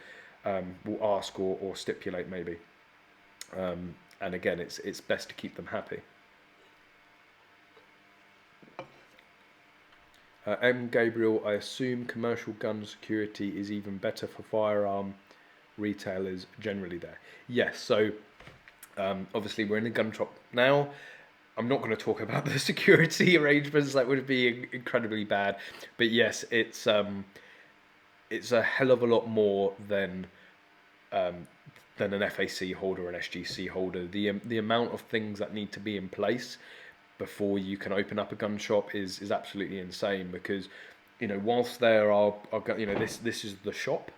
ask or stipulate maybe. And again, it's best to keep them happy. M. Gabriel, I assume commercial gun security is even better for firearm retailers generally there. Yes, so obviously we're in a gun shop now. I'm not going to talk about the security arrangements, that would be incredibly bad. But yes, it's a hell of a lot more than an FAC holder, an SGC holder. The amount of things that need to be in place before you can open up a gun shop is absolutely insane, because, you know, whilst there are you know, this is the shop,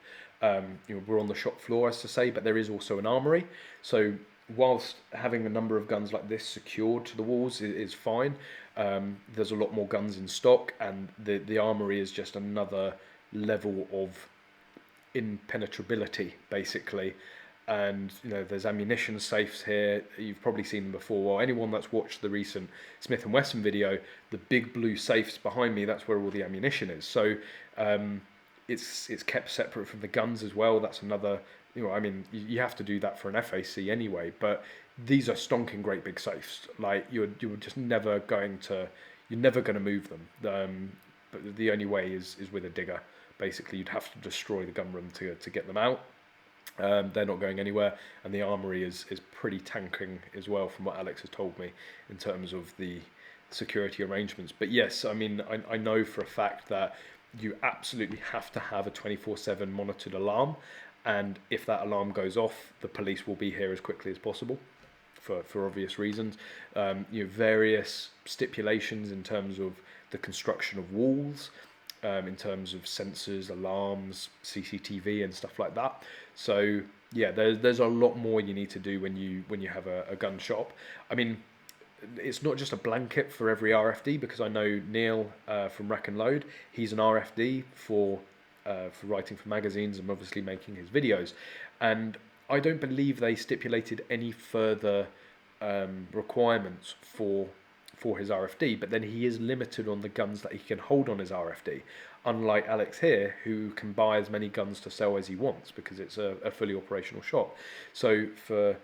you know, we're on the shop floor as to say, but there is also an armory. So whilst having a number of guns like this secured to the walls is fine, there's a lot more guns in stock, and the armory is just another level of impenetrability basically. And you know, there's ammunition safes here. You've probably seen them before. Well, anyone that's watched the recent Smith & Wesson video, the big blue safes behind me, that's where all the ammunition is. So it's kept separate from the guns as well. That's another, you know, I mean, you have to do that for an FAC anyway, but these are stonking great big safes. Like you're just never going to move them. But the only way is with a digger. Basically, you'd have to destroy the gun room to get them out. They're not going anywhere, and the armory is pretty tanking as well, from what Alex has told me in terms of the security arrangements. But yes, I mean, I know for a fact that you absolutely have to have a 24/7 monitored alarm, and if that alarm goes off, the police will be here as quickly as possible for obvious reasons. You know, various stipulations in terms of the construction of walls, in terms of sensors, alarms, CCTV and stuff like that. So yeah, there's a lot more you need to do when you have a gun shop. I mean, it's not just a blanket for every RFD, because I know Neil from Rack and Load, he's an RFD for writing for magazines and obviously making his videos, and I don't believe they stipulated any further requirements for his RFD, but then he is limited on the guns that he can hold on his RFD, unlike Alex here, who can buy as many guns to sell as he wants, because it's a fully operational shop. So for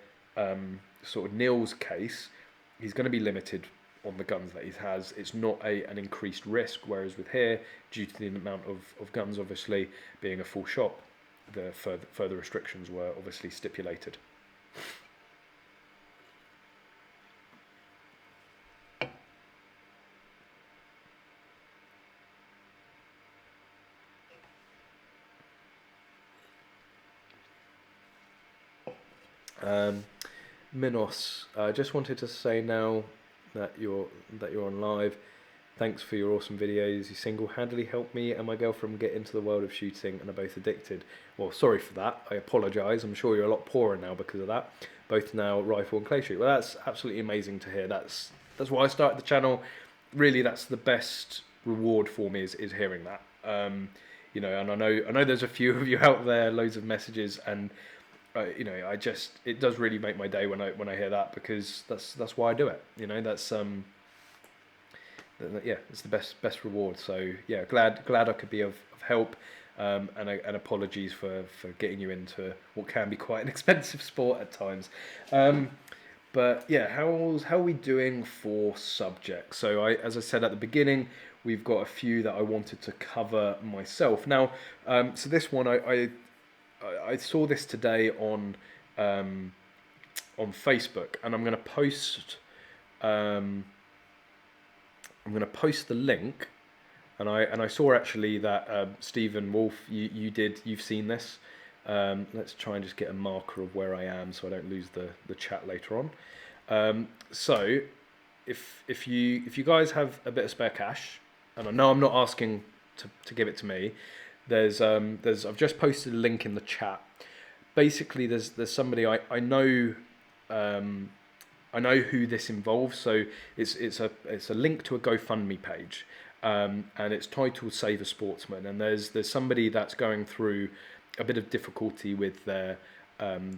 sort of Neil's case, he's going to be limited on the guns that he has. It's not an increased risk, whereas with here, due to the amount of guns obviously being a full shop, the further restrictions were obviously stipulated. Minos, I just wanted to say now that you're on live, thanks for your awesome videos. You single-handedly helped me and my girlfriend get into the world of shooting and are both addicted. Well, sorry for that. I apologise. I'm sure you're a lot poorer now because of that. Both now rifle and clay shoot. Well, that's absolutely amazing to hear. That's why I started the channel. Really, that's the best reward for me is hearing that. You know, and I know there's a few of you out there, loads of messages, and you know, it does really make my day when I hear that, because that's why I do it. You know, that's yeah, it's the best reward. So yeah, glad I could be of help, and apologies for getting you into what can be quite an expensive sport at times. But yeah, how are we doing for subjects? So as I said at the beginning, we've got a few that I wanted to cover myself. Now, so this one I I saw this today on Facebook, and I'm going to post the link. And I saw actually that Stephen Wolf, you've seen this. Let's try and just get a marker of where I am so I don't lose the chat later on. So if you guys have a bit of spare cash, and I know I'm not asking to give it to me, I've just posted a link in the chat. Basically, there's somebody I know. I know who this involves, so it's a link to a GoFundMe page, and it's titled Save a Sportsman. And there's somebody that's going through a bit of difficulty with their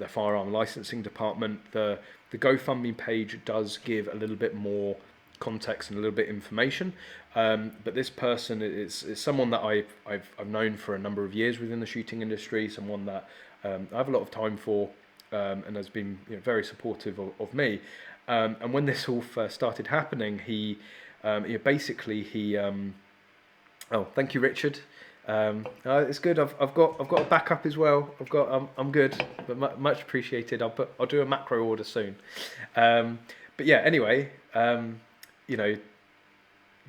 firearm licensing department. The GoFundMe page does give a little bit more context and a little bit information, but this person is someone that I've known for a number of years within the shooting industry, someone that I have a lot of time for, and has been very supportive of me. And when this all first started happening, he basically oh, thank you, Richard. It's good. I've got a backup as well. I'm good, but much appreciated. I'll do a macro order soon. But yeah, anyway,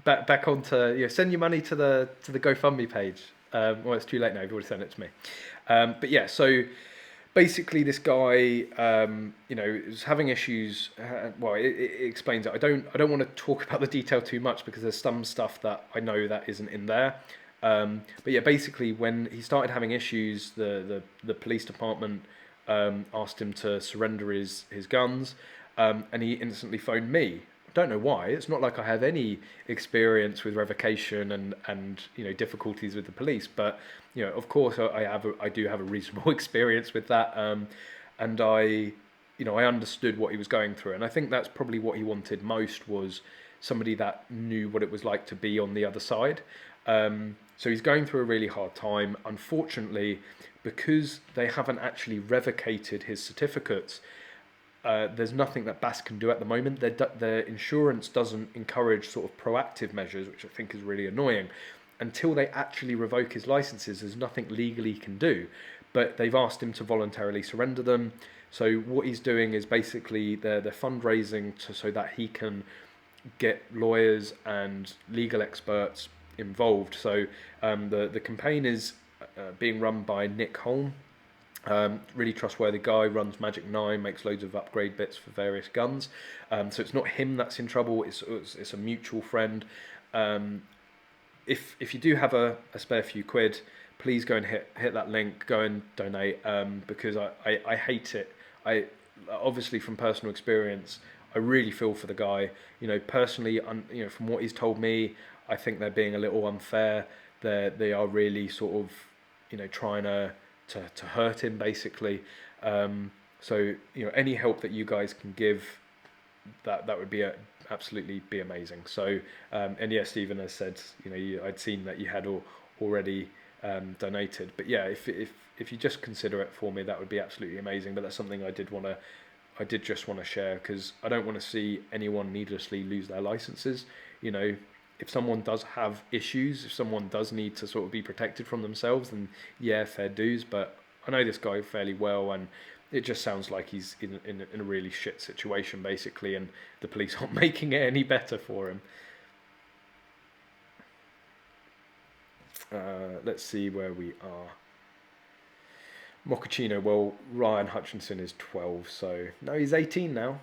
back onto send your money to the GoFundMe page. Well, it's too late now. You've already sent it to me. But yeah, so basically this guy, is having issues. Well, it explains it. I don't want to talk about the detail too much because there's some stuff that I know that isn't in there. But yeah, basically when he started having issues, the police department asked him to surrender his guns, and he instantly phoned me. Don't know why. It's not like I have any experience with revocation and difficulties with the police, but of course I do have a reasonable experience with that, and I understood what he was going through, and I think that's probably what he wanted most, was somebody that knew what it was like to be on the other side. So he's going through a really hard time. Unfortunately, because they haven't actually revocated his certificates, there's nothing that BAS can do at the moment. Their insurance doesn't encourage sort of proactive measures, which I think is really annoying. Until they actually revoke his licenses, there's nothing legally he can do. But they've asked him to voluntarily surrender them. So what he's doing is basically they're fundraising so that he can get lawyers and legal experts involved. So the campaign is being run by Nick Holm. Really trustworthy guy, runs Magic 9, makes loads of upgrade bits for various guns. So it's not him that's in trouble, it's a mutual friend. If you do have a spare few quid, please go and hit that link, go and donate, because I hate it. Obviously from personal experience, I really feel for the guy. Personally, from what he's told me, I think they're being a little unfair. They are really sort of, trying to hurt him basically. So any help that you guys can give, that would be absolutely be amazing. So and yeah, Stephen has said I'd seen that you had already donated, but yeah, if you just consider it for me, that would be absolutely amazing. But that's something I did just want to share, because I don't want to see anyone needlessly lose their licenses. If someone does have issues, if someone does need to sort of be protected from themselves, then yeah, fair dues. But I know this guy fairly well, and it just sounds like he's in a really shit situation, basically, and the police aren't making it any better for him. Let's see where we are. Mochaccino, well, Ryan Hutchinson is 12, so no, he's 18 now.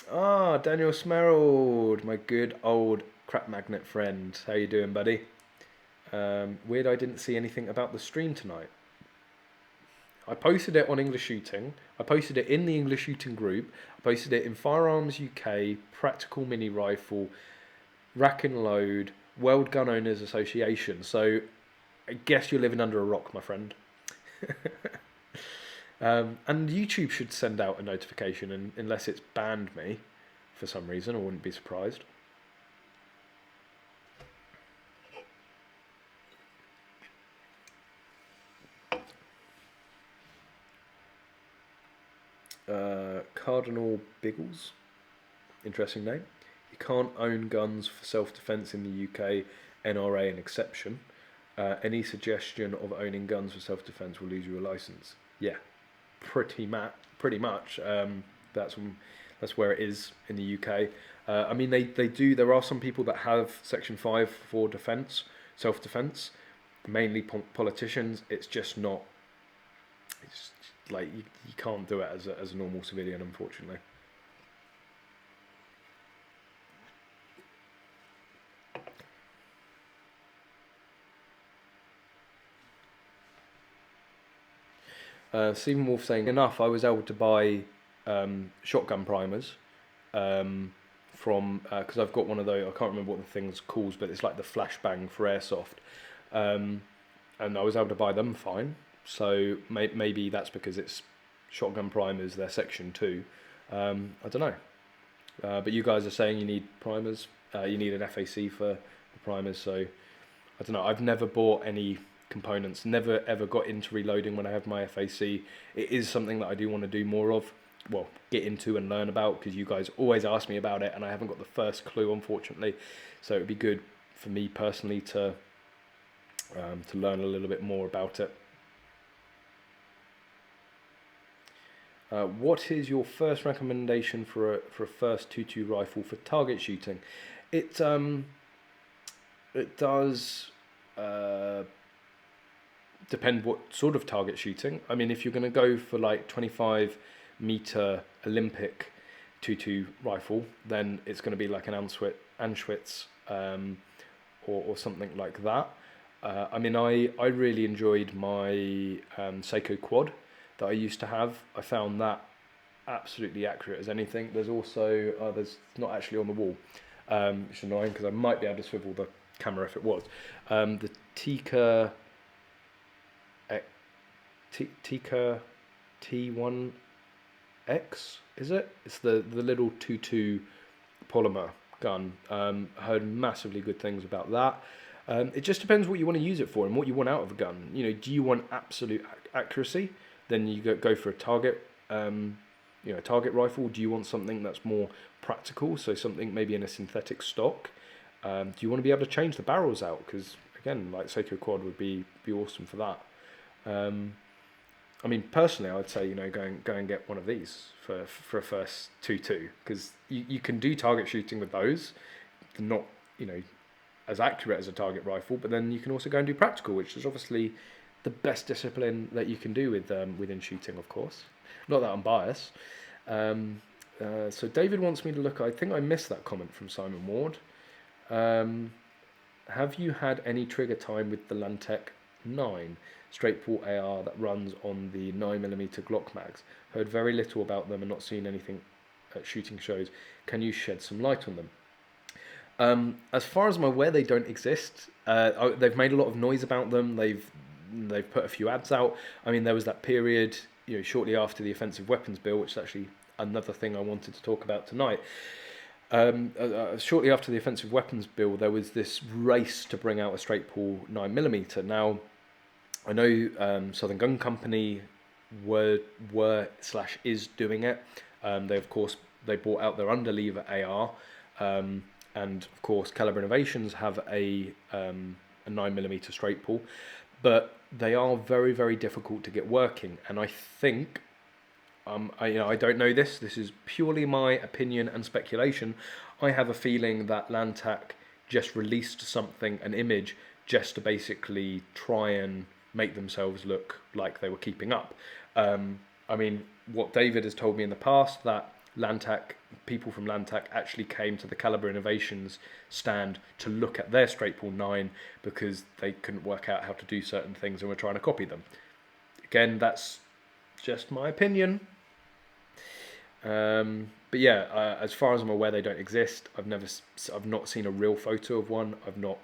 Daniel Smerald, my good old crap magnet friend. How you doing, buddy? Weird I didn't see anything about the stream tonight. I posted it on EnglishShooting. I posted it in the EnglishShooting group. I posted it in Firearms UK, Practical Mini Rifle, Rack and Load, World Gun Owners Association. So I guess you're living under a rock, my friend. And YouTube should send out a notification, unless it's banned me for some reason. I wouldn't be surprised. Cardinal Biggles, interesting name. You can't own guns for self-defense in the UK, NRA an exception. Any suggestion of owning guns for self-defense will lose you a license. yeah, pretty much. That's where it is in the UK. I mean, there are some people that have Section 5 for defence, self-defence, mainly politicians. It's just not, it's like you can't do it as a normal civilian, unfortunately. Stephen Wolf saying, enough, I was able to buy shotgun primers from, because I've got one of those, I can't remember what the thing's called, but it's like the flashbang for airsoft. And I was able to buy them fine. So maybe that's because it's shotgun primers, they're Section 2. I don't know. But you guys are saying you need primers, you need an FAC for the primers, so I don't know. I've never bought any components, never ever got into reloading when I have my FAC. It is something that I do want to do more of, well, get into and learn about, because you guys always ask me about it and I haven't got the first clue, unfortunately. So it would be good for me personally to learn a little bit more about it. What is your first recommendation for a first 2.2 rifle for target shooting? It does depend what sort of target shooting. I mean, if you're going to go for like 25-meter Olympic 2.2 rifle, then it's going to be like an Anschwitz or something like that. I mean, I really enjoyed my Seiko quad that I used to have. I found that absolutely accurate as anything. There's also, there's not actually on the wall, which is annoying because I might be able to swivel the camera if it was. The Tikka T1X, is it? It's the little 2.2 polymer gun. I heard massively good things about that. It just depends what you want to use it for and what you want out of a gun. You know, do you want absolute accuracy? Then you go for a target, target rifle. Do you want something that's more practical? So something maybe in a synthetic stock. Do you want to be able to change the barrels out? Because again, like Seiko quad would be awesome for that. I mean, personally, I'd say go and get one of these for a first 2.2, because you can do target shooting with those. They're not as accurate as a target rifle, but then you can also go and do practical, which is obviously the best discipline that you can do within shooting, of course. Not that I'm biased. So David wants me to look. I think I missed that comment from Simon Ward. Have you had any trigger time with the Lantec 9 straight port AR that runs on the 9mm Glock mags? Heard very little about them and not seen anything at shooting shows. Can you shed some light on them? As far as I'm aware, they don't exist. They've made a lot of noise about them. They've put a few ads out. I mean, there was that period, shortly after the offensive weapons bill, which is actually another thing I wanted to talk about tonight. Shortly after the offensive weapons bill, there was this race to bring out a straight pull 9mm. Now, I know Southern Gun Company is doing it. They brought out their underlever AR, and of course Caliber Innovations have a 9mm straight pull, but they are very, very difficult to get working. And I think, I don't know this. This is purely my opinion and speculation. I have a feeling that Lantac just released an image, just to basically try and make themselves look like they were keeping up. I mean, what David has told me in the past, that people from Lantac actually came to the Caliber Innovations stand to look at their straight pull 9 because they couldn't work out how to do certain things and were trying to copy them. Again, that's just my opinion. But yeah, as far as I'm aware, they don't exist. I've not seen a real photo of one. I've not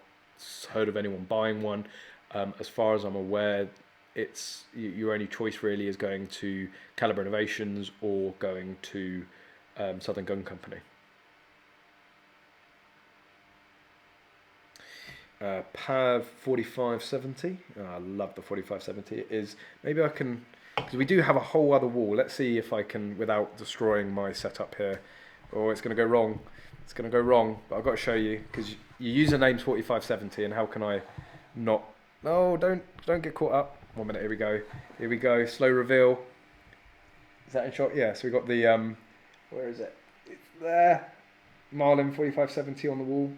heard of anyone buying one. As far as I'm aware, it's your only choice really is going to Caliber Innovations or going to Southern Gun Company. PAV 4570. I love the 4570. It is, maybe I can, because we do have a whole other wall. Let's see if I can, without destroying my setup here. Oh, it's going to go wrong. It's going to go wrong, but I've got to show you, because your username's 4570, and how can I not? No, don't get caught up. 1 minute, here we go. Here we go, slow reveal. Is that in shot? Yeah, so we got the, where is it? It's there. Marlin 4570 on the wall.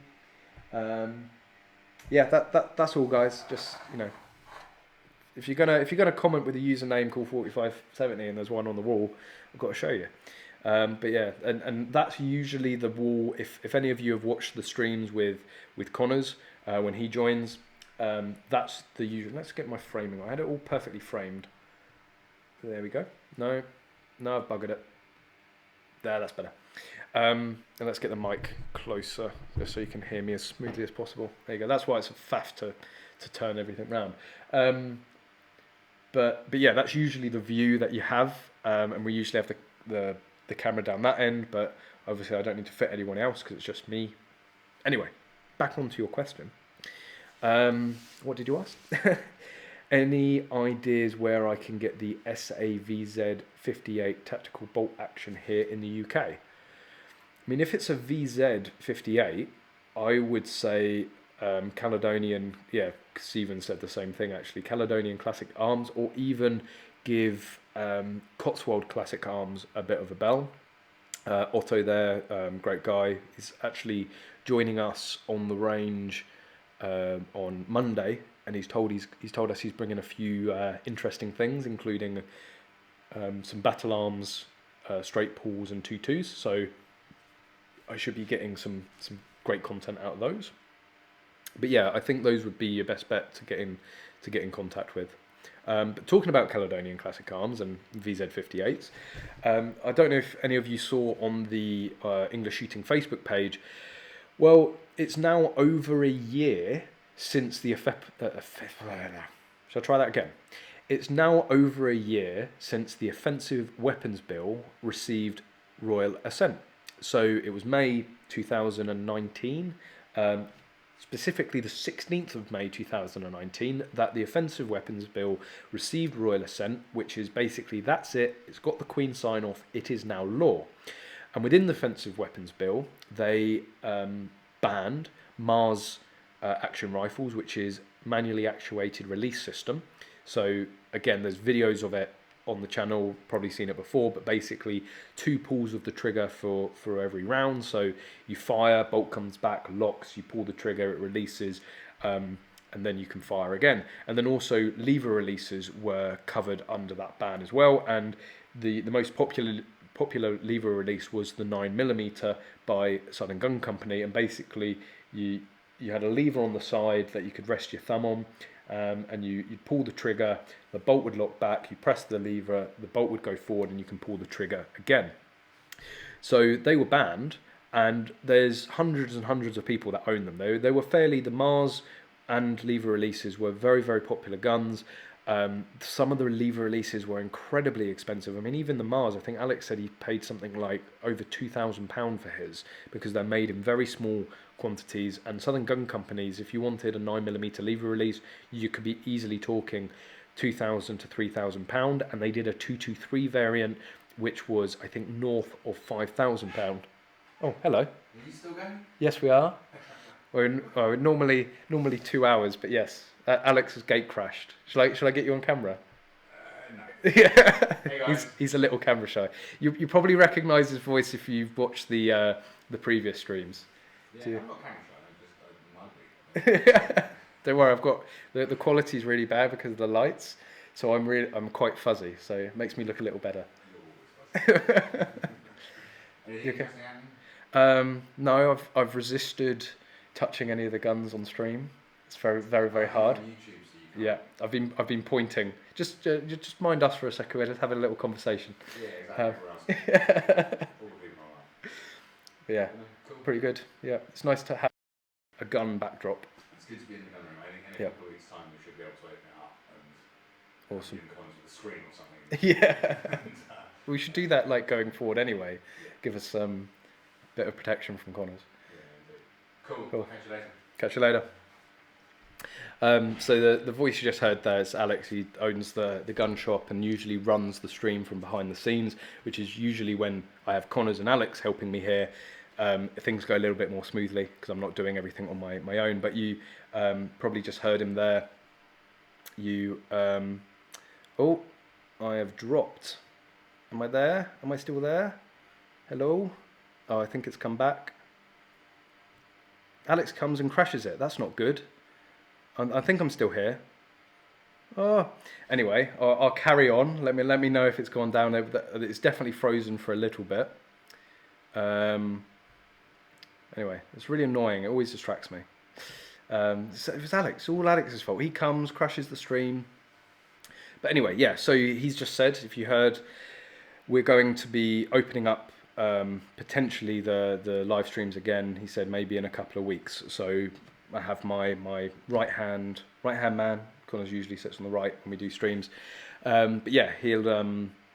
Yeah, that's all, guys. Just, you know, if you're gonna comment with a username called 4570 and there's one on the wall, I've got to show you. But yeah, and that's usually the wall. If any of you have watched the streams with Connors when he joins, that's the usual. Let's get my framing. I had it all perfectly framed. There we go. No, I've buggered it. There, that's better. And let's get the mic closer just so you can hear me as smoothly as possible. There you go. That's why it's a faff to turn everything round. But yeah, that's usually the view that you have, and we usually have the camera down that end. But obviously, I don't need to fit anyone else because it's just me. Anyway, back onto your question. What did you ask? Any ideas where I can get the SAVZ58 tactical bolt action here in the UK? I mean, if it's a VZ58, I would say Caledonian, yeah, Stephen said the same thing actually, Caledonian Classic Arms, or even give Cotswold Classic Arms a bit of a bell. Otto there, great guy, is actually joining us on the range on Monday, and he's told us he's bringing a few interesting things, including some battle arms, straight pulls and 2.2s. So I should be getting some great content out of those. But yeah, I think those would be your best bet to get in contact with. But talking about Caledonian Classic Arms and VZ58s, I don't know if any of you saw on the English Shooting Facebook page. Well, it's now over a year since the shall I try that again? It's now over a year since the Offensive Weapons Bill received royal assent. So it was May 2019, specifically the 16th of May 2019, that the Offensive Weapons Bill received royal assent, which is basically, that's it, it's got the Queen's sign off, it is now law. And within the Offensive Weapons Bill, they banned Mars action rifles, which is manually actuated release system. So again, there's videos of it on the channel, probably seen it before, but basically 2 pulls of the trigger for every round. So you fire, bolt comes back, locks, you pull the trigger, it releases, and then you can fire again. And then also lever releases were covered under that ban as well. And the most popular lever release was the 9mm by Southern Gun Company, and basically you had a lever on the side that you could rest your thumb on, and you'd pull the trigger, the bolt would lock back, you press the lever, the bolt would go forward, and you can pull the trigger again. So they were banned, and there's hundreds and hundreds of people that own them. They were the Mars and lever releases were very, very popular guns. Some of the lever releases were incredibly expensive. I mean, even the Mars, I think Alex said he paid something like over £2,000 for his, because they're made in very small quantities. And Southern Gun Companies, if you wanted a 9mm lever release, you could be easily talking £2,000 to £3,000. And they did a 223 variant, which was, I think, north of £5,000. Oh, hello. Are you still going? Yes, we are. We're normally 2 hours, but yes. Alex's gate crashed. Shall I get you on camera? No. Yeah. Hey he's a little camera shy. You probably recognise his voice if you've watched the previous streams. Yeah, I'm not camera shy. I'm just Don't worry, I've got the quality's really bad because of the lights, so I'm quite fuzzy, so it makes me look a little better. Anything interesting happening? No, I've resisted touching any of the guns on stream. It's very, very, very hard. On YouTube, so you Yeah, I've been pointing. Just mind us for a second. We're just having a little conversation. Yeah, exactly. Yeah, Cool. pretty good. Yeah, it's nice to have a gun backdrop. It's good to be in the gun room. I think in a couple of weeks' time we should be able to open it up and Awesome. do cons with a screen or something. Yeah, And, we should do that like going forward anyway. Yeah. Give us some bit of protection from Connors. Yeah, indeed. Cool. Catch you later. Catch you later. So the voice you just heard there is Alex. He owns the gun shop and usually runs the stream from behind the scenes, which is usually when I have Connors and Alex helping me here. Things go a little bit more smoothly because I'm not doing everything on my own. But you probably just heard him there. You Oh, I have dropped. Am I there? Am I still there? Hello? Oh, I think it's come back. Alex comes and crashes it. That's not good. I think I'm still here. Oh, anyway, I'll carry on. Let me know if it's gone down over the, it's definitely frozen for a little bit. Anyway, it's really annoying. It always distracts me. So it was Alex. All Alex's fault. He comes, crashes the stream. But anyway, yeah. So he's just said, if you heard, we're going to be opening up potentially the live streams again. He said maybe in a couple of weeks. So I have my right hand man. Connor's usually sits on the right when we do streams. But yeah, he'll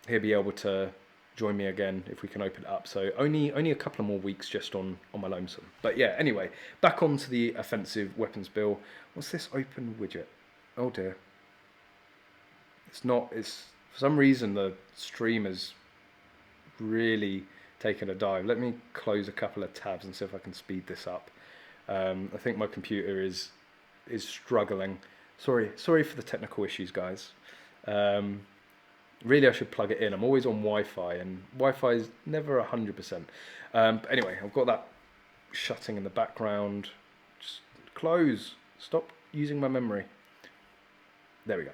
be able to join me again if we can open it up. So only a couple of more weeks just on my lonesome. But yeah, anyway, back onto the offensive weapons bill. What's this open widget? Oh dear. It's not. It's for some reason the stream has really taken a dive. Let me close a couple of tabs and see if I can speed this up. I think my computer is struggling. Sorry for the technical issues, guys. Really, I should plug it in. I'm always on Wi-Fi, and Wi-Fi is never 100%. But anyway, I've got that shutting in the background. Just close. Stop using my memory. There we go.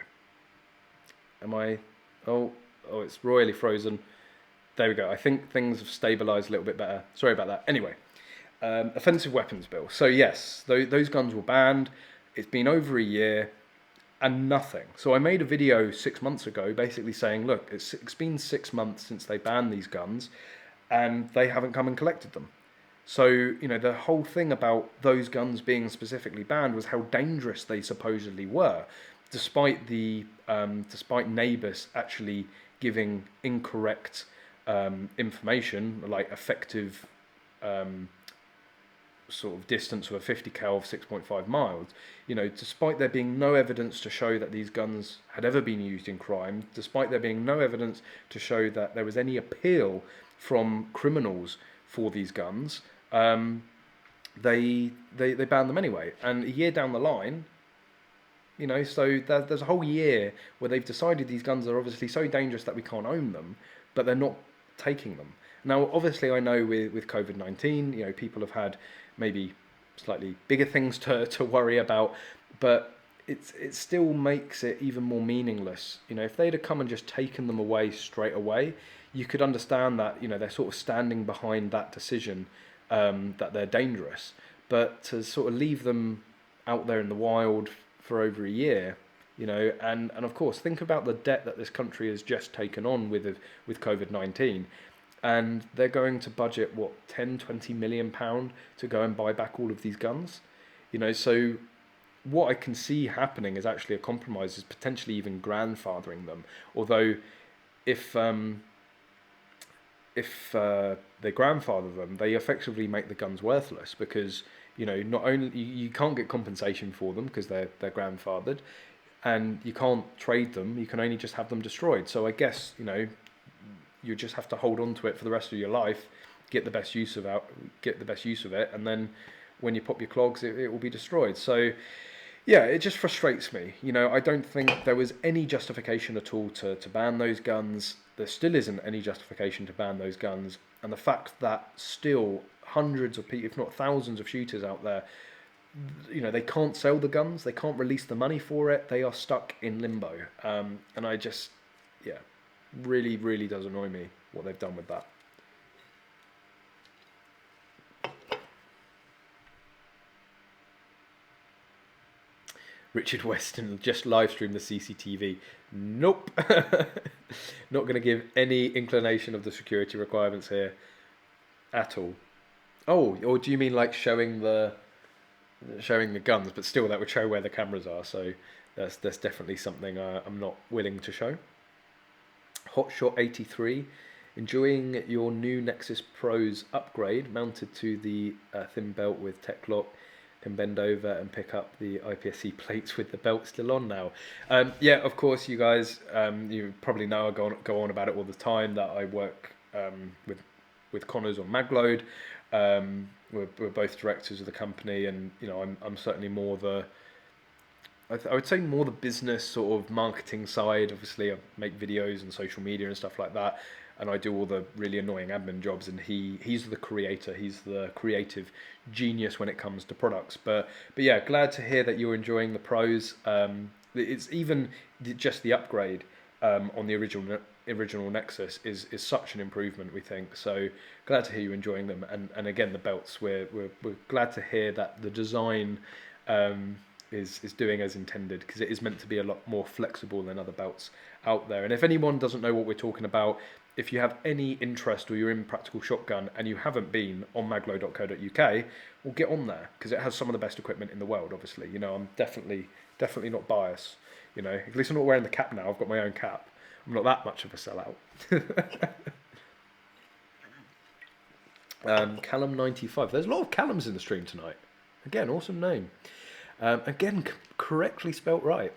Am I? Oh, it's royally frozen. There we go. I think things have stabilised a little bit better. Sorry about that. Anyway, offensive weapons bill. So yes, those guns were banned. It's been over a year. And nothing. So I made a video 6 months ago basically saying, look, it's been 6 months since they banned these guns and they haven't come and collected them. So, you know, the whole thing about those guns being specifically banned was how dangerous they supposedly were, despite neighbours actually giving incorrect information, like effective sort of distance of a 50 cal of 6.5 miles, you know, despite there being no evidence to show that these guns had ever been used in crime, despite there being no evidence to show that there was any appeal from criminals for these guns, they banned them anyway. And a year down the line, you know, so there's a whole year where they've decided these guns are obviously so dangerous that we can't own them, but they're not taking them. Now, obviously, I know with COVID-19, you know, people have had maybe slightly bigger things to worry about, but it still makes it even more meaningless. You know, if they'd have come and just taken them away straight away, you could understand that, you know, they're sort of standing behind that decision, that they're dangerous. But to sort of leave them out there in the wild for over a year, you know, and of course, think about the debt that this country has just taken on with COVID-19. And they're going to budget, what, 10, 20 million pound to go and buy back all of these guns. You know, so what I can see happening is actually a compromise, is potentially even grandfathering them. Although if they grandfather them, they effectively make the guns worthless, because, you know, not only you can't get compensation for them because they're grandfathered, and you can't trade them, you can only just have them destroyed. So I guess, you know, you just have to hold on to it for the rest of your life, get the best use of it, and then when you pop your clogs, it will be destroyed. So yeah, it just frustrates me. You know, I don't think there was any justification at all to ban those guns. There still isn't any justification to ban those guns, and the fact that still hundreds of people, if not thousands of shooters out there, you know, they can't sell the guns, they can't release the money for it, they are stuck in limbo. And I just, yeah, really does annoy me what they've done with that. Richard Weston just live streamed the CCTV. Nope. Not going to give any inclination of the security requirements here at all. Oh, or do you mean like showing the guns? But still, that would show where the cameras are. So that's definitely something I'm not willing to show. Hotshot83, enjoying your new Nexus Pro's upgrade mounted to the thin belt with tech lock. Can bend over and pick up the IPSC plates with the belt still on now. Yeah, of course, you guys, you probably know I go on about it all the time, that I work with Connors on Magload. We're both directors of the company, and you know, I'm certainly more the I would say more the business sort of marketing side. Obviously, I make videos and social media and stuff like that, and I do all the really annoying admin jobs. And he's the creator. He's the creative genius when it comes to products. But yeah, glad to hear that you're enjoying the pros. It's even just the upgrade on the original Nexus is such an improvement, we think. So glad to hear you enjoying them. And again, the belts, we're glad to hear that the design is doing as intended, because it is meant to be a lot more flexible than other belts out there. And if anyone doesn't know what we're talking about, if you have any interest or you're in practical shotgun and you haven't been on maglo.co.uk, well, get on there, because it has some of the best equipment in the world. Obviously, you know, I'm definitely not biased. You know, at least I'm not wearing the cap now. I've got my own cap. I'm not that much of a sellout. Callum 95. There's a lot of Callums in the stream tonight. Again, awesome name. Again, correctly spelt right.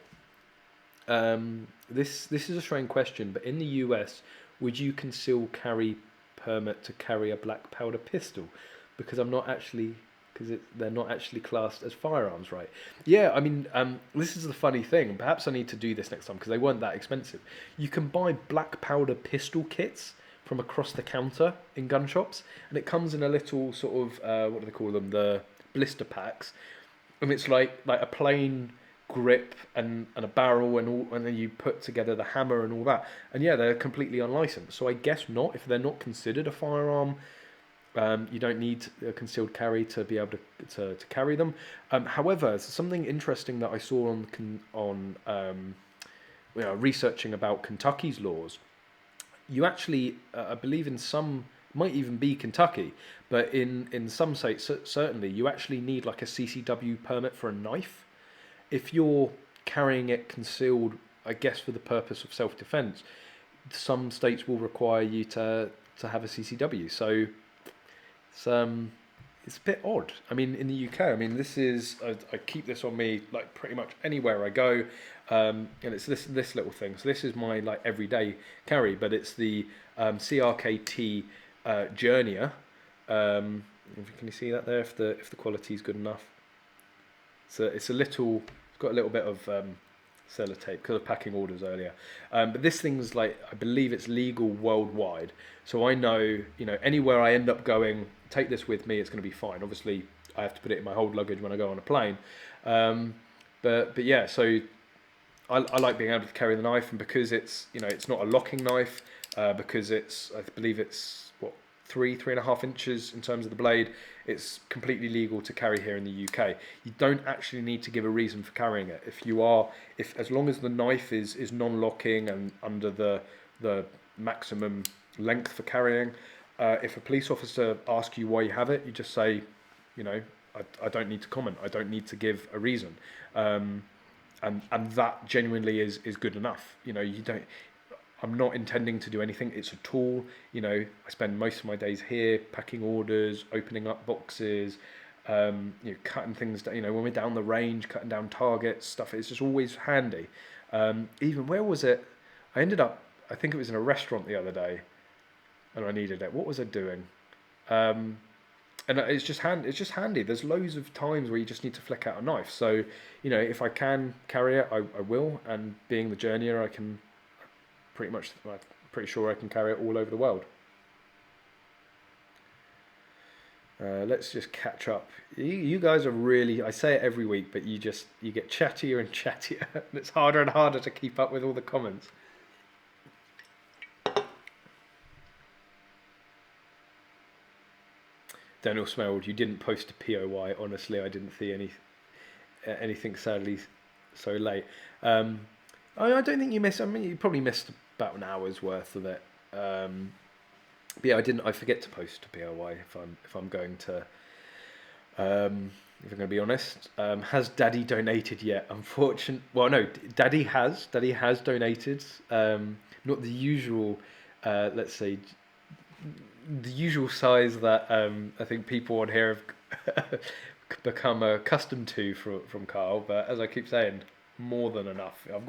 This is a strange question, but in the US, would you conceal carry permit to carry a black powder pistol? Because they're not actually classed as firearms, right? Yeah, I mean, this is the funny thing. Perhaps I need to do this next time, because they weren't that expensive. You can buy black powder pistol kits from across the counter in gun shops, and it comes in a little sort of what do they call them? The blister packs. And it's like a plain grip and a barrel and then you put together the hammer and all that. And yeah, they're completely unlicensed. So I guess not. If they're not considered a firearm, you don't need a concealed carry to be able to carry them. However, something interesting that I saw on researching about Kentucky's laws, you actually, I believe in some, might even be Kentucky, but in some states, certainly, you actually need like a CCW permit for a knife. If you're carrying it concealed, I guess for the purpose of self-defense, some states will require you to have a CCW. So it's a bit odd. I mean, in the UK, I mean, this is, I keep this on me like pretty much anywhere I go, and it's this little thing. So this is my like everyday carry, but it's the CRKT Journeyer. Can you see that there? If the quality is good enough. So it's got a little bit of sellotape because of packing orders earlier. But this thing's like, I believe it's legal worldwide. So I know, you know, anywhere I end up going, take this with me, it's going to be fine. Obviously, I have to put it in my hold luggage when I go on a plane. But yeah, so I like being able to carry the knife, and because it's, you know, it's not a locking knife, because it's, I believe it's what, 3.5 inches in terms of the blade. It's completely legal to carry here in the UK. You don't actually need to give a reason for carrying it. If as long as the knife is non-locking and under the maximum length for carrying, if a police officer asks you why you have it, you just say, you know, I don't need to comment. I don't need to give a reason. And that genuinely is good enough. You know, I'm not intending to do anything. It's a tool. You know, I spend most of my days here packing orders, opening up boxes, cutting things down. You know, when we're down the range, cutting down targets, stuff. It's just always handy. Even where was it? I think it was in a restaurant the other day, and I needed it. What was I doing? And it's just handy. There's loads of times where you just need to flick out a knife. So, you know, if I can carry it, I will. And being the journeyer, I'm pretty sure I can carry it all over the world. Let's just catch up. You guys are really, I say it every week, but you get chattier and chattier. And it's harder and harder to keep up with all the comments. Daniel Smelled, you didn't post a POI. Honestly, I didn't see anything, sadly, so late. I don't think you missed. I mean, you probably missed about an hour's worth of it. But yeah, I forget to post a POI if I'm going to. If I'm going to be honest, has Daddy donated yet? Well, no, Daddy has donated. Not the usual, let's say, the usual size that I think people on here have become accustomed to from Carl. But as I keep saying, more than enough. I've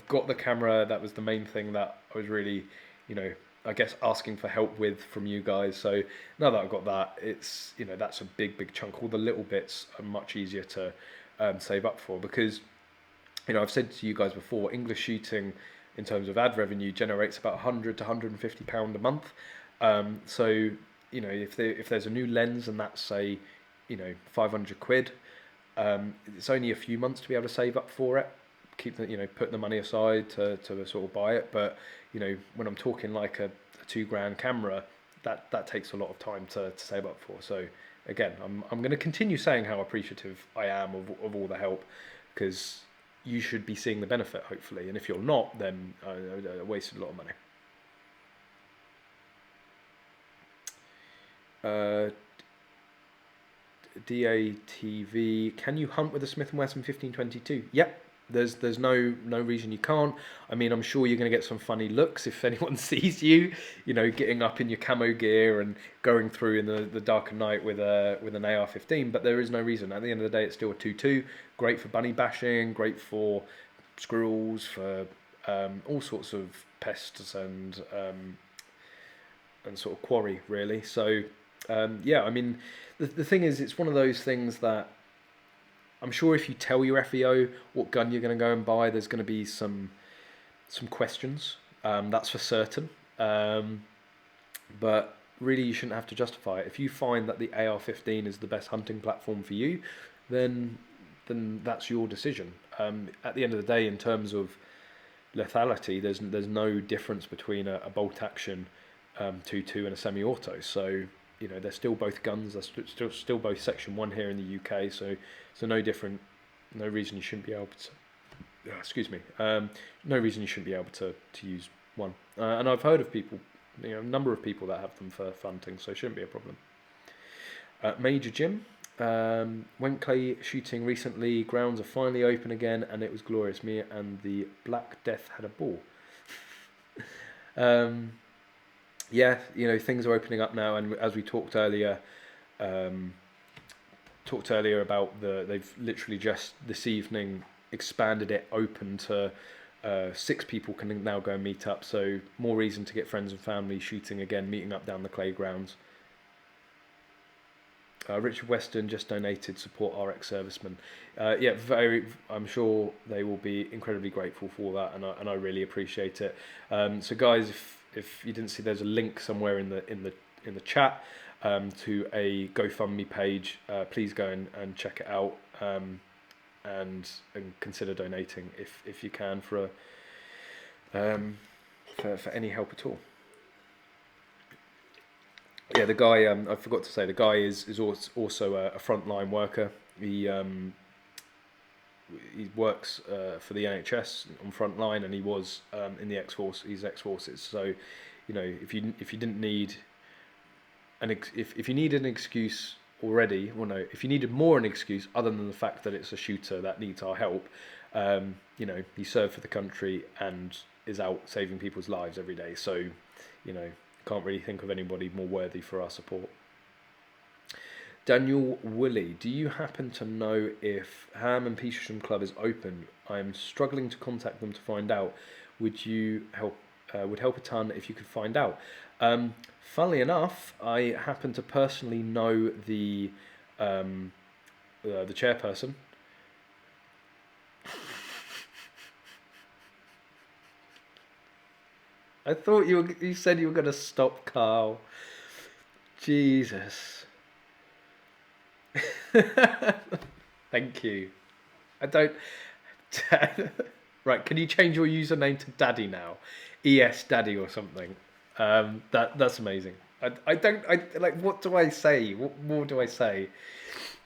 got the camera. That was the main thing that I was really, you know, I guess asking for help with from you guys. So now that I've got that, it's, you know, that's a big chunk. All the little bits are much easier to save up for, because you know, I've said to you guys before, English shooting in terms of ad revenue generates about 100 to 150 pound a month. So, you know, if there's a new lens and that's, say, you know, 500 quid, it's only a few months to be able to save up for it. Keep the, you know, put the money aside to sort of buy it. But, you know, when I'm talking like a £2,000 camera, that takes a lot of time to save up for. So again, I'm going to continue saying how appreciative I am of all the help, because you should be seeing the benefit, hopefully. And if you're not, then I wasted a lot of money. DATV, can you hunt with a Smith & Wesson 1522? Yep. There's no reason you can't. I mean, I'm sure you're going to get some funny looks if anyone sees you, you know, getting up in your camo gear and going through in the dark of night with an AR-15. But there is no reason. At the end of the day, it's still a 2.2. Great for bunny bashing. Great for squirrels. For all sorts of pests and sort of quarry, really. So yeah, I mean, the thing is, it's one of those things that I'm sure if you tell your FEO what gun you're going to go and buy, there's going to be some questions. That's for certain. But really, you shouldn't have to justify it. If you find that the AR-15 is the best hunting platform for you, then that's your decision. At the end of the day, in terms of lethality, there's no difference between a bolt action 2.2 and a semi-auto. So, you know, they're still both guns. They're still both Section 1 here in the UK. So no different. No reason you shouldn't be able to. Excuse me. No reason you shouldn't be able to use one. And I've heard of people, you know, a number of people that have them for hunting. So it shouldn't be a problem. Major Jim went clay shooting recently. Grounds are finally open again, and it was glorious. Me and the Black Death had a ball. Yeah, you know, things are opening up now, and as we talked earlier about they've literally just this evening expanded it open to 6 people can now go and meet up. So more reason to get friends and family shooting again, meeting up down the clay grounds. Richard Weston just donated, support RX servicemen. Yeah, I'm sure they will be incredibly grateful for that, and I really appreciate it. So guys, if you didn't see, there's a link somewhere in the chat to a GoFundMe page. Please go and check it out, and consider donating if you can for any help at all. Yeah, the guy, I forgot to say, the guy is also a frontline worker. He works for the NHS on frontline, and he was in the He's ex-forces. So, you know, if you didn't need if you needed an excuse already, well, no, if you needed more an excuse other than the fact that it's a shooter that needs our help, you know, he served for the country and is out saving people's lives every day. So, you know, can't really think of anybody more worthy for our support. Daniel Woolley, do you happen to know if Ham and Petersham Club is open? I'm struggling to contact them to find out. Would you help? Would help a ton if you could find out. Funnily enough, I happen to personally know the chairperson. I thought you said you were going to stop, Carl. Jesus. Thank you. I don't. Right, can you change your username to Daddy now? ES Daddy or something. That's amazing. I don't. Like. What do I say? What more do I say?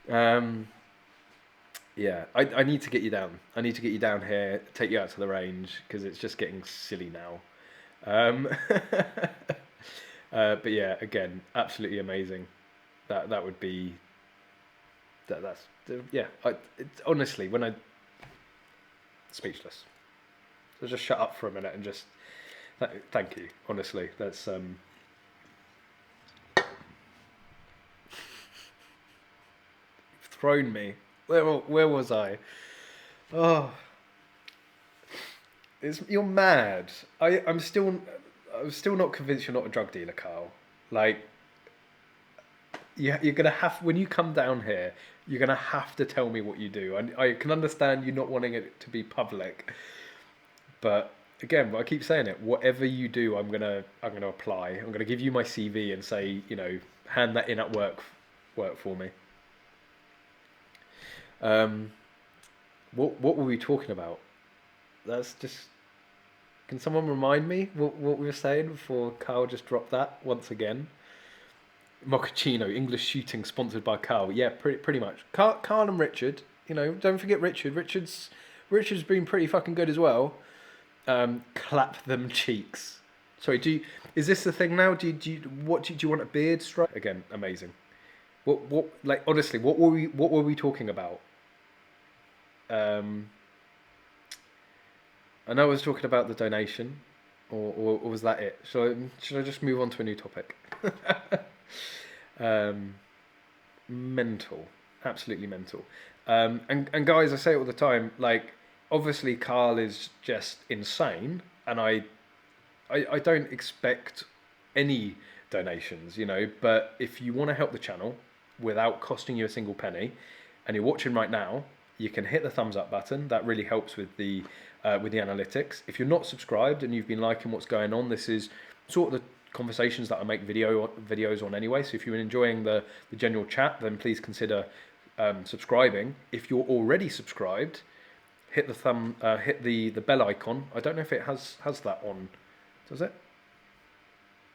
Yeah, I need to get you down. I need to get you down here, take you out to the range, because it's just getting silly now. But yeah, again, absolutely amazing. That would be. That's yeah. Honestly, when I speechless. So just shut up for a minute and just thank you. Honestly, that's thrown me. Where was I? Oh, you're mad. I'm still not convinced you're not a drug dealer, Carl. Like, you're gonna have, when you come down here, you're gonna have to tell me what you do. And I can understand you not wanting it to be public, but again, I keep saying it. Whatever you do, I'm gonna apply. I'm gonna give you my CV and say, you know, hand that in at work for me. What were we talking about? That's just. Can someone remind me what we were saying before Carl just dropped that once again? Mochaccino, English shooting, sponsored by Carl. Yeah, pretty much. Carl and Richard. You know, don't forget Richard. Richard's been pretty fucking good as well. Clap them cheeks. Sorry, is this the thing now? Do you want a beard stripe? Again, amazing. What like honestly, what were we talking about? I know I was talking about the donation, or was that it? Should I just move on to a new topic? Mental, absolutely mental. And guys, I say it all the time. Like, obviously, Carl is just insane, and I don't expect any donations, you know. But if you want to help the channel without costing you a single penny, and you're watching right now, you can hit the thumbs up button. That really helps with the analytics. If you're not subscribed and you've been liking what's going on, this is sort of the conversations that I make videos on anyway. So if you're enjoying the general chat, then please consider subscribing. If you're already subscribed, hit the bell icon. I don't know if it has that on. Does it?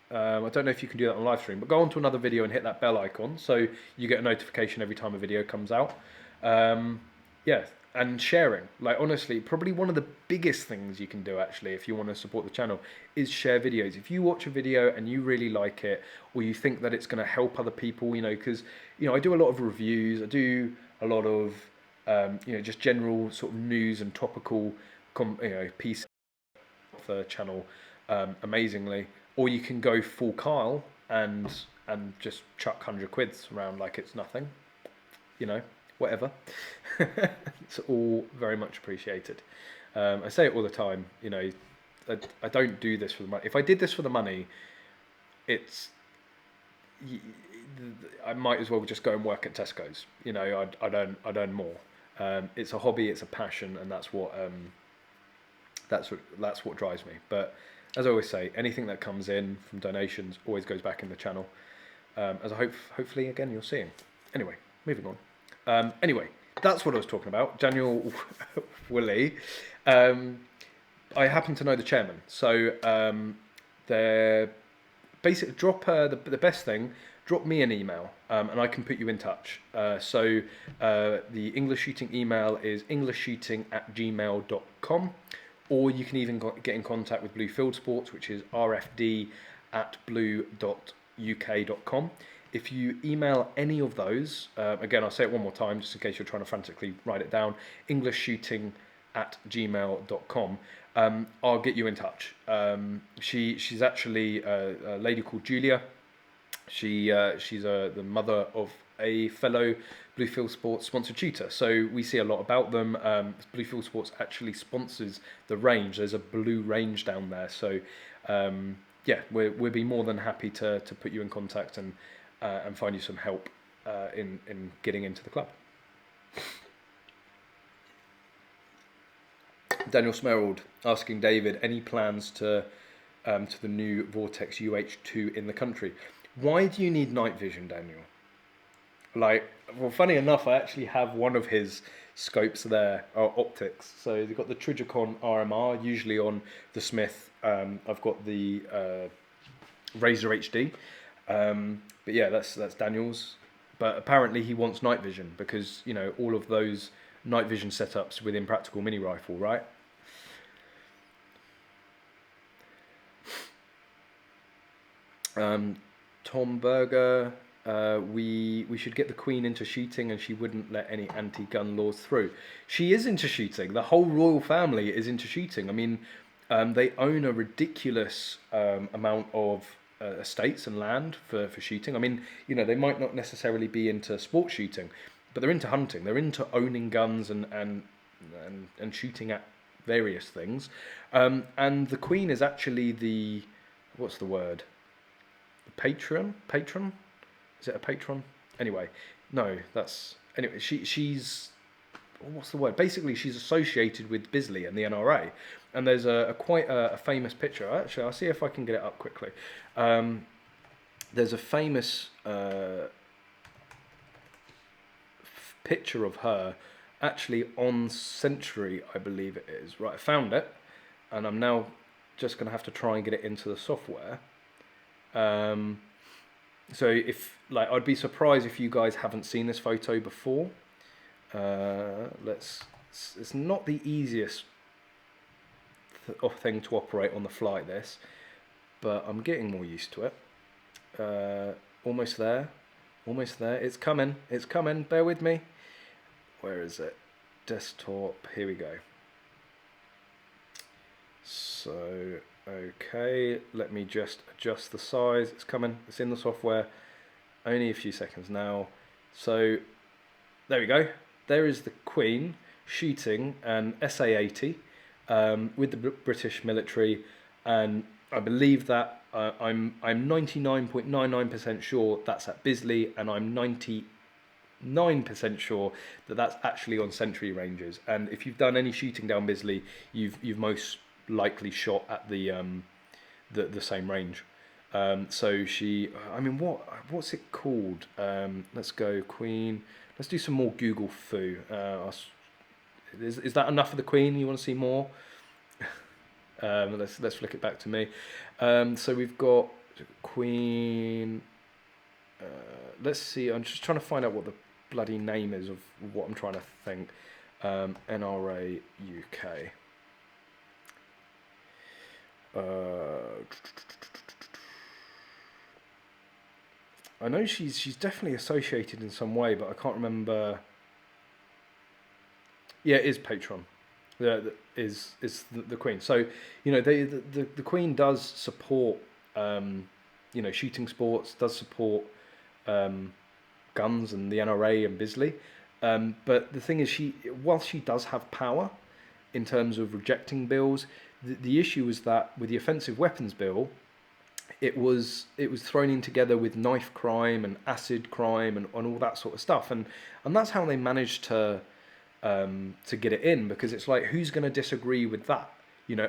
I don't know if you can do that on live stream, but go on to another video and hit that bell icon so you get a notification every time a video comes out. Yeah, and sharing. Like, honestly, probably one of the biggest things you can do, actually, if you want to support the channel, is share videos. If you watch a video and you really like it, or you think that it's going to help other people, you know, because, you know, I do a lot of reviews, I do a lot of, you know, just general sort of news and topical, pieces of the channel amazingly. Or you can go full Kyle and just chuck 100 quids around like it's nothing, you know. Whatever. It's all very much appreciated. I say it all the time, you know, I don't do this for the money. If I did this for the money, I might as well just go and work at Tesco's. You know, I'd earn more. It's a hobby, it's a passion, and that's what drives me. But as I always say, anything that comes in from donations always goes back in the channel. As I hopefully again you're seeing. Anyway, moving on. Anyway, that's what I was talking about. Daniel Woolley. I happen to know the chairman, so they're basically the best thing. Drop me an email, and I can put you in touch. So the English shooting email is englishshooting@gmail.com, or you can even get in contact with Blue Field Sports, which is rfd@blue.uk.com. If you email any of those, again, I'll say it one more time, just in case you're trying to frantically write it down, englishshooting@gmail.com, I'll get you in touch. She's actually a lady called Julia. She's the mother of a fellow Bluefield Sports sponsored tutor, so we see a lot about them. Bluefield Sports actually sponsors the range. There's a blue range down there, so yeah, we'll be more than happy to put you in contact and find you some help in getting into the club. Daniel Smerald asking David, any plans to the new Vortex UH2 in the country? Why do you need night vision, Daniel? Like, well, funny enough, I actually have one of his scopes there, optics. So they've got the Trijicon RMR, usually on the Smith. I've got the Razor HD. But yeah, that's Daniel's. But apparently he wants night vision because, you know, all of those night vision setups within Practical Mini Rifle, right? Tom Berger, we should get the Queen into shooting and she wouldn't let any anti-gun laws through. She is into shooting. The whole royal family is into shooting. I mean, they own a ridiculous amount of estates and land for shooting. I mean, you know, they might not necessarily be into sports shooting, but they're into hunting. They're into owning guns and shooting at various things. And the Queen is actually the, what's the word? Patron? Is it a patron? Anyway, no, that's anyway. She's what's the word? Basically, she's associated with Bisley and the NRA, and there's a quite a famous picture. Actually, I'll see if I can get it up quickly. There's a famous picture of her actually on Century, I believe it is. Right, I found it, and I'm now just going to have to try and get it into the software. So if like, I'd be surprised if you guys haven't seen this photo before. It's not the easiest thing to operate on the fly, this, but I'm getting more used to it. Almost there, it's coming, bear with me. Where is it? Desktop, here we go. So, okay, let me just adjust the size. It's coming, it's in the software. Only a few seconds now. So, there we go. There is the Queen shooting an SA-80 with the British military, and I believe that I'm 99.99% sure that's at Bisley, and I'm 99% sure that that's actually on Century ranges. And if you've done any shooting down Bisley, you've most likely shot at the same range. So she, I mean, what's it called? Let's go Queen. Let's do some more Google foo. Is that enough for the Queen? You want to see more? Let's flick it back to me. So we've got Queen. Let's see. I'm just trying to find out what the bloody name is of what I'm trying to think. NRA UK. I know she's definitely associated in some way, but I can't remember. Yeah, it is Patron. Is the Queen. So the Queen does support shooting sports, does support guns and the NRA and Bisley. But the thing is, whilst she does have power in terms of rejecting bills, the issue was that with the offensive weapons bill, it was thrown in together with knife crime and acid crime and all that sort of stuff, and that's how they managed to get it in, because it's like, who's going to disagree with that?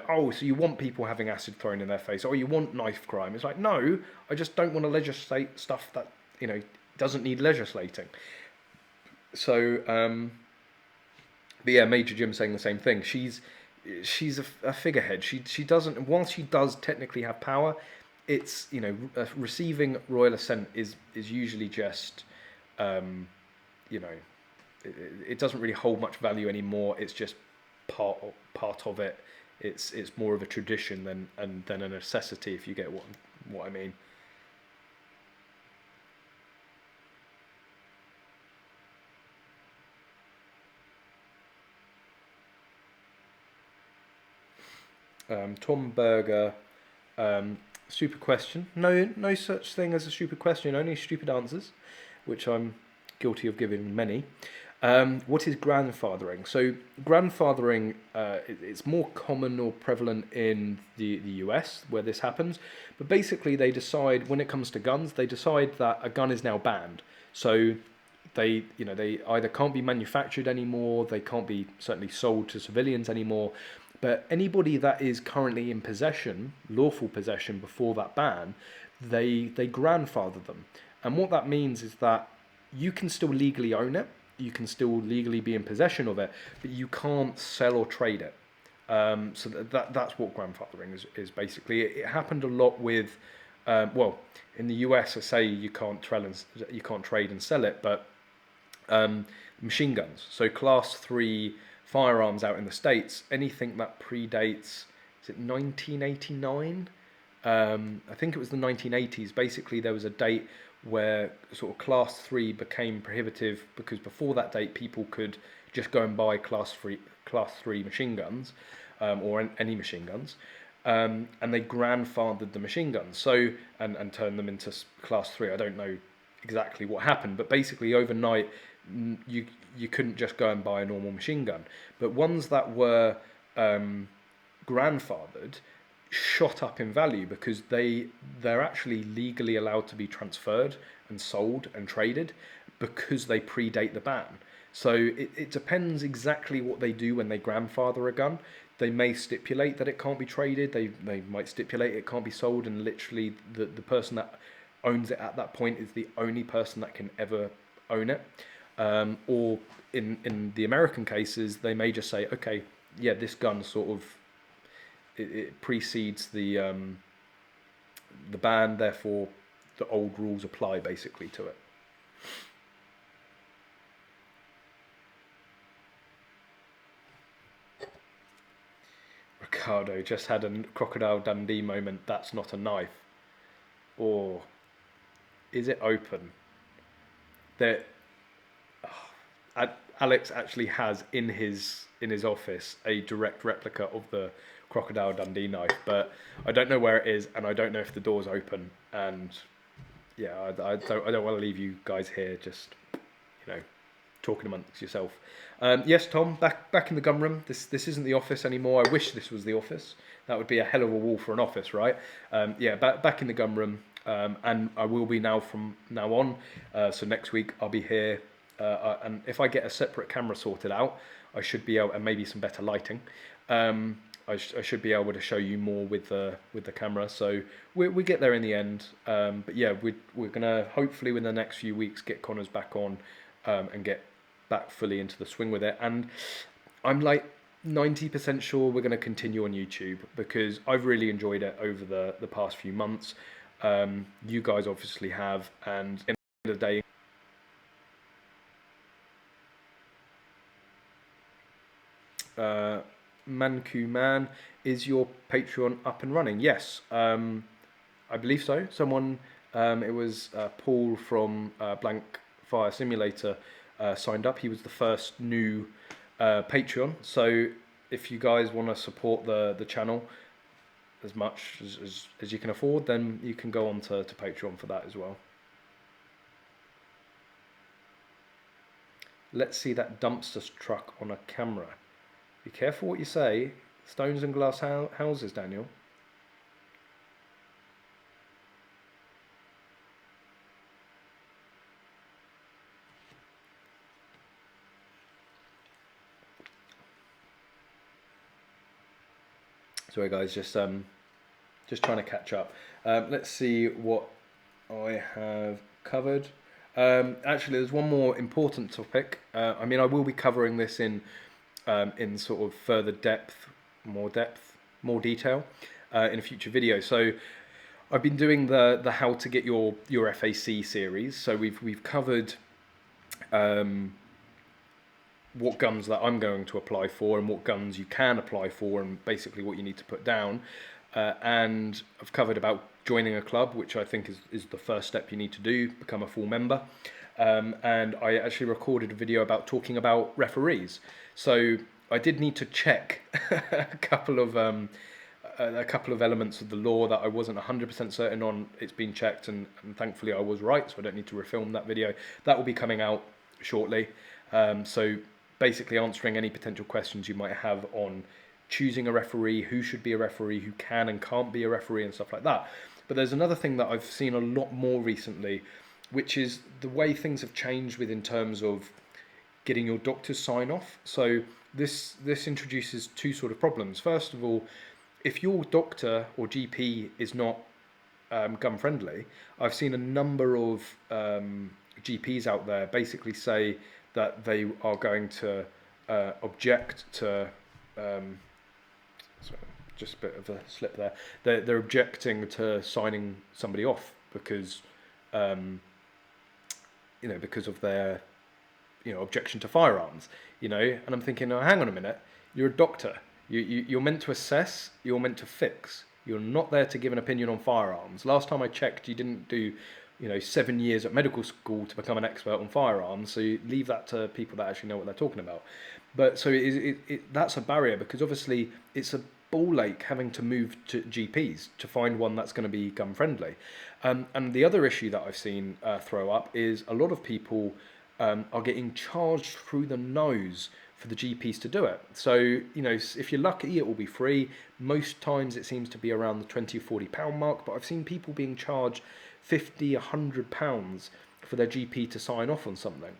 Oh, so you want people having acid thrown in their face, or you want knife crime? It's like, no, I just don't want to legislate stuff that doesn't need legislating. So, but yeah, Major Jim saying the same thing. She's a figurehead. She doesn't. While she does technically have power, it's receiving royal assent is usually just it doesn't really hold much value anymore. It's just part of it. It's more of a tradition than a necessity, if you get what I mean. Tom Berger, stupid question. No such thing as a stupid question, only stupid answers, which I'm guilty of giving many. What is grandfathering? So grandfathering, it's more common or prevalent in the US where this happens, but basically they decide, when it comes to guns, they decide that a gun is now banned. So they either can't be manufactured anymore, they can't be certainly sold to civilians anymore, but anybody that is currently in possession, lawful possession before that ban, they grandfather them. And what that means is that you can still legally own it, you can still legally be in possession of it, but you can't sell or trade it. So that's what grandfathering is basically. It happened a lot with, in the US, I say you can't trade and sell it, but machine guns. So class 3 firearms out in the States, anything that predates, is it 1989? I think it was the 1980s. Basically, there was a date where sort of class 3 became prohibitive, because before that date people could just go and buy class 3 machine guns, or any machine guns, and they grandfathered the machine guns, so and turned them into class 3. I don't know exactly what happened, but basically overnight you couldn't just go and buy a normal machine gun. But ones that were grandfathered shot up in value, because they're actually legally allowed to be transferred and sold and traded because they predate the ban. So it depends exactly what they do when they grandfather a gun. They may stipulate that it can't be traded. They might stipulate it can't be sold, and literally the person that owns it at that point is the only person that can ever own it. Or in the American cases, they may just say, okay, yeah, this gun sort of it precedes the ban, therefore the old rules apply basically to it. Ricardo just had a Crocodile Dundee moment. That's not a knife. Or is it open? There, Alex actually has in his office a direct replica of the Crocodile Dundee knife, but I don't know where it is, and I don't know if the door's open. And yeah, I don't want to leave you guys here just, you know, talking amongst yourself. Yes, Tom, back in the gun room. This isn't the office anymore. I wish this was the office. That would be a hell of a wall for an office, right? Yeah, back in the gun room, and I will be now from now on. So next week I'll be here, and if I get a separate camera sorted out, I should be able, and maybe some better lighting. I should be able to show you more with the camera. So we get there in the end. But yeah, we're gonna hopefully within the next few weeks get Connors back on, and get back fully into the swing with it. And I'm like 90% sure we're going to continue on YouTube because I've really enjoyed it over the past few months. You guys obviously have, and in the end of the day, Manku Man, is your Patreon up and running? Yes, I believe so. Someone, it was Paul from Blank Fire Simulator, signed up. He was the first new Patreon. So if you guys want to support the channel as much as you can afford, then you can go on to Patreon for that as well. Let's see that dumpster truck on a camera. Be careful what you say. Stones and glass houses, Daniel. Sorry guys, just trying to catch up. Let's see what I have covered. Actually, there's one more important topic. I mean, I will be covering this in sort of further depth, more detail in a future video. So I've been doing the how to get your FAC series. So we've covered what guns that I'm going to apply for and what guns you can apply for and basically what you need to put down. And I've covered about joining a club, which I think is the first step you need to do, become a full member. And I actually recorded a video about talking about referees. So I did need to check a couple of elements of the law that I wasn't 100% certain on. It's been checked, and thankfully I was right, so I don't need to refilm that video. That will be coming out shortly. So basically answering any potential questions you might have on choosing a referee, who should be a referee, who can and can't be a referee, and stuff like that. But there's another thing that I've seen a lot more recently, which is the way things have changed in terms of getting your doctor's sign off. So this introduces two sort of problems. First of all, if your doctor or GP is not gun friendly, I've seen a number of GPs out there basically say that they are going to object to. Sorry, just a bit of a slip there. They're objecting to signing somebody off because, because of their, objection to firearms. And I'm thinking, oh, hang on a minute, you're a doctor. You're meant to assess. You're meant to fix. You're not there to give an opinion on firearms. Last time I checked, you didn't do 7 years at medical school to become an expert on firearms, so you leave that to people that actually know what they're talking about. But so that's a barrier, because obviously it's a ball ache having to move to GPs to find one that's going to be gun friendly. And the other issue that I've seen throw up is a lot of people are getting charged through the nose for the GPs to do it. So, if you're lucky, it will be free. Most times it seems to be around the £20 or £40 mark, but I've seen people being charged £50, £100 for their GP to sign off on something.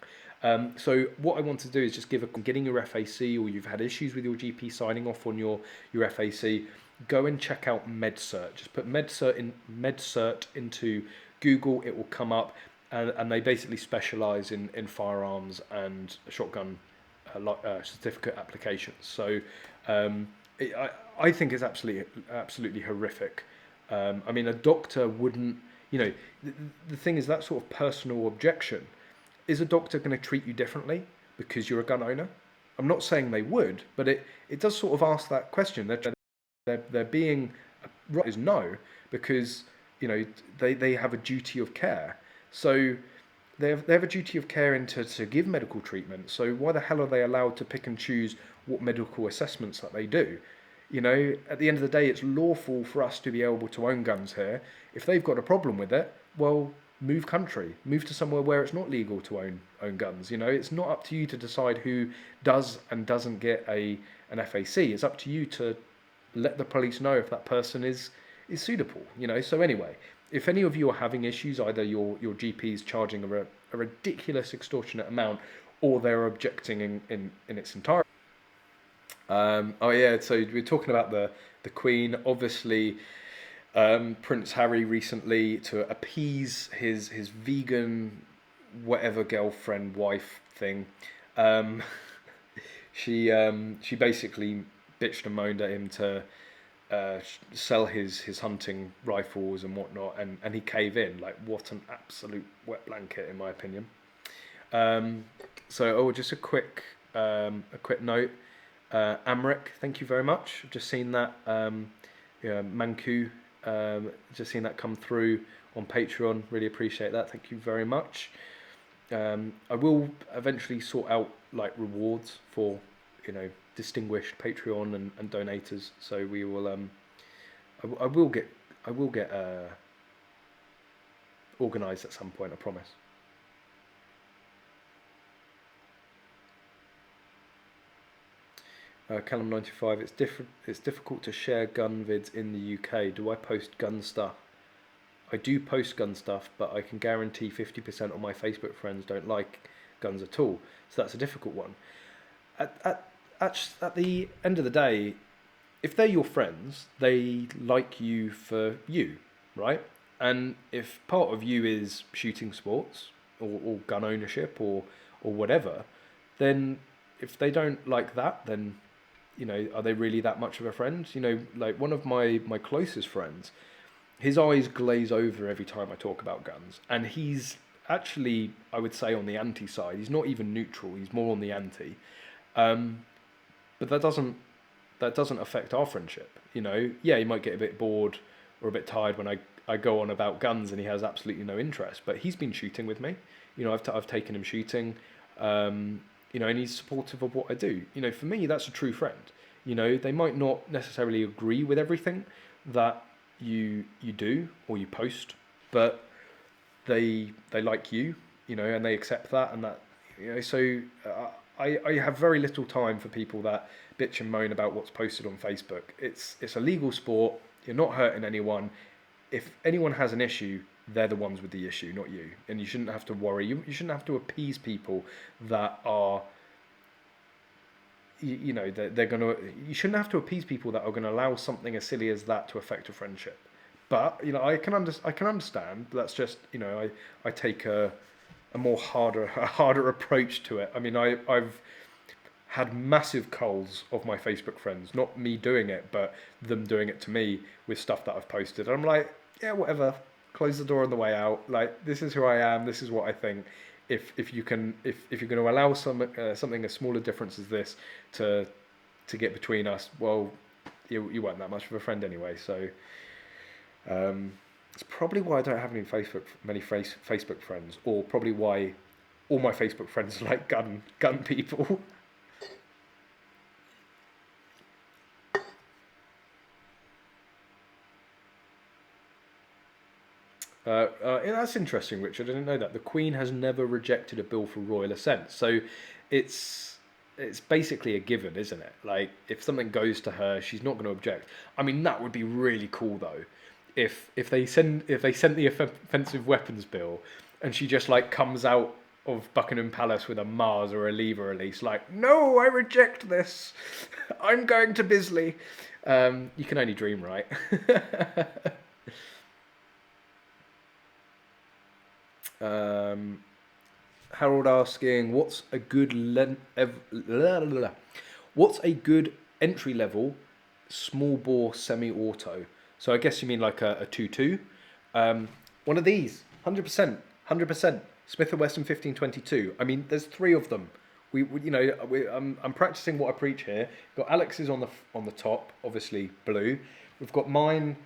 So what I want to do is just getting your FAC, or you've had issues with your GP signing off on your FAC, go and check out MedCert. Just put MedCert into Google, it will come up, and they basically specialise in firearms and shotgun certificate applications. So I think it's absolutely horrific. I mean, a doctor wouldn't, the thing is, that sort of personal objection, is a doctor going to treat you differently because you're a gun owner? I'm not saying they would, but it does sort of ask that question. They're being right is no, because they have a duty of care. So they have a duty of care to give medical treatment. So why the hell are they allowed to pick and choose what medical assessments that they do? At the end of the day, it's lawful for us to be able to own guns here. If they've got a problem with it, well, move country, move to somewhere where it's not legal to own guns. It's not up to you to decide who does and doesn't get an FAC. It's up to you to let the police know if that person is suitable. So anyway, if any of you are having issues, either your GP is charging a ridiculous extortionate amount, or they're objecting in its entirety. Oh yeah, so we're talking about the Queen. Obviously, Prince Harry recently, to appease his vegan whatever girlfriend wife thing, she basically bitched and moaned at him to sell his hunting rifles and whatnot, and he caved in. Like, what an absolute wet blanket, in my opinion. Just a quick note. Amric, thank you very much. I've just seen that. Manku, just seen that come through on Patreon. Really appreciate that. Thank you very much. I will eventually sort out like rewards for distinguished Patreon and donators. So we will. I will get organised at some point. I promise. Callum 95. It's difficult to share gun vids in the UK. Do I post gun stuff? I do post gun stuff, but I can guarantee 50% of my Facebook friends don't like guns at all. So that's a difficult one. At the end of the day, if they're your friends, they like you for you, right? And if part of you is shooting sports or gun ownership or whatever, then if they don't like that, then are they really that much of a friend? Like one of my closest friends, his eyes glaze over every time I talk about guns, and he's actually, I would say, on the anti side. He's not even neutral. He's more on the anti. But that doesn't affect our friendship. Yeah, he might get a bit bored or a bit tired when I go on about guns and he has absolutely no interest. But he's been shooting with me. I've taken him shooting. And he's supportive of what I do. For me, that's a true friend. They might not necessarily agree with everything that you do or you post, but they like you, and they accept that, and that, so I have very little time for people that bitch and moan about what's posted on Facebook. It's a legal sport. You're not hurting anyone. If anyone has an issue, they're the ones with the issue, not you. And you shouldn't have to worry. You shouldn't have to appease people that are, they're going to, you shouldn't have to appease people that are going to allow something as silly as that to affect a friendship. But, I can understand. That's just, I take a harder approach to it. I mean, I've had massive culls of my Facebook friends, not me doing it, but them doing it to me with stuff that I've posted. And I'm like, yeah, whatever. Close the door on the way out. Like, this is who I am. This is what I think. If you're going to allow something as small a difference as this to get between us, well, you weren't that much of a friend anyway. So it's probably why I don't have many Facebook friends, or probably why all my Facebook friends are like gun people. That's interesting, Richard. I didn't know that. The Queen has never rejected a bill for royal assent. So it's basically a given, isn't it? Like, if something goes to her, she's not going to object. I mean, that would be really cool though. If they sent the offensive weapons bill and she just like comes out of Buckingham Palace with a Mars or a lever release, like, no, I reject this. I'm going to Bisley. You can only dream, right? Harold asking, what's a good what's a good entry level small bore semi-auto? So I guess you mean like a 2.2. One of these, 100%, 100%. Smith & Wesson 1522. I mean, there's 3 of them. I'm practicing what I preach here. We've got Alex's on the top, obviously blue. We've got mine,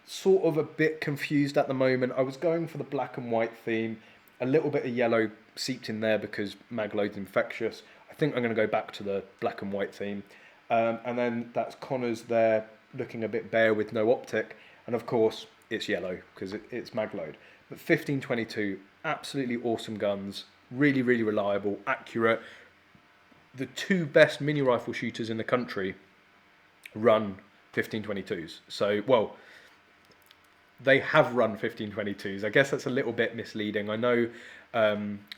sort of a bit confused at the moment. I was going for the black and white theme. A little bit of yellow seeped in there because Magload's infectious. I think I'm going to go back to the black and white theme. And then that's Connor's there, looking a bit bare with no optic. And of course, it's yellow because it's Magload. But 1522, absolutely awesome guns. Really, really reliable, accurate. The 2 best mini rifle shooters in the country run 1522s. So, well, they have run 1522s. I guess that's a little bit misleading. I know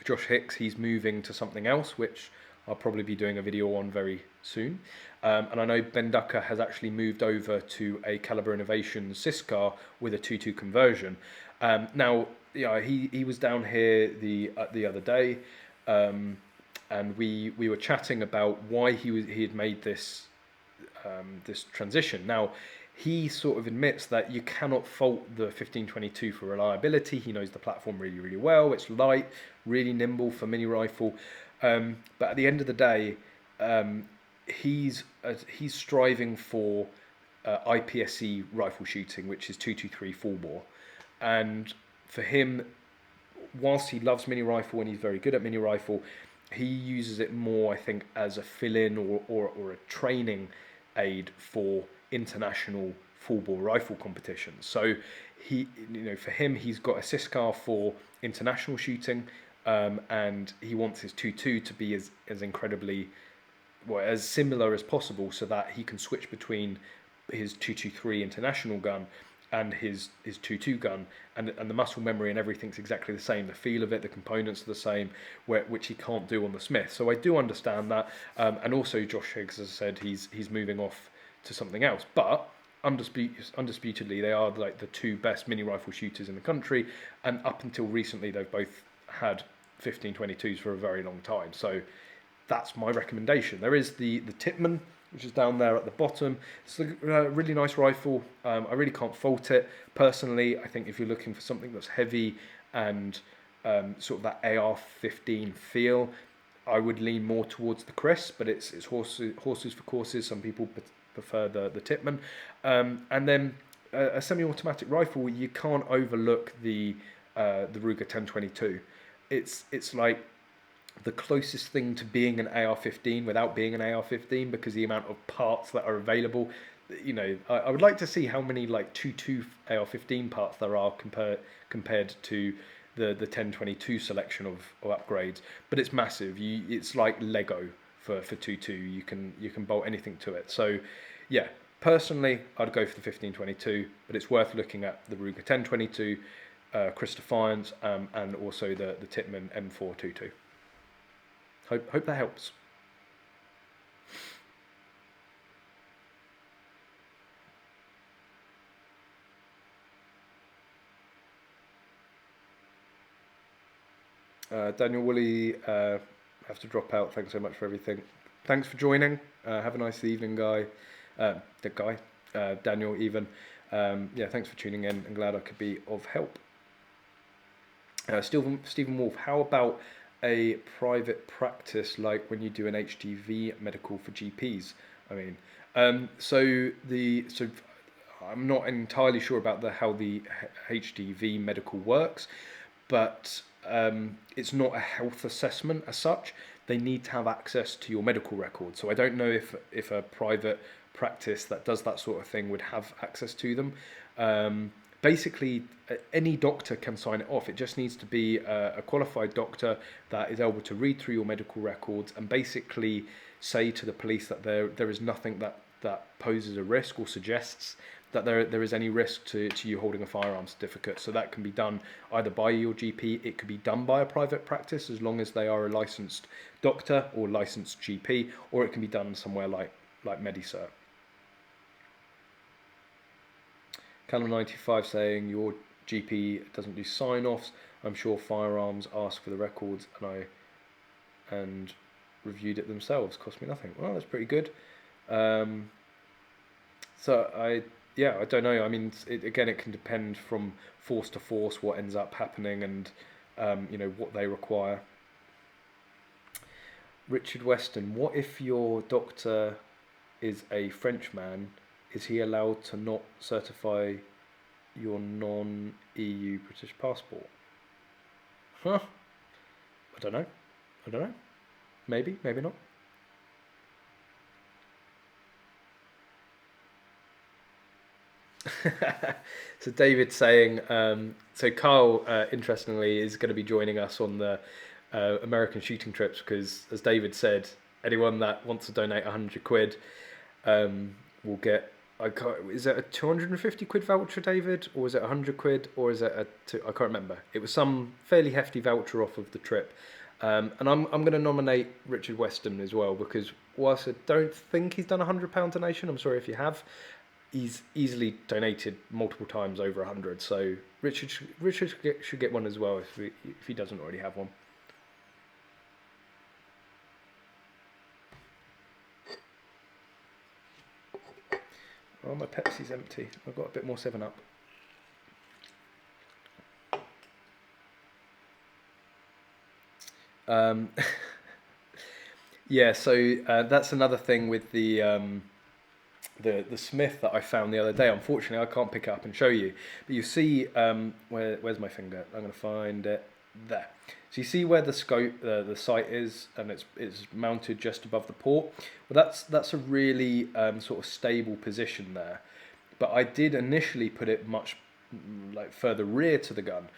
Josh Hicks, he's moving to something else, which I'll probably be doing a video on very soon. And I know Ben Ducker has actually moved over to a Caliber Innovations Syscar with a 2.2 conversion. Now, yeah, he was down here the other day, and we were chatting about why he had made this this transition. Now, he sort of admits that you cannot fault the 1522 for reliability. He knows the platform really, really well. It's light, really nimble for mini rifle. But at the end of the day, he's striving for IPSC rifle shooting, which is 223 full bore. And for him, whilst he loves mini rifle and he's very good at mini rifle, he uses it more, I think, as a fill-in or a training aid for international full bore rifle competitions. So for him, he's got a Syscar for international shooting, and he wants his 2.2 to be as incredibly, as similar as possible, so that he can switch between his 223 international gun and his 2.2 gun, and the muscle memory and everything's exactly the same. The feel of it, the components are the same, which he can't do on the Smith. So I do understand that, and also Josh Higgs, as I said, he's moving off to something else. But undisputedly, they are like the 2 best mini rifle shooters in the country, and up until recently, they've both had 1522s for a very long time. So that's my recommendation. There is the Tippmann, which is down there at the bottom. It's a really nice rifle. I really can't fault it. Personally, I think if you're looking for something that's heavy and sort of that AR-15 feel, I would lean more towards the Chris, but it's horses for courses. Some people prefer the Tippmann. And then a semi-automatic rifle, you can't overlook the Ruger 1022. It's like the closest thing to being an AR-15 without being an AR-15, because the amount of parts that are available. I would like to see how many like 2.2 AR-15 parts there are compared to the 1022 selection of upgrades. But it's massive. It's like Lego for 2.2. You can bolt anything to it. So yeah, personally, I'd go for the 1522, but it's worth looking at the Ruger 1022, Chris Defiance, and also the Tippmann M422. Hope that helps. Daniel Woolley, have to drop out. Thanks so much for everything. Thanks for joining. Have a nice evening, Daniel, even. Thanks for tuning in. I'm glad I could be of help. Stephen Wolf, how about a private practice like when you do an HDV medical for GPs? I mean, so I'm not entirely sure about how the HDV medical works, but it's not a health assessment as such. They need to have access to your medical record. So I don't know if a private practice that does that sort of thing would have access to them. Basically, any doctor can sign it off. It just needs to be a qualified doctor that is able to read through your medical records and basically say to the police that there is nothing that poses a risk or suggests that there is any risk to you holding a firearm certificate. So that can be done either by your GP, it could be done by a private practice as long as they are a licensed doctor or licensed GP, or it can be done somewhere like MediCert. Callum 95 saying your GP doesn't do sign-offs. I'm sure firearms ask for the records and reviewed it themselves. Cost me nothing. Well, that's pretty good. So I don't know. I mean, again, it can depend from force to force what ends up happening and what they require. Richard Weston, what if your doctor is a Frenchman? Is he allowed to not certify your non-EU British passport? Huh? I don't know. Maybe not. So David saying, so Carl, interestingly, is going to be joining us on the American shooting trips because, as David said, anyone that wants to donate 100 quid will get, is it a 250 quid voucher, David? Or is it 100 quid? Or is it I can't remember. It was some fairly hefty voucher off of the trip. And I'm going to nominate Richard Weston as well because whilst I don't think he's done a £100 donation, I'm sorry if you have, he's easily donated multiple times over 100. So Richard should get one as well if he doesn't already have one. Oh, my Pepsi's empty. I've got a bit more 7-Up. Yeah, so that's another thing with the Smith that I found the other day. Unfortunately, I can't pick it up and show you. But you see, where's my finger? I'm going to find it there. So you see where the scope, the sight is, and it's mounted just above the port. Well, that's a really sort of stable position there. But I did initially put it much further rear to the gun.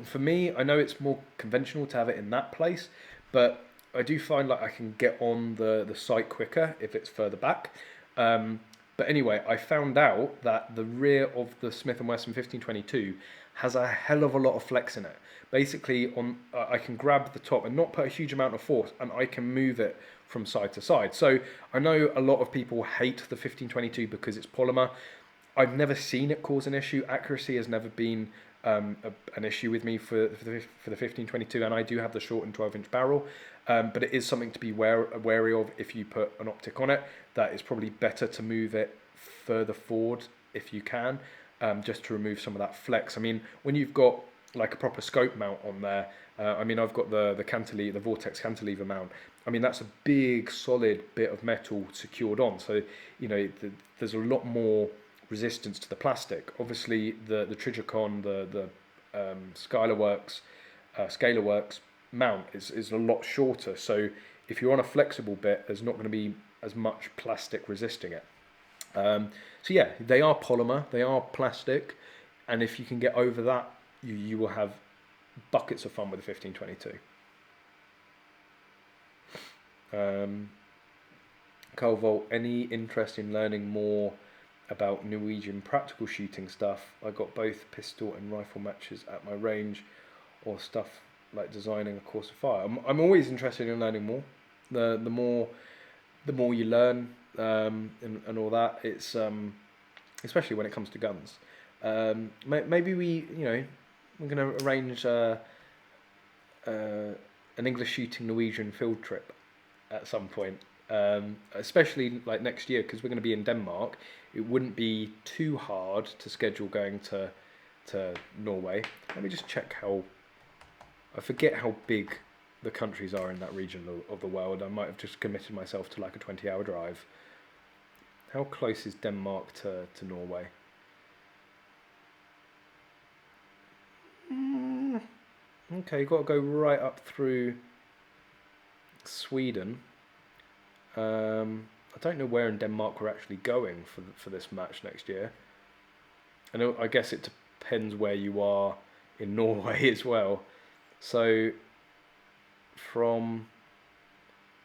For me, I know it's more conventional to have it in that place, but I do find like I can get on the sight quicker if it's further back. But anyway, I found out that the rear of the Smith & Wesson 1522 has a hell of a lot of flex in it. Basically, I can grab the top and not put a huge amount of force, and I can move it from side to side. So I know a lot of people hate the 1522 because it's polymer. I've never seen it cause an issue. Accuracy has never been an issue with me for the 1522, and I do have the short and 12-inch barrel. But it is something to be wary of if you put an optic on it. That it's probably better to move it further forward if you can, just to remove some of that flex. I mean, when you've got like a proper scope mount on there, I mean, I've got the cantilever, the Vortex cantilever mount. I mean, that's a big, solid bit of metal secured on. So, there's a lot more resistance to the plastic. Obviously, the Trijicon, the Scalarworks mount is a lot shorter. So if you're on a flexible bit, there's not going to be as much plastic resisting it. So yeah, they are polymer, they are plastic, and if you can get over that, you will have buckets of fun with the 1522. Carl Volt, any interest in learning more about Norwegian practical shooting stuff? I got both pistol and rifle matches at my range, or stuff like designing a course of fire. I'm always interested in learning more. The more you learn and all that. It's especially when it comes to guns. Maybe we're going to arrange an English shooting Norwegian field trip at some point. Especially like next year, because we're going to be in Denmark. It wouldn't be too hard to schedule going to Norway. Let me just check I forget how big the countries are in that region of the world. I might have just committed myself to like a 20-hour drive. How close is Denmark to Norway? Okay, you've got to go right up through Sweden. I don't know where in Denmark we're actually going for this match next year. I guess it depends where you are in Norway as well. So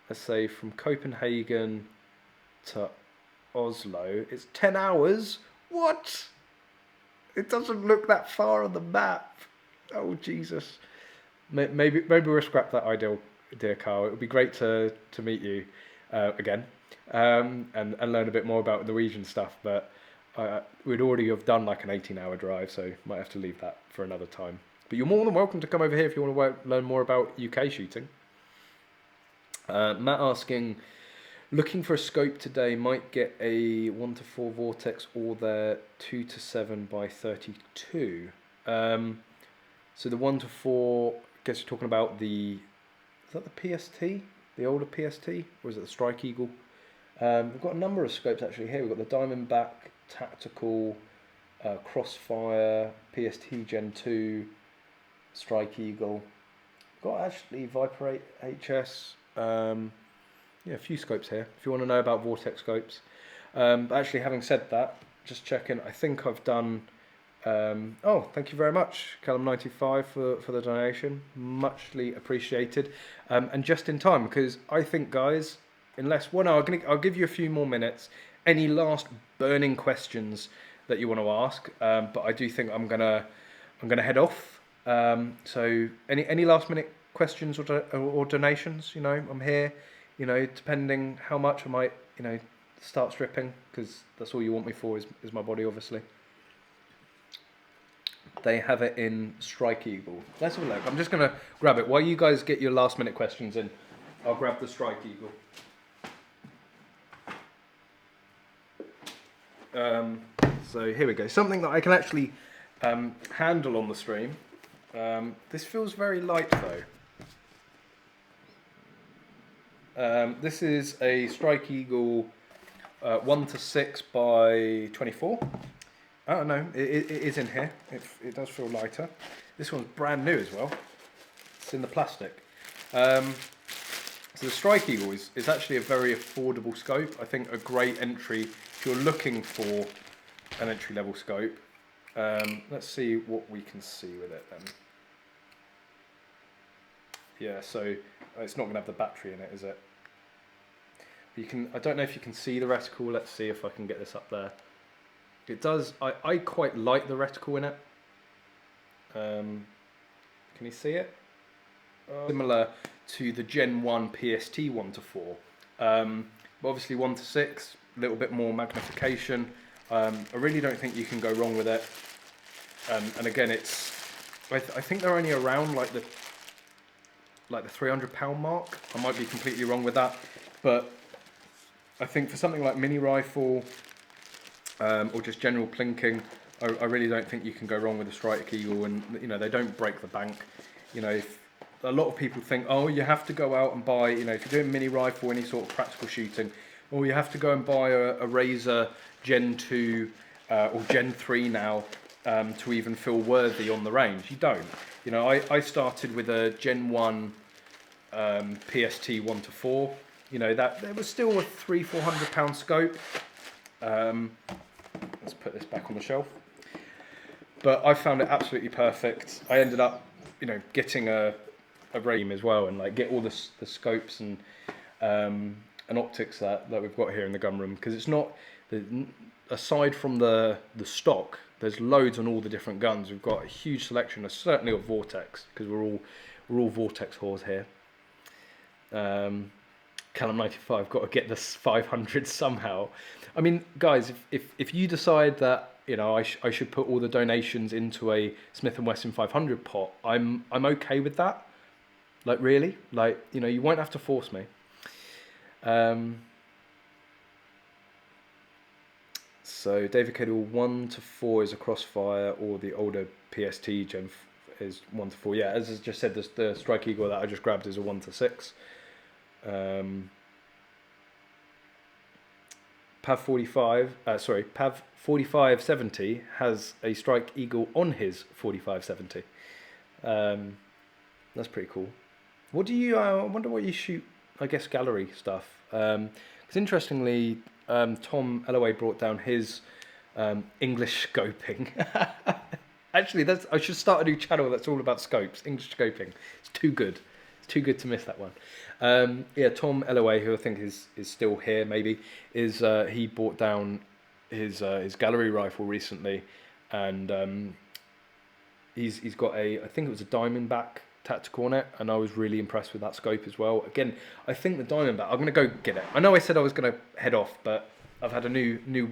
let's say from Copenhagen to Oslo, it's 10 hours. What? It doesn't look that far on the map. Oh, Jesus. Maybe we'll scrap that idea, dear Carl. It would be great to meet you again and learn a bit more about Norwegian stuff. But we'd already have done like an 18-hour drive, so might have to leave that for another time. But you're more than welcome to come over here if you want to learn more about UK shooting. Matt asking, looking for a scope today, might get a 1:4 Vortex or their 2:7 by 32. So the 1:4, I guess you're talking about is that the PST? The older PST? Or is it the Strike Eagle? We've got a number of scopes actually here. We've got the Diamondback, Tactical, Crossfire, PST Gen 2, Strike Eagle. We've got actually Viper 8 HS. Yeah, a few scopes here if you want to know about Vortex scopes. But actually, having said that, just checking, I think I've done. Oh, thank you very much, Callum95 for the donation, muchly appreciated, and just in time because I think, guys, I'll give you a few more minutes. Any last burning questions that you want to ask? But I do think I'm gonna head off. So any last minute questions or donations? You know, I'm here. You know, depending how much I might, you know, start stripping because that's all you want me for is my body, obviously. They have it in Strike Eagle. Let's have a look. I'm just going to grab it. While you guys get your last minute questions in, I'll grab the Strike Eagle. So here we go. Something that I can actually handle on the stream. This feels very light though. This is a Strike Eagle 1:6 by 24. Oh no, it is in here. It does feel lighter. This one's brand new as well. It's in the plastic. So the Strike Eagle is actually a very affordable scope. I think a great entry if you're looking for an entry level scope. Let's see what we can see with it then. Yeah, so it's not going to have the battery in it, is it? You can. I don't know if you can see the reticle. Let's see if I can get this up there. It does. I quite like the reticle in it. Can you see it? Similar to the Gen 1 PST 1:4. But obviously 1:6, a little bit more magnification. I really don't think you can go wrong with it. And again, it's. I think they're only around like the £300 mark. I might be completely wrong with that, but I think for something like mini rifle. Or just general plinking, I really don't think you can go wrong with a Strike Eagle, and you know they don't break the bank. You know, if a lot of people think, oh, you have to go out and buy, you know, if you're doing mini rifle, any sort of practical shooting, or you have to go and buy a Razor Gen 2 or Gen 3 now to even feel worthy on the range. You don't. You know, I started with a Gen 1 PST 1:4. You know, that there was still a £300-400 scope. Let's put this back on the shelf. But I found it absolutely perfect. I ended up, you know, getting a frame as well, and like get all the scopes and optics that we've got here in the gun room, because it's not aside from the stock. There's loads on all the different guns. We've got a huge selection, certainly of Vortex, because we're all Vortex whores here. Callum95, got to get this 500 somehow. I mean, guys, if you decide that, you know, I should put all the donations into a Smith & Wesson 500 pot, I'm okay with that. Like, really? Like, you know, you won't have to force me. So David Cadell, 1:4 is a Crossfire, or the older PST Gen is 1:4. Yeah, as I just said, the Strike Eagle that I just grabbed is a 1:6. Pav 4570 has a Strike Eagle on his 4570. That's pretty cool. What do you? I wonder what you shoot. I guess gallery stuff. Because interestingly, Tom Ellaway brought down his English scoping. Actually, I should start a new channel that's all about scopes. English scoping. It's too good. It's too good to miss that one. Yeah, Tom Ellaway, who I think is still here, maybe, he brought down his gallery rifle recently, and he's got I think it was a Diamondback tactical on it, and I was really impressed with that scope as well. Again, I think the Diamondback, I'm going to go get it. I know I said I was going to head off, but I've had a new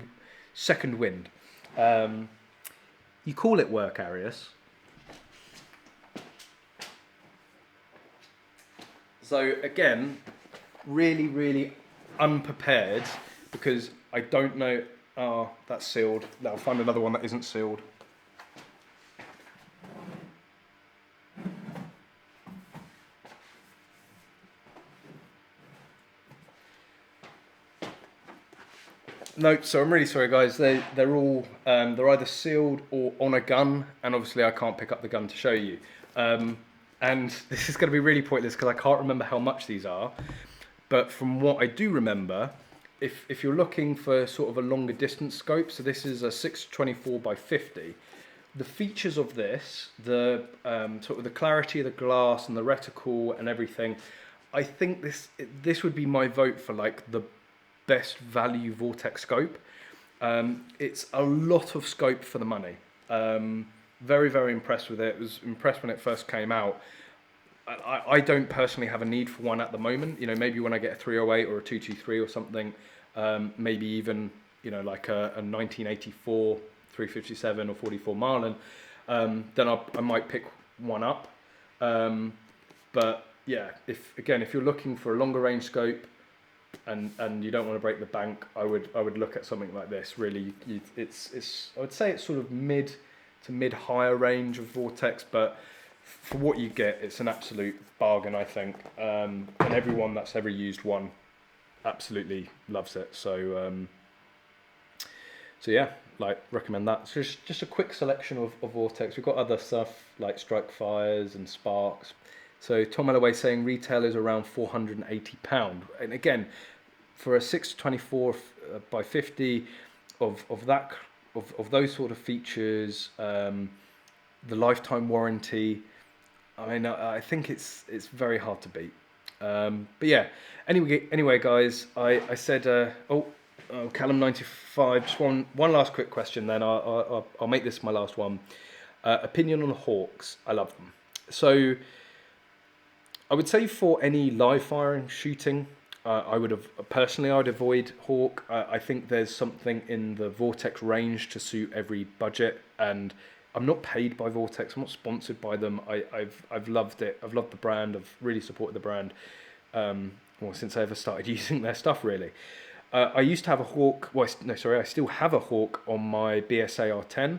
second wind. You call it work, Arius. So again, really unprepared, because I don't know. Oh, that's sealed. I'll find another one that isn't sealed. No, so I'm really sorry, guys. They're all they're either sealed or on a gun, and obviously I can't pick up the gun to show you. And this is going to be really pointless because I can't remember how much these are. But from what I do remember, if you're looking for sort of a longer distance scope, so this is a 624 by 50. The features of this, the sort of the clarity of the glass and the reticle and everything, I think this would be my vote for like the best value Vortex scope. It's a lot of scope for the money. Very impressed with it. I was impressed when it first came out. I don't personally have a need for one at the moment. You know, maybe when I get a 308 or a 223 or something, maybe even, you know, like a 1984 357 or 44 Marlin, then I might pick one up. But yeah, if you're looking for a longer range scope and you don't want to break the bank, I would look at something like this. Really, it's I would say it's sort of mid to mid higher range of Vortex, but for what you get, it's an absolute bargain, I think. And everyone that's ever used one absolutely loves it. So yeah, like, recommend that. So just a quick selection of Vortex. We've got other stuff like Strike Fires and Sparks. So Tom Ellaway saying retail is around £480. And again, for a 624 by 50 of those sort of features, the lifetime warranty, I mean, I think it's very hard to beat. But yeah, anyway, guys, I said, Callum 95. Just one last quick question, then I'll make this my last one. Opinion on the Hawks. I love them. So I would say for any live firing shooting, I'd avoid Hawk. I think there's something in the Vortex range to suit every budget, and I'm not paid by Vortex. I'm not sponsored by them. I've loved it. I've loved the brand. I've really supported the brand since I ever started using their stuff, really. I used to have a Hawk. I still have a Hawk on my BSA R10,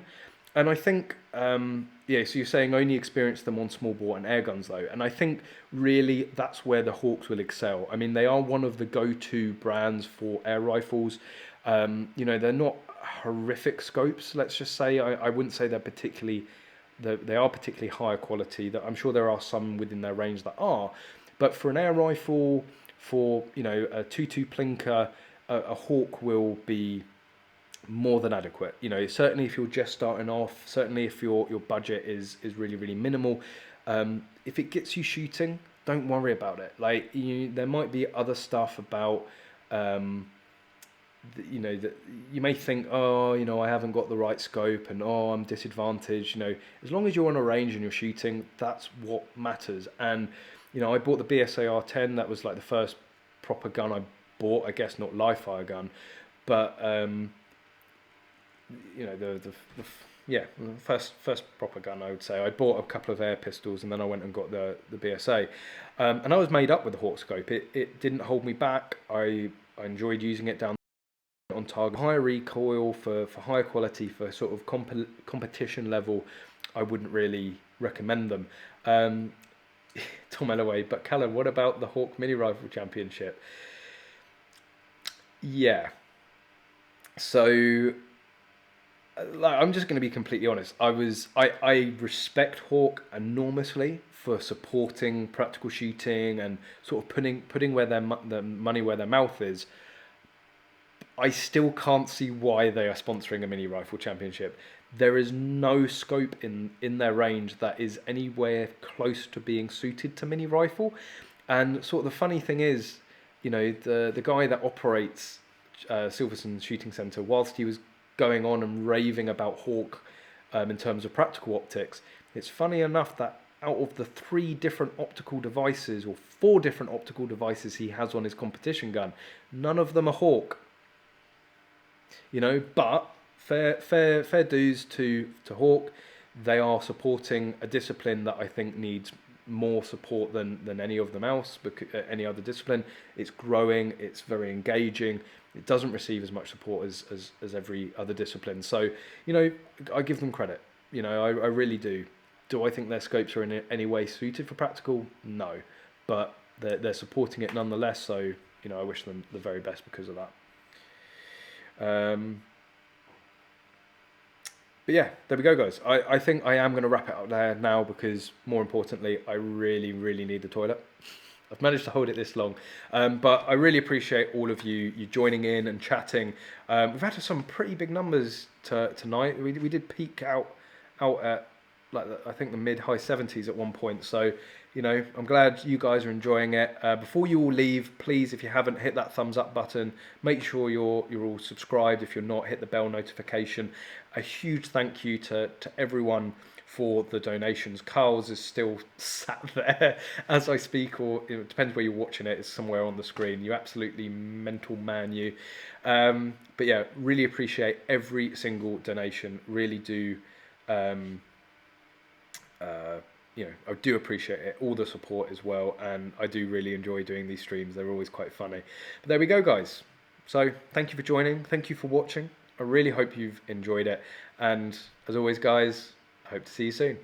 and I think so you're saying only experience them on small bore and air guns though, and I think really that's where the Hawks will excel. I mean, they are one of the go-to brands for air rifles. They're not horrific scopes, let's just say. I wouldn't say they are particularly higher quality. That I'm sure there are some within their range that are, but for an air rifle, for a 2.2 plinker, a Hawk will be more than adequate. Certainly if you're just starting off, certainly if your budget is really minimal, if it gets you shooting, don't worry about it. Like, there might be other stuff about that you may think, I haven't got the right scope, and I'm disadvantaged. As long as you're on a range and you're shooting, that's what matters. And I bought the BSA R10. That was like the first proper gun I bought. I guess not live fire gun, but the first proper gun, I would say. I bought a couple of air pistols, and then I went and got the BSA, and I was made up with the Hawk scope. It didn't hold me back. I enjoyed using it down on target. Higher recoil for higher quality, for sort of competition level, I wouldn't really recommend them. Tom Ellaway, but Callum, what about the Hawk Mini Rifle Championship? Yeah. So, I'm just going to be completely honest. I respect Hawk enormously for supporting practical shooting and sort of putting where their money where their mouth is. I still can't see why they are sponsoring a mini rifle championship. There is no scope in their range that is anywhere close to being suited to mini rifle. And sort of the funny thing is, the guy that operates Silverstone Shooting Centre, whilst he was going on and raving about Hawk in terms of practical optics. It's funny enough that out of the 3 different optical devices or 4 different optical devices he has on his competition gun, none of them are Hawk. You know, but fair dues to Hawk. They are supporting a discipline that I think needs more support than any of them else, any other discipline. It's growing, it's very engaging, it doesn't receive as much support as every other discipline. So, you know, I give them credit. You know, I really do. Do I think their scopes are in any way suited for practical? No, but they're supporting it nonetheless. So, you know, I wish them the very best because of that. But yeah, there we go, guys. I think I am going to wrap it up there now because, more importantly, I really need the toilet. I've managed to hold it this long, but I really appreciate all of you joining in and chatting. We've had some pretty big numbers tonight. We did peak out at like I think the mid-high 70s at one point. So, you know, I'm glad you guys are enjoying it. Before you all leave, please, if you haven't, hit that thumbs up button. Make sure you're all subscribed. If you're not, hit the bell notification. A huge thank you to everyone for the donations. Carl's is still sat there as I speak, or it depends where you're watching it. It's somewhere on the screen. You absolutely mental man, you. But yeah, really appreciate every single donation. Really do. You know, I do appreciate it, all the support as well, and I do really enjoy doing these streams. They're always quite funny. But there we go, guys. So thank you for joining. Thank you for watching. I really hope you've enjoyed it. And as always, guys, I hope to see you soon.